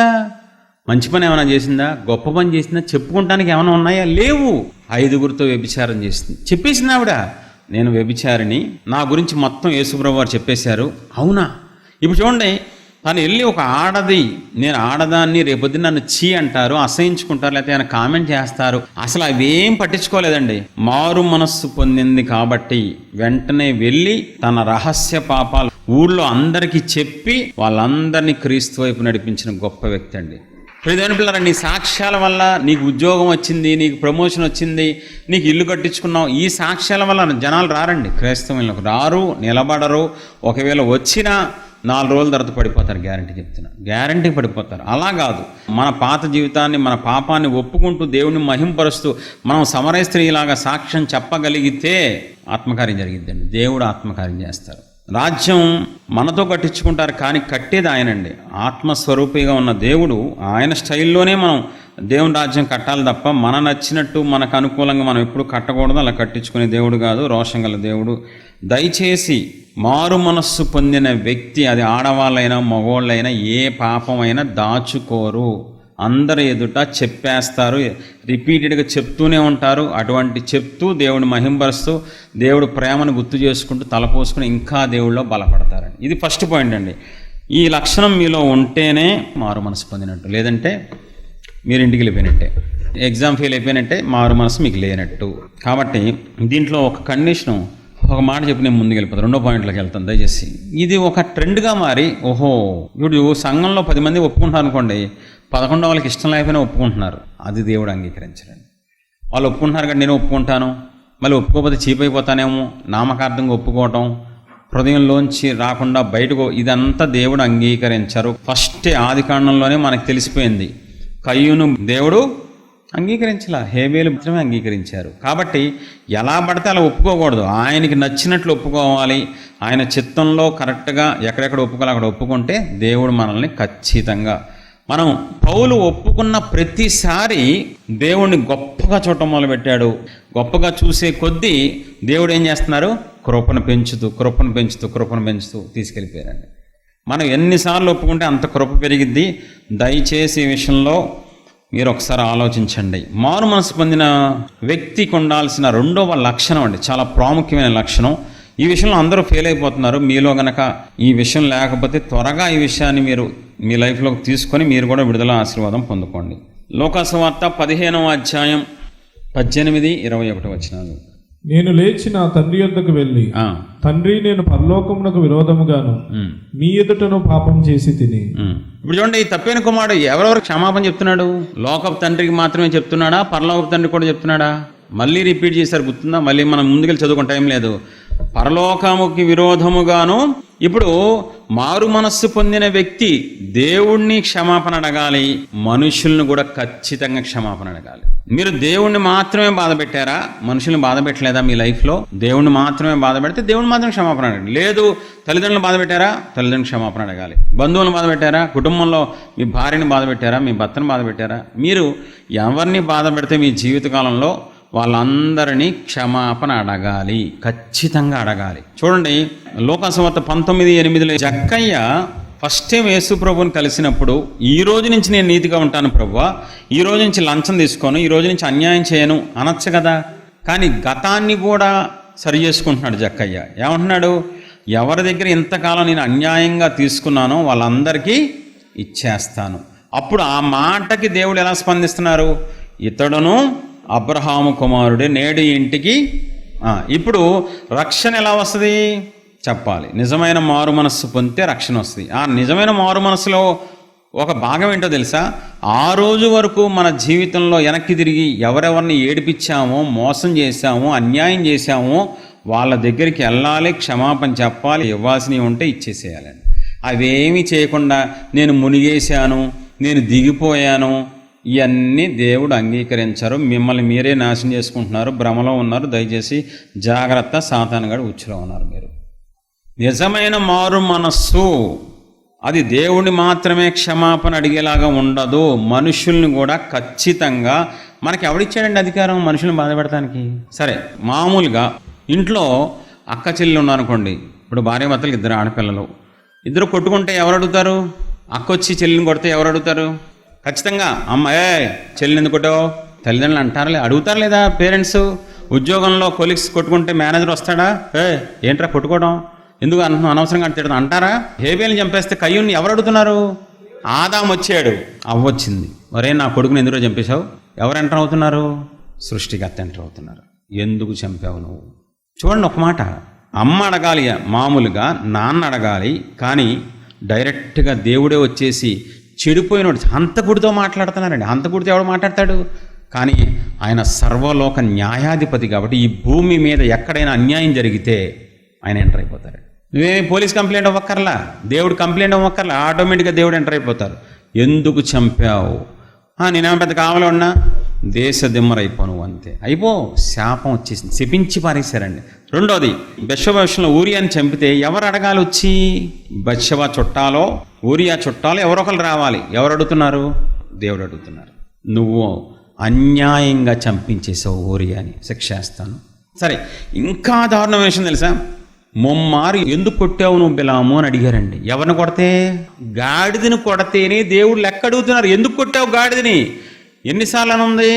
మంచి పని ఏమైనా చేసిందా? గొప్ప పని చేసిందా? చెప్పుకుంటానికి ఏమైనా ఉన్నాయా? లేవు. 5గురితో వ్యభిచారం చేసింది, చెప్పేసింది ఆవిడ. నేను వ్యభిచారిని, నా గురించి మొత్తం యేసుప్రభువు వారు చెప్పేశారు. అవునా? ఇప్పుడు చూడండి, తను వెళ్ళి ఒక ఆడది, నేను ఆడదాన్ని, రేపొద్దున నన్ను చీ అంటారు, అసహించుకుంటారు, లేకపోతే ఆయన కామెంట్ చేస్తారు, అసలు అవేం పట్టించుకోలేదండి. మారు మనస్సు పొందింది కాబట్టి వెంటనే వెళ్ళి తన రహస్య పాపాలు ఊళ్ళో అందరికీ చెప్పి వాళ్ళందరినీ క్రీస్తు వైపు నడిపించిన గొప్ప వ్యక్తి అండి. ప్రియమైన పిల్లరా, నీ సాక్ష్యాల వల్ల నీకు ఉద్యోగం వచ్చింది, నీకు ప్రమోషన్ వచ్చింది, నీకు ఇల్లు కట్టించుకున్నావు, ఈ సాక్ష్యాల వల్ల జనాలు రారండి, క్రైస్తవులకు రారు, నిలబడరు. ఒకవేళ వచ్చినా 4 రోజుల తర్వాత పడిపోతారు. గ్యారంటీ చెప్తున్నా, గ్యారంటీ పడిపోతారు. అలా కాదు, మన పాత జీవితాన్ని, మన పాపాన్ని ఒప్పుకుంటూ దేవుడిని మహింపరుస్తూ మనం సమరయ స్త్రీలాగా సాక్ష్యం చెప్పగలిగితే ఆత్మకార్యం జరిగిద్దండి. దేవుడు ఆత్మకార్యం చేస్తారు. రాజ్యం మనతో కట్టించుకుంటారు, కానీ కట్టేది ఆయనండి. ఆత్మస్వరూపిగా ఉన్న దేవుడు ఆయన స్టైల్లోనే మనం దేవుని రాజ్యం కట్టాలి తప్ప మన నచ్చినట్టు మనకు అనుకూలంగా మనం ఎప్పుడు కట్టకూడదు. అలా కట్టించుకునే దేవుడు కాదు, రోషం గల దేవుడు. దయచేసి మారు మనస్సు పొందిన వ్యక్తి, అది ఆడవాళ్ళైనా మగవాళ్ళైనా, ఏ పాపమైనా దాచుకోరు. అందరి ఎదుట చెప్పేస్తారు, రిపీటెడ్గా చెప్తూనే ఉంటారు. అటువంటి చెప్తూ దేవుడిని మహింపరుస్తూ దేవుడు ప్రేమను గుర్తు చేసుకుంటూ తలపోసుకుని ఇంకా దేవుళ్ళో బలపడతారండి. ఇది ఫస్ట్ పాయింట్ అండి. ఈ లక్షణం మీలో ఉంటేనే మారు మనసు పొందినట్టు, లేదంటే మీరు ఇంటికి వెళ్ళిపోయినట్టే, ఎగ్జామ్ ఫెయిల్ అయిపోయినట్టే, మారు మనసు మీకు లేనట్టు. కాబట్టి దీంట్లో ఒక కండిషను, ఒక మాట చెప్పి నేను ముందుకు వెళ్ళిపోతాను. 2వ పాయింట్లోకి వెళ్తాను దయచేసి. ఇది ఒక ట్రెండ్గా మారి, ఓహో ఇప్పుడు సంఘంలో 10 మంది ఒప్పుకుంటారు అనుకోండి, 11 వాళ్ళకి ఇష్టం లేకపోయినా ఒప్పుకుంటున్నారు. అది దేవుడు అంగీకరించరండి. వాళ్ళు ఒప్పుకుంటున్నారు కానీ నేను ఒప్పుకుంటాను, మళ్ళీ ఒప్పుకోకపోతే చీప్ అయిపోతానేమో, నామకార్థంగా ఒప్పుకోవటం, హృదయంలోంచి రాకుండా బయటకు, ఇదంతా దేవుడు అంగీకరించరు. ఫస్టే ఆదికాండంలోనే మనకు తెలిసిపోయింది, కయ్యూను దేవుడు అంగీకరించలా, హేబేలు మాత్రమే అంగీకరించారు. కాబట్టి ఎలా పడితే అలా ఒప్పుకోకూడదు, ఆయనకి నచ్చినట్లు ఒప్పుకోవాలి. ఆయన చిత్తంలో కరెక్ట్గా ఎక్కడెక్కడ ఒప్పుకోవాలి అక్కడ ఒప్పుకుంటే దేవుడు మనల్ని ఖచ్చితంగా, మనం పౌలు ఒప్పుకున్న ప్రతిసారి దేవుణ్ణి గొప్పగా చూడటం మొదలుపెట్టాడు. గొప్పగా చూసే కొద్దీ దేవుడు ఏం చేస్తున్నారు? కృపను పెంచుతూ తీసుకెళ్ళిపోయారండి. మనం ఎన్నిసార్లు ఒప్పుకుంటే అంత కృప పెరిగిద్ది. దయచేసి ఈ విషయంలో మీరు ఒకసారి ఆలోచించండి. మారు మనసు పొందిన వ్యక్తికి ఉండాల్సిన 2వ లక్షణం అండి, చాలా ప్రాముఖ్యమైన లక్షణం. ఈ విషయంలో అందరూ ఫెయిల్ అయిపోతున్నారు. మీలో గనక ఈ విషయం లేకపోతే త్వరగా ఈ విషయాన్ని మీరు మీ లైఫ్లోకి తీసుకొని మీరు కూడా విడుదల ఆశీర్వాదం పొందుకోండి. లోకాసువార్త 15వ అధ్యాయం 18-21 వచనాలు. నేను లేచి నా తండ్రి యొద్దకు వెళ్ళి, తండ్రి, నేను పరలోకమునకు విరోధముగాను నీ ఎదుటను పాపం చేసి తిని. ఇప్పుడు చూడండి, ఈ తప్పైన కుమారుడు ఎవరెవరు క్షమాపణ చెప్తున్నాడు? లోకపు తండ్రికి మాత్రమే చెప్తున్నాడా? పరలోకపు తండ్రి కూడా చెప్తున్నాడా? మళ్ళీ రిపీట్ చేశారు, గుర్తుందా? మళ్ళీ మనం ముందుకెళ్ళి చదువుకునే టైం లేదు. పరలోకముకి విరోధముగాను. ఇప్పుడు మారు మనస్సు పొందిన వ్యక్తి దేవుణ్ణి క్షమాపణ అడగాలి, మనుషుల్ని కూడా ఖచ్చితంగా క్షమాపణ అడగాలి. మీరు దేవుణ్ణి మాత్రమే బాధ పెట్టారా? మనుషుల్ని బాధ పెట్టలేదా? మీ లైఫ్లో దేవుణ్ణి మాత్రమే బాధ పెడితే దేవుణ్ణి మాత్రమే క్షమాపణ అడగాలి. లేదు, తల్లిదండ్రులను బాధ పెట్టారా? తల్లిదండ్రులు క్షమాపణ అడగాలి. బంధువులను బాధ పెట్టారా? కుటుంబంలో మీ భార్యని బాధ పెట్టారా? మీ భర్తను బాధ పెట్టారా? మీరు ఎవరిని బాధ పెడితే మీ జీవితకాలంలో వాళ్ళందరినీ క్షమాపణ అడగాలి, ఖచ్చితంగా అడగాలి. చూడండి, లోకాసువార్త 19:8 జక్కయ్య ఫస్ట్ టైం యేసు ప్రభువుని కలిసినప్పుడు, ఈ రోజు నుంచి నేను నీతిగా ఉంటాను ప్రభువా, ఈ రోజు నుంచి లంచం తీసుకోను, ఈ రోజు నుంచి అన్యాయం చేయను అనొచ్చు కదా. కానీ గతాన్ని కూడా సరి చేసుకుంటున్నాడు జక్కయ్య. ఏమంటున్నాడు? ఎవరి దగ్గర ఇంతకాలం నేను అన్యాయంగా తీసుకున్నానో వాళ్ళందరికీ ఇచ్చేస్తాను. అప్పుడు ఆ మాటకి దేవుడు ఎలా స్పందిస్తున్నారు? ఇతడును అబ్రహాము కుమారుడే, నేడు ఇంటికి. ఇప్పుడు రక్షణ ఎలా వస్తుంది చెప్పాలి. నిజమైన మారు మనస్సు పొందితే రక్షణ వస్తుంది. ఆ నిజమైన మారు మనస్సులో ఒక భాగం ఏంటో తెలుసా? ఆ రోజు వరకు మన జీవితంలో వెనక్కి తిరిగి ఎవరెవరిని ఏడిపించామో, మోసం చేశామో, అన్యాయం చేశామో వాళ్ళ దగ్గరికి వెళ్ళాలి, క్షమాపణ చెప్పాలి, ఇవ్వాల్సినవి ఉంటే ఇచ్చేసేయాలండి. అవేమీ చేయకుండా నేను మునిగేశాను, నేను దిగిపోయాను, ఇవన్నీ దేవుడు అంగీకరించారు. మిమ్మల్ని మీరే నాశనం చేసుకుంటున్నారు, భ్రమలో ఉన్నారు. దయచేసి జాగ్రత్త, సాతానుగాడు ఉచ్చులో ఉన్నారు మీరు. నిజమైన మారు మనస్సు అది దేవుడిని మాత్రమే క్షమాపణ అడిగేలాగా ఉండదు, మనుషుల్ని కూడా ఖచ్చితంగా. మనకి ఎవడిచ్చాడండి అధికారం మనుషుల్ని బాధపెడటానికి? సరే, మామూలుగా ఇంట్లో అక్క చెల్లెలు ఉన్నారనుకోండి, ఇప్పుడు భార్యాభర్తలు ఇద్దరు ఆడపిల్లలు, ఇద్దరు కొట్టుకుంటే ఎవరు అడుగుతారు? అక్క వచ్చి చెల్లిని కొడితే ఎవరు అడుగుతారు? ఖచ్చితంగా అమ్మాయి చెల్లిని ఎందుకు కొట్టావు తల్లిదండ్రులు అంటారా? అడుగుతారు లేదా? పేరెంట్స్ ఉద్యోగంలో కొలీగ్స్ కొట్టుకుంటే మేనేజర్ వస్తాడా? ఏంట్రా కొట్టుకోవడం ఎందుకు అనవసరంగా తిడతాం అంటారా? హేబేల్ని చంపేస్తే కయ్యూని ఎవరు అడుగుతున్నారు? ఆదాం వచ్చాడు, అవ్వొచ్చింది, ఒరే నా కొడుకుని ఎందుకు చంపేశావు? ఎవరు ఎంటర్ అవుతున్నారు? సృష్టికర్త ఎంటర్ అవుతున్నారు. ఎందుకు చంపావు నువ్వు? చూడండి, ఒక మాట అమ్మ అడగాలి, మామూలుగా నాన్న అడగాలి, కానీ డైరెక్ట్గా దేవుడే వచ్చేసి చెడిపోయినోడు హంతకుడితో మాట్లాడుతున్నారండి. హంతకుడితో ఎవడు మాట్లాడతాడు? కానీ ఆయన సర్వలోక న్యాయాధిపతి కాబట్టి ఈ భూమి మీద ఎక్కడైనా అన్యాయం జరిగితే ఆయన ఎంటర్ అయిపోతారు. నువ్వేమి పోలీస్ కంప్లైంట్ అవ్వక్కర్లా, దేవుడు కంప్లైంట్ అవ్వక్కర్లా, ఆటోమేటిక్గా దేవుడు ఎంటర్ అయిపోతారు. ఎందుకు చంపావు? నేనేమో పెద్ద కావాలో ఉన్నా, దేశ దిమ్మరైపోను అంతే, అయిపో. శాపం వచ్చేసింది, శపించి పారేశారండి. రెండోది, బెత్షెబా విషయంలో ఊరియాని చంపితే ఎవరు అడగాలి వచ్చి? బెత్షెబా చుట్టాలో ఊరియా చుట్టాలో ఎవరొకరు రావాలి. ఎవరు అడుగుతున్నారు? దేవుడు అడుగుతున్నారు. నువ్వు అన్యాయంగా చంపించేసావు ఊరియాని, శిక్షేస్తాను. సరే, ఇంకా దారుణమైన విషయం తెలుసా? ముమ్మారు ఎందుకు కొట్టావు నువ్వు బిలాము అని అడిగారండి. ఎవరిని కొడితే? గాడిదని కొడితేనే దేవుడు లెక్క అడుగుతున్నారు. ఎందుకు కొట్టావు గాడిదని? ఎన్నిసార్లు అని ఉంది?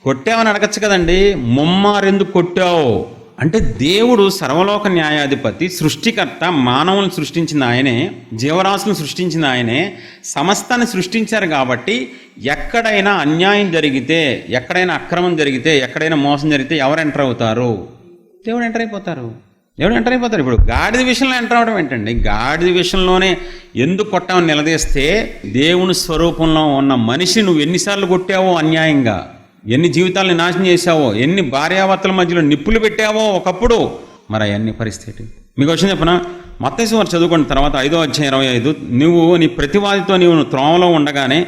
కొట్టావని అడగచ్చు కదండి. ముమ్మారు ఎందుకు కొట్టావు అంటే దేవుడు సర్వలోక న్యాయాధిపతి, సృష్టికర్త, మానవులను సృష్టించిన ఆయనే, జీవరాశులను సృష్టించిన ఆయనే, సమస్తాన్ని సృష్టించారు. కాబట్టి ఎక్కడైనా అన్యాయం జరిగితే, ఎక్కడైనా అక్రమం జరిగితే, ఎక్కడైనా మోసం జరిగితే ఎవరు ఎంటర్ అవుతారు? దేవుడు ఎంటర్ అయిపోతారు. దేవుడు ఎంటర్ అయిపోతారు. ఇప్పుడు గాడిద విషయంలో ఎంటర్ అవడం ఏంటండి? గాడిద విషయంలోనే ఎందుకు కొట్టామని నిలదీస్తే, దేవుని స్వరూపంలో ఉన్న మనిషి నువ్వు ఎన్నిసార్లు కొట్టావో అన్యాయంగా, ఎన్ని జీవితాలను నాశనం చేశావో, ఎన్ని భార్యాభర్తల మధ్యలో నిప్పులు పెట్టావో ఒకప్పుడు, మరి అవన్నీ పరిస్థితి. మీకు వచ్చిన చెప్పిన మత్తయి సువార్త చదువుకున్న తర్వాత 5:25, నువ్వు నీ ప్రతివాదితో నీవు త్రోవలో ఉండగానే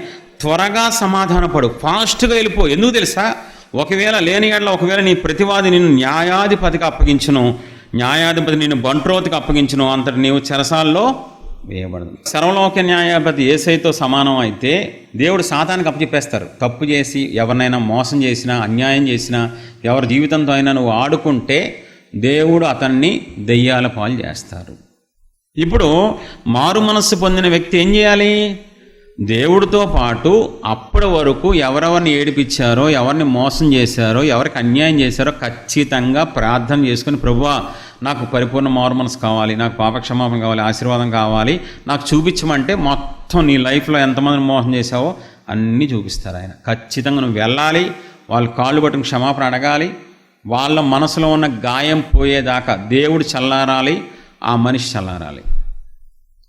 త్వరగా సమాధానపడు, ఫాస్ట్గా వెళ్ళిపో. ఎందుకు తెలుసా? ఒకవేళ లేని ఏడల ఒకవేళ నీ ప్రతివాది నిన్ను న్యాయాధిపతికి అప్పగించును, న్యాయాధిపతి నిన్ను బంట్రోతికి అప్పగించును, అంతటి నీవు చెరసాల్లో వేయబడదు. సర్వలోక న్యాయాధిపతి యేసయ్యతో సమానం అయితే దేవుడు సాతానికి అప్పచెప్పేస్తారు. తప్పు చేసి ఎవరినైనా మోసం చేసినా, అన్యాయం చేసినా, ఎవరి జీవితంతో అయినా నువ్వు ఆడుకుంటే దేవుడు అతన్ని దెయ్యాల పాలు చేస్తారు. ఇప్పుడు మారు మనస్సు పొందిన వ్యక్తి ఏం చేయాలి? దేవుడితో పాటు అప్పటి వరకు ఎవరెవరిని ఏడిపించారో, ఎవరిని మోసం చేశారో, ఎవరికి అన్యాయం చేశారో ఖచ్చితంగా ప్రార్థన చేసుకుని, ప్రభువా నాకు పరిపూర్ణ మారు మనసు కావాలి, నాకు పాపక్షమాపణ కావాలి, ఆశీర్వాదం కావాలి, నాకు చూపించమంటే మొత్తం నీ లైఫ్లో ఎంతమందిని మోసం చేశావో అన్నీ చూపిస్తారు ఆయన. ఖచ్చితంగా నువ్వు వెళ్ళాలి, వాళ్ళ కాళ్ళు పట్టుకుని క్షమాపణ అడగాలి, వాళ్ళ మనసులో ఉన్న గాయం పోయేదాకా దేవుడు చల్లారాలి, ఆ మనిషి చల్లారాలి.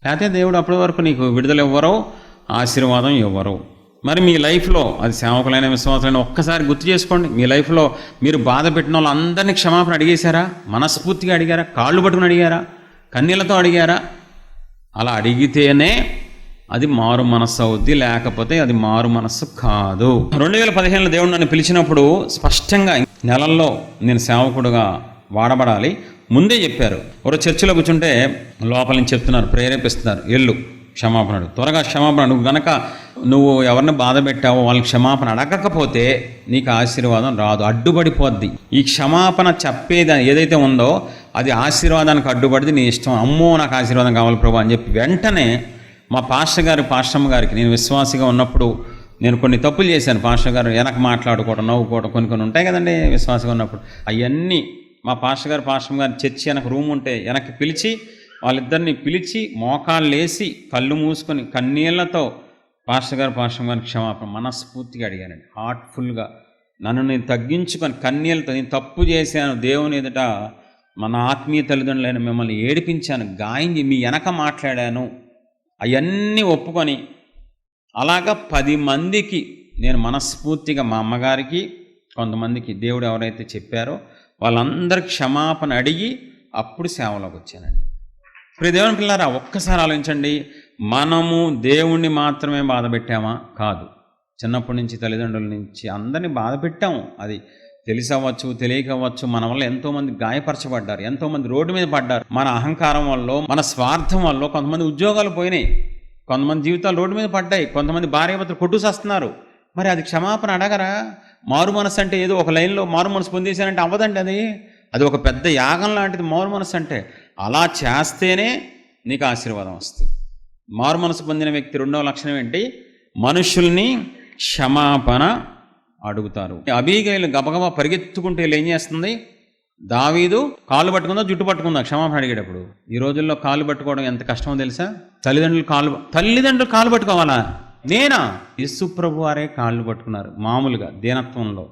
లేకపోతే దేవుడు అప్పటి వరకు నీకు విడుదల ఇవ్వరో, ఆశీర్వాదం ఇవ్వరు. మరి మీ లైఫ్లో, అది సేవకులైన విశ్వాసులైన ఒక్కసారి గుర్తు చేసుకోండి, మీ లైఫ్లో మీరు బాధ పెట్టిన వాళ్ళందరినీ క్షమాపణ అడిగేశారా? మనస్ఫూర్తిగా అడిగారా? కాళ్ళు పట్టుకుని అడిగారా? కన్నీళ్లతో అడిగారా? అలా అడిగితేనే అది మారు మనస్సు అవుద్ది, లేకపోతే అది మారు మనస్సు కాదు. 2015లో దేవుడు నన్ను పిలిచినప్పుడు స్పష్టంగా నెలల్లో నేను సేవకుడుగా వాడబడాలి ముందే చెప్పారు. ఒక చర్చిలో కూర్చుంటే లోపల నుంచి చెప్తున్నారు, ప్రేరేపిస్తున్నారు, ఎల్లు క్షమాపణ త్వరగా క్షమాపణ. నువ్వు గనక నువ్వు ఎవరిని బాధ పెట్టావో వాళ్ళకి క్షమాపణ అడగకపోతే నీకు ఆశీర్వాదం రాదు, అడ్డుపడిపోద్ది. ఈ క్షమాపణ చెప్పేది ఏదైతే ఉందో అది ఆశీర్వాదానికి అడ్డుపడితే నీ ఇష్టం. అమ్మో నాకు ఆశీర్వాదం కావాలి ప్రభు అని చెప్పి వెంటనే మా పాస్టర్ గారికి నేను విశ్వాసిగా ఉన్నప్పుడు నేను కొన్ని తప్పులు చేశాను. పాస్టర్ గారు వెనక మాట్లాడుకోవడం, నవ్వుకోవడం కొన్ని ఉంటాయి కదండి విశ్వాసిగా ఉన్నప్పుడు. అవన్నీ మా పాస్టర్ గారు చర్చి వెనక రూమ్ ఉంటే వెనక్కి పిలిచి, వాళ్ళిద్దరిని పిలిచి మోకాళ్ళు వేసి కళ్ళు మూసుకొని కన్నీళ్లతో పాస్టర్ గారిని క్షమాపణ మనస్ఫూర్తిగా అడిగానండి. హార్ట్ఫుల్గా నన్ను నేను తగ్గించుకొని కన్నీళ్ళతో, నేను తప్పు చేశాను, దేవుని ఎదుట మన ఆత్మీయ తల్లిదండ్రులైన మిమ్మల్ని ఏడిపించాను, గాయం మీ వెనక మాట్లాడాను, అవన్నీ ఒప్పుకొని అలాగా 10 మందికి నేను మనస్ఫూర్తిగా, మా అమ్మగారికి, కొంతమందికి దేవుడు ఎవరైతే చెప్పారో వాళ్ళందరికీ క్షమాపణ అడిగి అప్పుడు సేవలోకి వచ్చానండి. ఇప్పుడు దేవుని పిల్లారా ఒక్కసారి ఆలోచించండి, మనము దేవుణ్ణి మాత్రమే బాధ పెట్టామా? కాదు. చిన్నప్పటి నుంచి తల్లిదండ్రుల నుంచి అందరినీ బాధ పెట్టాము. అది తెలిసవచ్చు తెలియకవచ్చు, మన వల్ల ఎంతోమంది గాయపరచబడ్డారు, ఎంతోమంది రోడ్డు మీద పడ్డారు. మన అహంకారం వల్ల, మన స్వార్థం వల్ల కొంతమంది ఉద్యోగాలు పోయినాయి, కొంతమంది జీవితాలు రోడ్డు మీద పడ్డాయి, కొంతమంది భార్యాభర్తలు కొట్టుసేస్తున్నారు. మరి అది క్షమాపణ అడగరా? మారు మనసు అంటే ఏదో ఒక లైన్లో మారు మనసు పొందేశానంటే అవ్వదండి. అది ఒక పెద్ద యాగం లాంటిది మారు మనసు అంటే. అలా చేస్తేనే నీకు ఆశీర్వాదం వస్తుంది. మారు మనసు పొందిన వ్యక్తి రెండవ లక్షణం ఏంటి? మనుషుల్ని క్షమాపణ అడుగుతారు. అబీగైలు గబగబా పరిగెత్తుకుంటూ ఏం చేస్తుంది? దావీదు కాళ్ళు పట్టుకుందా జుట్టు పట్టుకుందా క్షమాపణ అడిగేటప్పుడు? ఈ రోజుల్లో కాళ్ళు పట్టుకోవడం ఎంత కష్టమో తెలుసా? తల్లిదండ్రులు కాళ్ళు పట్టుకోవాలా? నేనా? యేసు ప్రభు వారే కాళ్ళు పట్టుకున్నారు. మామూలుగా దీనత్వంలో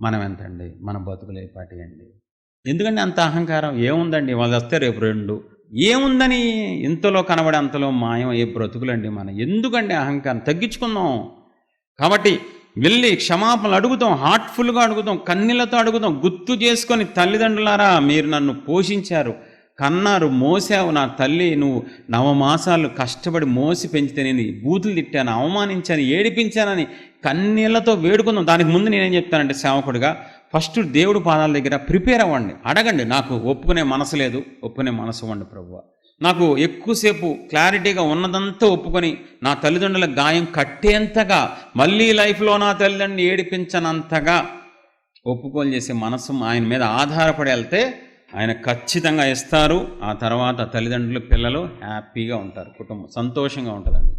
మనం ఎంతండి? మన బతుకులే పాటి అండి. ఎందుకంటే అంత అహంకారం ఏముందండి? వాళ్ళు వస్తే రేపు 2 ఏముందని ఇంతలో కనబడే అంతలో మాయం ఏ బ్రతుకులండి మన. ఎందుకండి అహంకారం? తగ్గించుకుందాం. కాబట్టి వెళ్ళి క్షమాపణలు అడుగుతాం, హార్ట్ఫుల్గా అడుగుతాం, కన్నీళ్లతో అడుగుతాం, గుర్తు చేసుకొని, తల్లిదండ్రులారా మీరు నన్ను పోషించారు, కన్నారు, మోసావు. నా తల్లి నువ్వు 9 మాసాలు కష్టపడి మోసి పెంచితే నేను బూతులు తిట్టాను, అవమానించాను, ఏడిపించానని కన్నీళ్లతో వేడుకుందాం. దానికి ముందు నేనేం చెప్తానంటే సేవకుడిగా ఫస్ట్ దేవుడు పాదాల దగ్గర ప్రిపేర్ అవ్వండి, అడగండి. నాకు ఒప్పుకునే మనసు లేదు, ఒప్పుకునే మనసు ఇవ్వండి ప్రభువా. నాకు ఎక్కువసేపు క్లారిటీగా ఉన్నదంతా ఒప్పుకొని నా తల్లిదండ్రుల గాయం కట్టేంతగా, మళ్ళీ లైఫ్లో నా తల్లిదండ్రులు ఏడిపించనంతగా ఒప్పుకోలు చేసే మనసు ఆయన మీద ఆధారపడి వెళ్తే ఆయన ఖచ్చితంగా ఇస్తారు. ఆ తర్వాత తల్లిదండ్రులు, పిల్లలు హ్యాపీగా ఉంటారు, కుటుంబం సంతోషంగా ఉంటుందండి.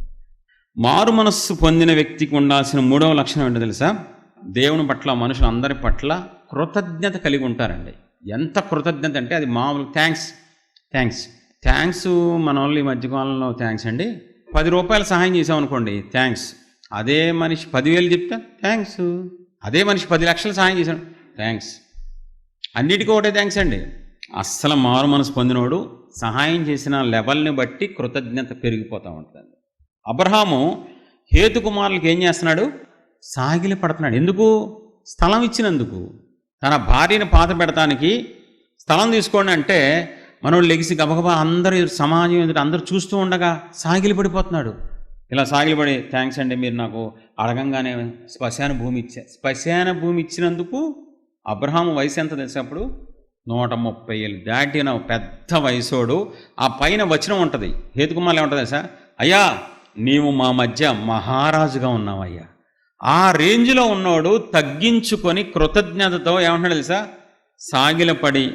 మారు మనస్సు పొందిన వ్యక్తికి ఉండాల్సిన 3వ లక్షణం ఏంటో తెలుసా? దేవుని పట్ల, మనుషులందరి పట్ల కృతజ్ఞత కలిగి ఉంటారండి. ఎంత కృతజ్ఞత అంటే అది మామూలు థ్యాంక్స్ మన వాళ్ళు ఈ మధ్యకాలంలో థ్యాంక్స్ అండి. 10 రూపాయలు సహాయం చేసామనుకోండి థ్యాంక్స్. అదే మనిషి 10,000 చెప్తా థ్యాంక్స్. అదే మనిషి 10 లక్షలు సహాయం చేశాడు థ్యాంక్స్. అన్నిటికీ ఒకటే థ్యాంక్స్ అండి. అస్సలు మారు మనసు పొందినోడు సహాయం చేసిన లెవెల్ని బట్టి కృతజ్ఞత పెరిగిపోతూ ఉంటుంది. అబ్రహాము హేతు కుమారులకు ఏం చేస్తున్నాడు? సాగిలి పడుతున్నాడు. ఎందుకు? స్థలం ఇచ్చినందుకు. తన భార్యను పాత పెడతానికి స్థలం తీసుకోండి అంటే మనోడు లెగిసి గబగబా అందరూ సమాజం ఎదుట అందరూ చూస్తూ ఉండగా సాగిలి పడిపోతున్నాడు. ఇలా సాగిలిపడి థ్యాంక్స్ అండి, మీరు నాకు అడగంగానే శ్మశాన భూమి ఇచ్చినందుకు. అబ్రహాము వయసు ఎంత తెలిసినప్పుడు 130 ఏళ్ళు దాటిన పెద్ద వయసోడు. ఆ పైన వచనం ఉంటుంది, హేతుకుమార్లు ఏముంటుంది తెలుసా? అయ్యా నీవు మా మధ్య మహారాజుగా ఉన్నావయ్యా. ఆ రేంజ్లో ఉన్నోడు తగ్గించుకొని కృతజ్ఞతతో ఏమంటున్నాడు తెలుసా? సాగిలపడి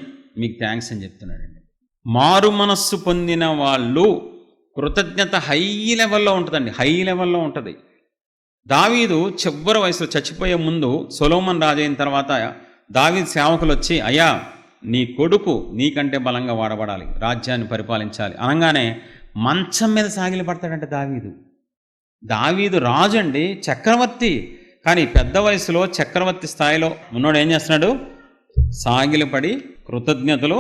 మీకు థ్యాంక్స్ అని చెప్తున్నాడండి. మారు మనస్సు పొందిన వాళ్ళు కృతజ్ఞత హై లెవెల్లో ఉంటుందండి, హై లెవెల్లో ఉంటుంది. దావీదు చివరి వయసులో చచ్చిపోయే ముందు, సొలొమోను రాజు అయిన తర్వాత దావీదు సేవకులు వచ్చి అయ్యా నీ కొడుకు నీకంటే బలంగా వాడబడాలి, రాజ్యాన్ని పరిపాలించాలి అనగానే మంచం మీద సాగిలి పడతాడంటే దావీదు రాజు అండి, చక్రవర్తి. కానీ పెద్ద వయసులో చక్రవర్తి స్థాయిలో ఉన్నోడు ఏం చేస్తున్నాడు? సాగిలిపడి కృతజ్ఞతలు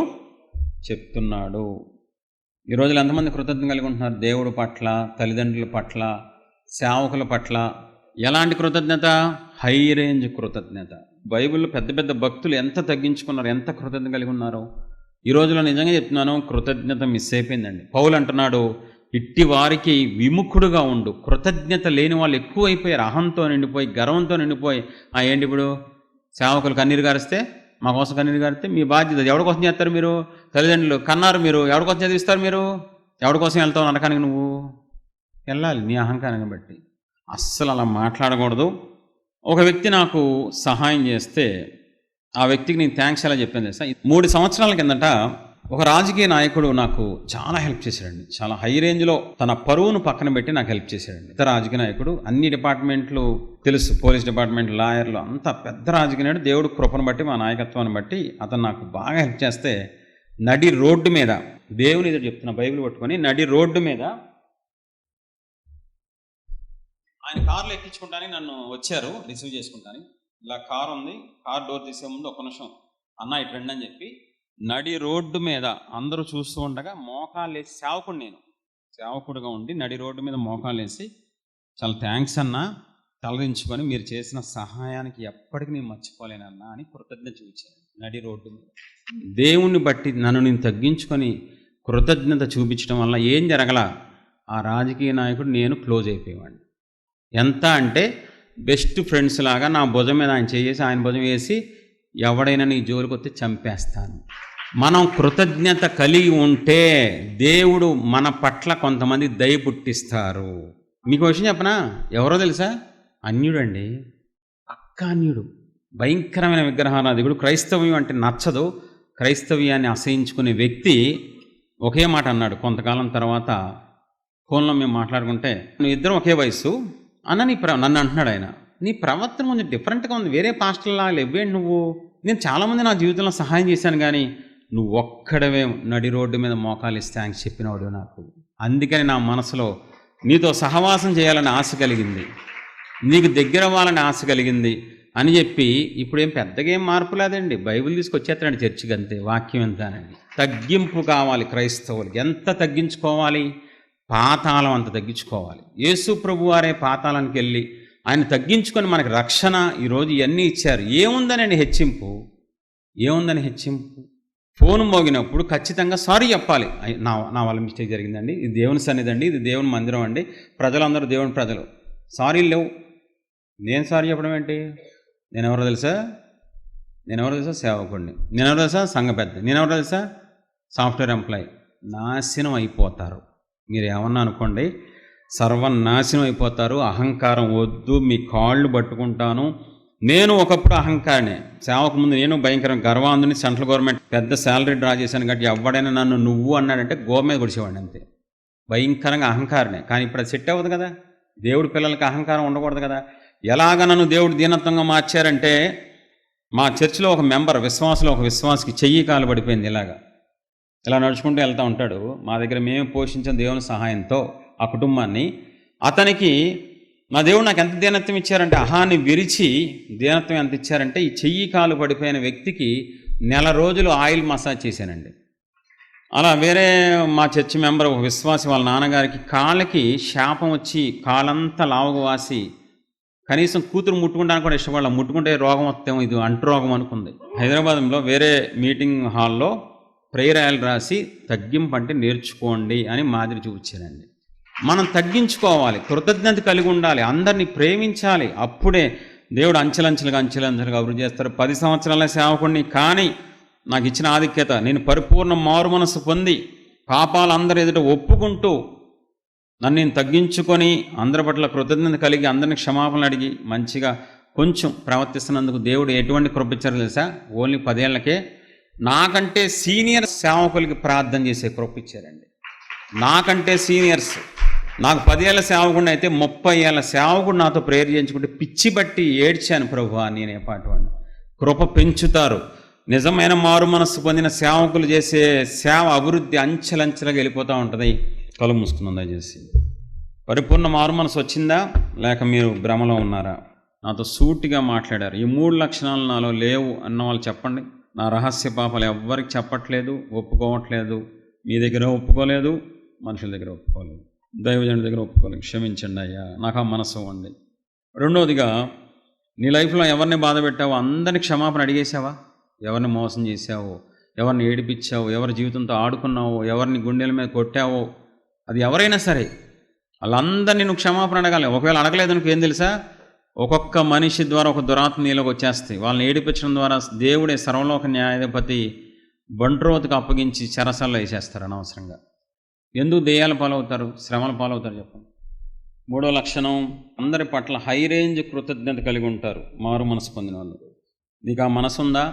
చెప్తున్నాడు. ఈ రోజులు ఎంతమంది కృతజ్ఞత కలిగి ఉంటున్నారు? దేవుడి పట్ల, తల్లిదండ్రుల పట్ల, సేవకుల పట్ల. ఎలాంటి కృతజ్ఞత? హై రేంజ్ కృతజ్ఞత. బైబిల్లో పెద్ద పెద్ద భక్తులు ఎంత తగ్గించుకున్నారు, ఎంత కృతజ్ఞత కలిగి ఉన్నారు. ఈ రోజులో నిజంగా చెప్తున్నాను, కృతజ్ఞత మిస్ అయిపోయిందండి. పౌలు అంటున్నాడు, ఇట్టి వారికి విముఖుడుగా ఉండు. కృతజ్ఞత లేని వాళ్ళు ఎక్కువైపోయారు, అహంతో నిండిపోయి, గర్వంతో నిండిపోయి. ఏంటి ఇప్పుడు సేవకులు కన్నీరు గారిస్తే, మా కోసం కన్నీరు గారిస్తే మీ బాధ్యత. ఎవరి కోసం చేస్తారు మీరు? తల్లిదండ్రులు కన్నారు, మీరు ఎవరి కోసం చదివిస్తారు? మీరు ఎవరి కోసం వెళ్తావు నరకానికి? నువ్వు వెళ్ళాలి నీ అహంకారాన్ని బట్టి. అస్సలు అలా మాట్లాడకూడదు. ఒక వ్యక్తి నాకు సహాయం చేస్తే ఆ వ్యక్తికి నేను థ్యాంక్స్ ఎలా చెప్పాను తెలుసా? 3 సంవత్సరాల కిందట ఒక రాజకీయ నాయకుడు నాకు చాలా హెల్ప్ చేశాడండి. చాలా హై రేంజ్లో తన పరువును పక్కన పెట్టి నాకు హెల్ప్ చేశాడండి. పెద్ద రాజకీయ నాయకుడు, అన్ని డిపార్ట్మెంట్లు తెలుసు, పోలీస్ డిపార్ట్మెంట్, లాయర్లు, అంతా పెద్ద రాజకీయ నాయకుడు. దేవుడు కృపను బట్టి, మా నాయకత్వాన్ని బట్టి అతను నాకు బాగా హెల్ప్ చేస్తే నడి రోడ్డు మీద, దేవుని ఎదురు చెప్తున్నా బైబిల్ పట్టుకొని, నడి రోడ్డు మీద ఆయన కారులో ఎక్కించుకుంటాను నన్ను వచ్చారు రిసీవ్ చేసుకుంటాను. ఇలా కారు ఉంది, కార్ డోర్ తీసే ముందు ఒక్క నిమిషం అన్న ఇటు రండి అని చెప్పి నడి రోడ్డు మీద అందరూ చూస్తూ ఉండగా మోకాలు వేసి, సేవకుడుగా ఉండి నడి రోడ్డు మీద మోకాలు వేసి, చాలా థ్యాంక్స్ అన్నా, తలదించుకొని మీరు చేసిన సహాయానికి ఎప్పటికీ నేను మర్చిపోలేనన్నా అని కృతజ్ఞత చూపించాను నడి రోడ్డు మీద. దేవుణ్ణి బట్టి నన్ను నేను తగ్గించుకొని కృతజ్ఞత చూపించడం వల్ల ఏం జరగల, ఆ రాజకీయ నాయకుడు నేను క్లోజ్ అయిపోయేవాడిని. ఎంత అంటే బెస్ట్ ఫ్రెండ్స్ లాగా నా భుజం మీద ఆయన చేసి ఆయన భుజం వేసి ఎవడైనా నీ జోలికి వస్తే చంపేస్తాను. మనం కృతజ్ఞత కలిగి ఉంటే దేవుడు మన పట్ల కొంతమంది దయ పుట్టిస్తారు. మీకు విషయం చెప్పనా? ఎవరో తెలుసా? అన్యుడండి, అన్యుడు, భయంకరమైన విగ్రహారాధికుడు. క్రైస్తవ్యం అంటే నచ్చదు, క్రైస్తవ్యాన్ని అసహించుకునే వ్యక్తి ఒకే మాట అన్నాడు. కొంతకాలం తర్వాత ఫోన్లో మేము మాట్లాడుకుంటే, నువ్వు ఇద్దరం ఒకే వయసు అన్న, నన్ను అంటున్నాడు ఆయన, నీ ప్రవర్తన కొంచెం డిఫరెంట్గా ఉంది, వేరే పాస్టర్లా లేవేంటి నువ్వు? నేను చాలామంది నా జీవితంలో సహాయం చేశాను, కానీ నువ్వు ఒక్కడవే నడి రోడ్డు మీద మోకాలు ఇస్తే ఆయన చెప్పినవాడు నాకు. అందుకని నా మనసులో నీతో సహవాసం చేయాలని ఆశ కలిగింది, నీకు దగ్గర అవ్వాలని ఆశ కలిగింది అని చెప్పి, ఇప్పుడేం పెద్దగా ఏం మార్పు లేదండి, బైబిల్ తీసుకొచ్చేస్తాడండి చర్చికి, అంతే, వాక్యం ఎంతానండి. తగ్గింపు కావాలి క్రైస్తవులకి. ఎంత తగ్గించుకోవాలి? పాతాళం అంత తగ్గించుకోవాలి. యేసు ప్రభు వారే పాతాళానికి వెళ్ళి ఆయన తగ్గించుకొని మనకి రక్షణ ఈరోజు ఇవన్నీ ఇచ్చారు. ఏముందనండి హెచ్చింపు? ఏముందని హెచ్చింపు? ఫోన్ మోగినప్పుడు ఖచ్చితంగా సారీ చెప్పాలి. నా వల్ల మిస్టేక్ జరిగిందండి, ఇది దేవుని సన్నిధి అండి, ఇది దేవుని మందిరం అండి, ప్రజలందరూ దేవుని ప్రజలు, సారీ లేవు. నేను సారీ చెప్పడం ఏంటి? నేనెవరో తెలుసా? సేవకుడిని. నేనెవరో తెలుసా? సంఘ పెద్ద. నేనెవరో తెలుసా? Software employee. నాశనం అయిపోతారు. మీరు ఏమన్నా అనుకోండి, సర్వనాశనం అయిపోతారు. అహంకారం వద్దు, మీ కాళ్ళు పట్టుకుంటాను. నేను ఒకప్పుడు అహంకారినే, సేవకు ముందు నేను భయంకరం గర్వాంధుని, సెంట్రల్ గవర్నమెంట్ పెద్ద శాలరీ డ్రా చేశాను కాబట్టి ఎవడైనా నన్ను నువ్వు అన్నాడంటే గో మీద పొడిచేవాడిని, అంతే. భయంకరంగా అహంకారనే. కానీ ఇప్పుడు అది సెట్ అవ్వదు కదా, దేవుడి పిల్లలకి అహంకారం ఉండకూడదు కదా. ఎలాగ నన్ను దేవుడు దీనత్వంగా మార్చారంటే, మా చర్చిలో ఒక మెంబర్, విశ్వాసంలో ఒక విశ్వాసకి చెయ్యి కాలు పడిపోయింది. ఇలా నడుచుకుంటూ వెళ్తూ ఉంటాడు. మా దగ్గర మేము పోషించిన దేవుని సహాయంతో ఆ కుటుంబాన్ని, అతనికి మా దేవుడు నాకు ఎంత దీనత్వం ఇచ్చారంటే, అహాన్ని విరిచి దీనత్వం ఎంత ఇచ్చారంటే, ఈ చెయ్యి కాలు పడిపోయిన వ్యక్తికి 1 రోజులు ఆయిల్ మసాజ్ చేశానండి. అలా వేరే మా చర్చి మెంబర్ ఒక విశ్వాసి వాళ్ళ నాన్నగారికి కాళ్ళకి శాపం వచ్చి కాలంతా లావుగా వాసి, కనీసం కూతురు ముట్టుకుంటానికి కూడా ఇష్టపడాల, ముట్టుకుంటే రోగం వస్తాం, ఇది అంటు రోగం అనుకుంది. హైదరాబాద్లో వేరే మీటింగ్ హాల్లో ప్రేయర్ రాయలు రాసి తగ్గింపు అంటే నేర్చుకోండి అని మాదిరి చూపించారండి. మనం తగ్గించుకోవాలి, కృతజ్ఞత కలిగి ఉండాలి, అందరినీ ప్రేమించాలి. అప్పుడే దేవుడు అంచెలంచెలుగా అభివృద్ధి చేస్తారు. 10 సంవత్సరాల సేవకుడిని కానీ నాకు ఇచ్చిన ఆధిక్యత, నేను పరిపూర్ణ మారు మనసు పొంది పాపాలు అందరి ఎదుట ఒప్పుకుంటూ నన్ను నేను తగ్గించుకొని అందరి పట్ల కృతజ్ఞత కలిగి అందరిని క్షమాపణలు అడిగి మంచిగా కొంచెం ప్రవర్తిస్తున్నందుకు దేవుడు ఎటువంటి కృప ఇచ్చారో తెలుసా? ఓన్లీ 10 ఏళ్లకే నాకంటే సీనియర్ సేవకులకి ప్రార్థన చేసే కృప ఇచ్చారండి. నాకంటే సీనియర్స్, నాకు 10 ఏళ్ల సేవకుడిని అయితే 30 ఏళ్ల సేవకుడు నాతో ప్రేయర్ చేయించుకుంటే పిచ్చి బట్టి ఏడ్చాను, ప్రభువా నేనే పాటవాడిని. కృప పెంచుతారు. నిజమైన మారు మనస్సు పొందిన సేవకులు చేసే సేవ అభివృద్ధి అంచెలంచెలుగా వెళ్ళిపోతూ ఉంటుంది. కళ్ళు మూసుకుందాం దయచేసి. పరిపూర్ణ మారు మనసు వచ్చిందా లేక మీరు భ్రమలో ఉన్నారా? నాతో సూటిగా మాట్లాడారు. ఈ 3 లక్షణాలు నాలో లేవు అన్న వాళ్ళు చెప్పండి. నా రహస్య పాపాలు ఎవ్వరికి చెప్పట్లేదు, ఒప్పుకోవట్లేదు. మీ దగ్గర ఒప్పుకోలేదు, మనుషుల దగ్గర ఒప్పుకోలేదు, దైవజనుడి దగ్గర ఒప్పుకోలేదు. క్షమించండి అయ్యా, నాకు ఆ మనసు ఉంది. రెండోదిగా, నీ లైఫ్లో ఎవరిని బాధ పెట్టావో అందరినీ క్షమాపణ అడిగేసావా? ఎవరిని మోసం చేసావో, ఎవరిని ఏడిపించావో, ఎవరి జీవితంతో ఆడుకున్నావో, ఎవరిని గుండెల మీద కొట్టావో, అది ఎవరైనా సరే వాళ్ళందరినీ నువ్వు క్షమాపణ అడగాలి. ఒకవేళ అడగలేదనుకో ఏం తెలుసా? ఒక్కొక్క మనిషి ద్వారా ఒక దురాత్మ నీలోకి వచ్చేస్తాయి. వాళ్ళని ఏడిపించడం ద్వారా దేవుడే సర్వలోక న్యాయాధిపతి బంట్రోతుకు అప్పగించి చెరసల్లో వేసేస్తారు అనవసరంగా. ఎందుకు దెయ్యాల పాలవుతారు, శ్రమల పాలవుతారు చెప్పండి. 3వ లక్షణం, అందరి పట్ల హై రేంజ్ కృతజ్ఞత కలిగి ఉంటారు మారు మనసు పొందిన వాళ్ళు. నీకు ఆ మనసు ఉందా?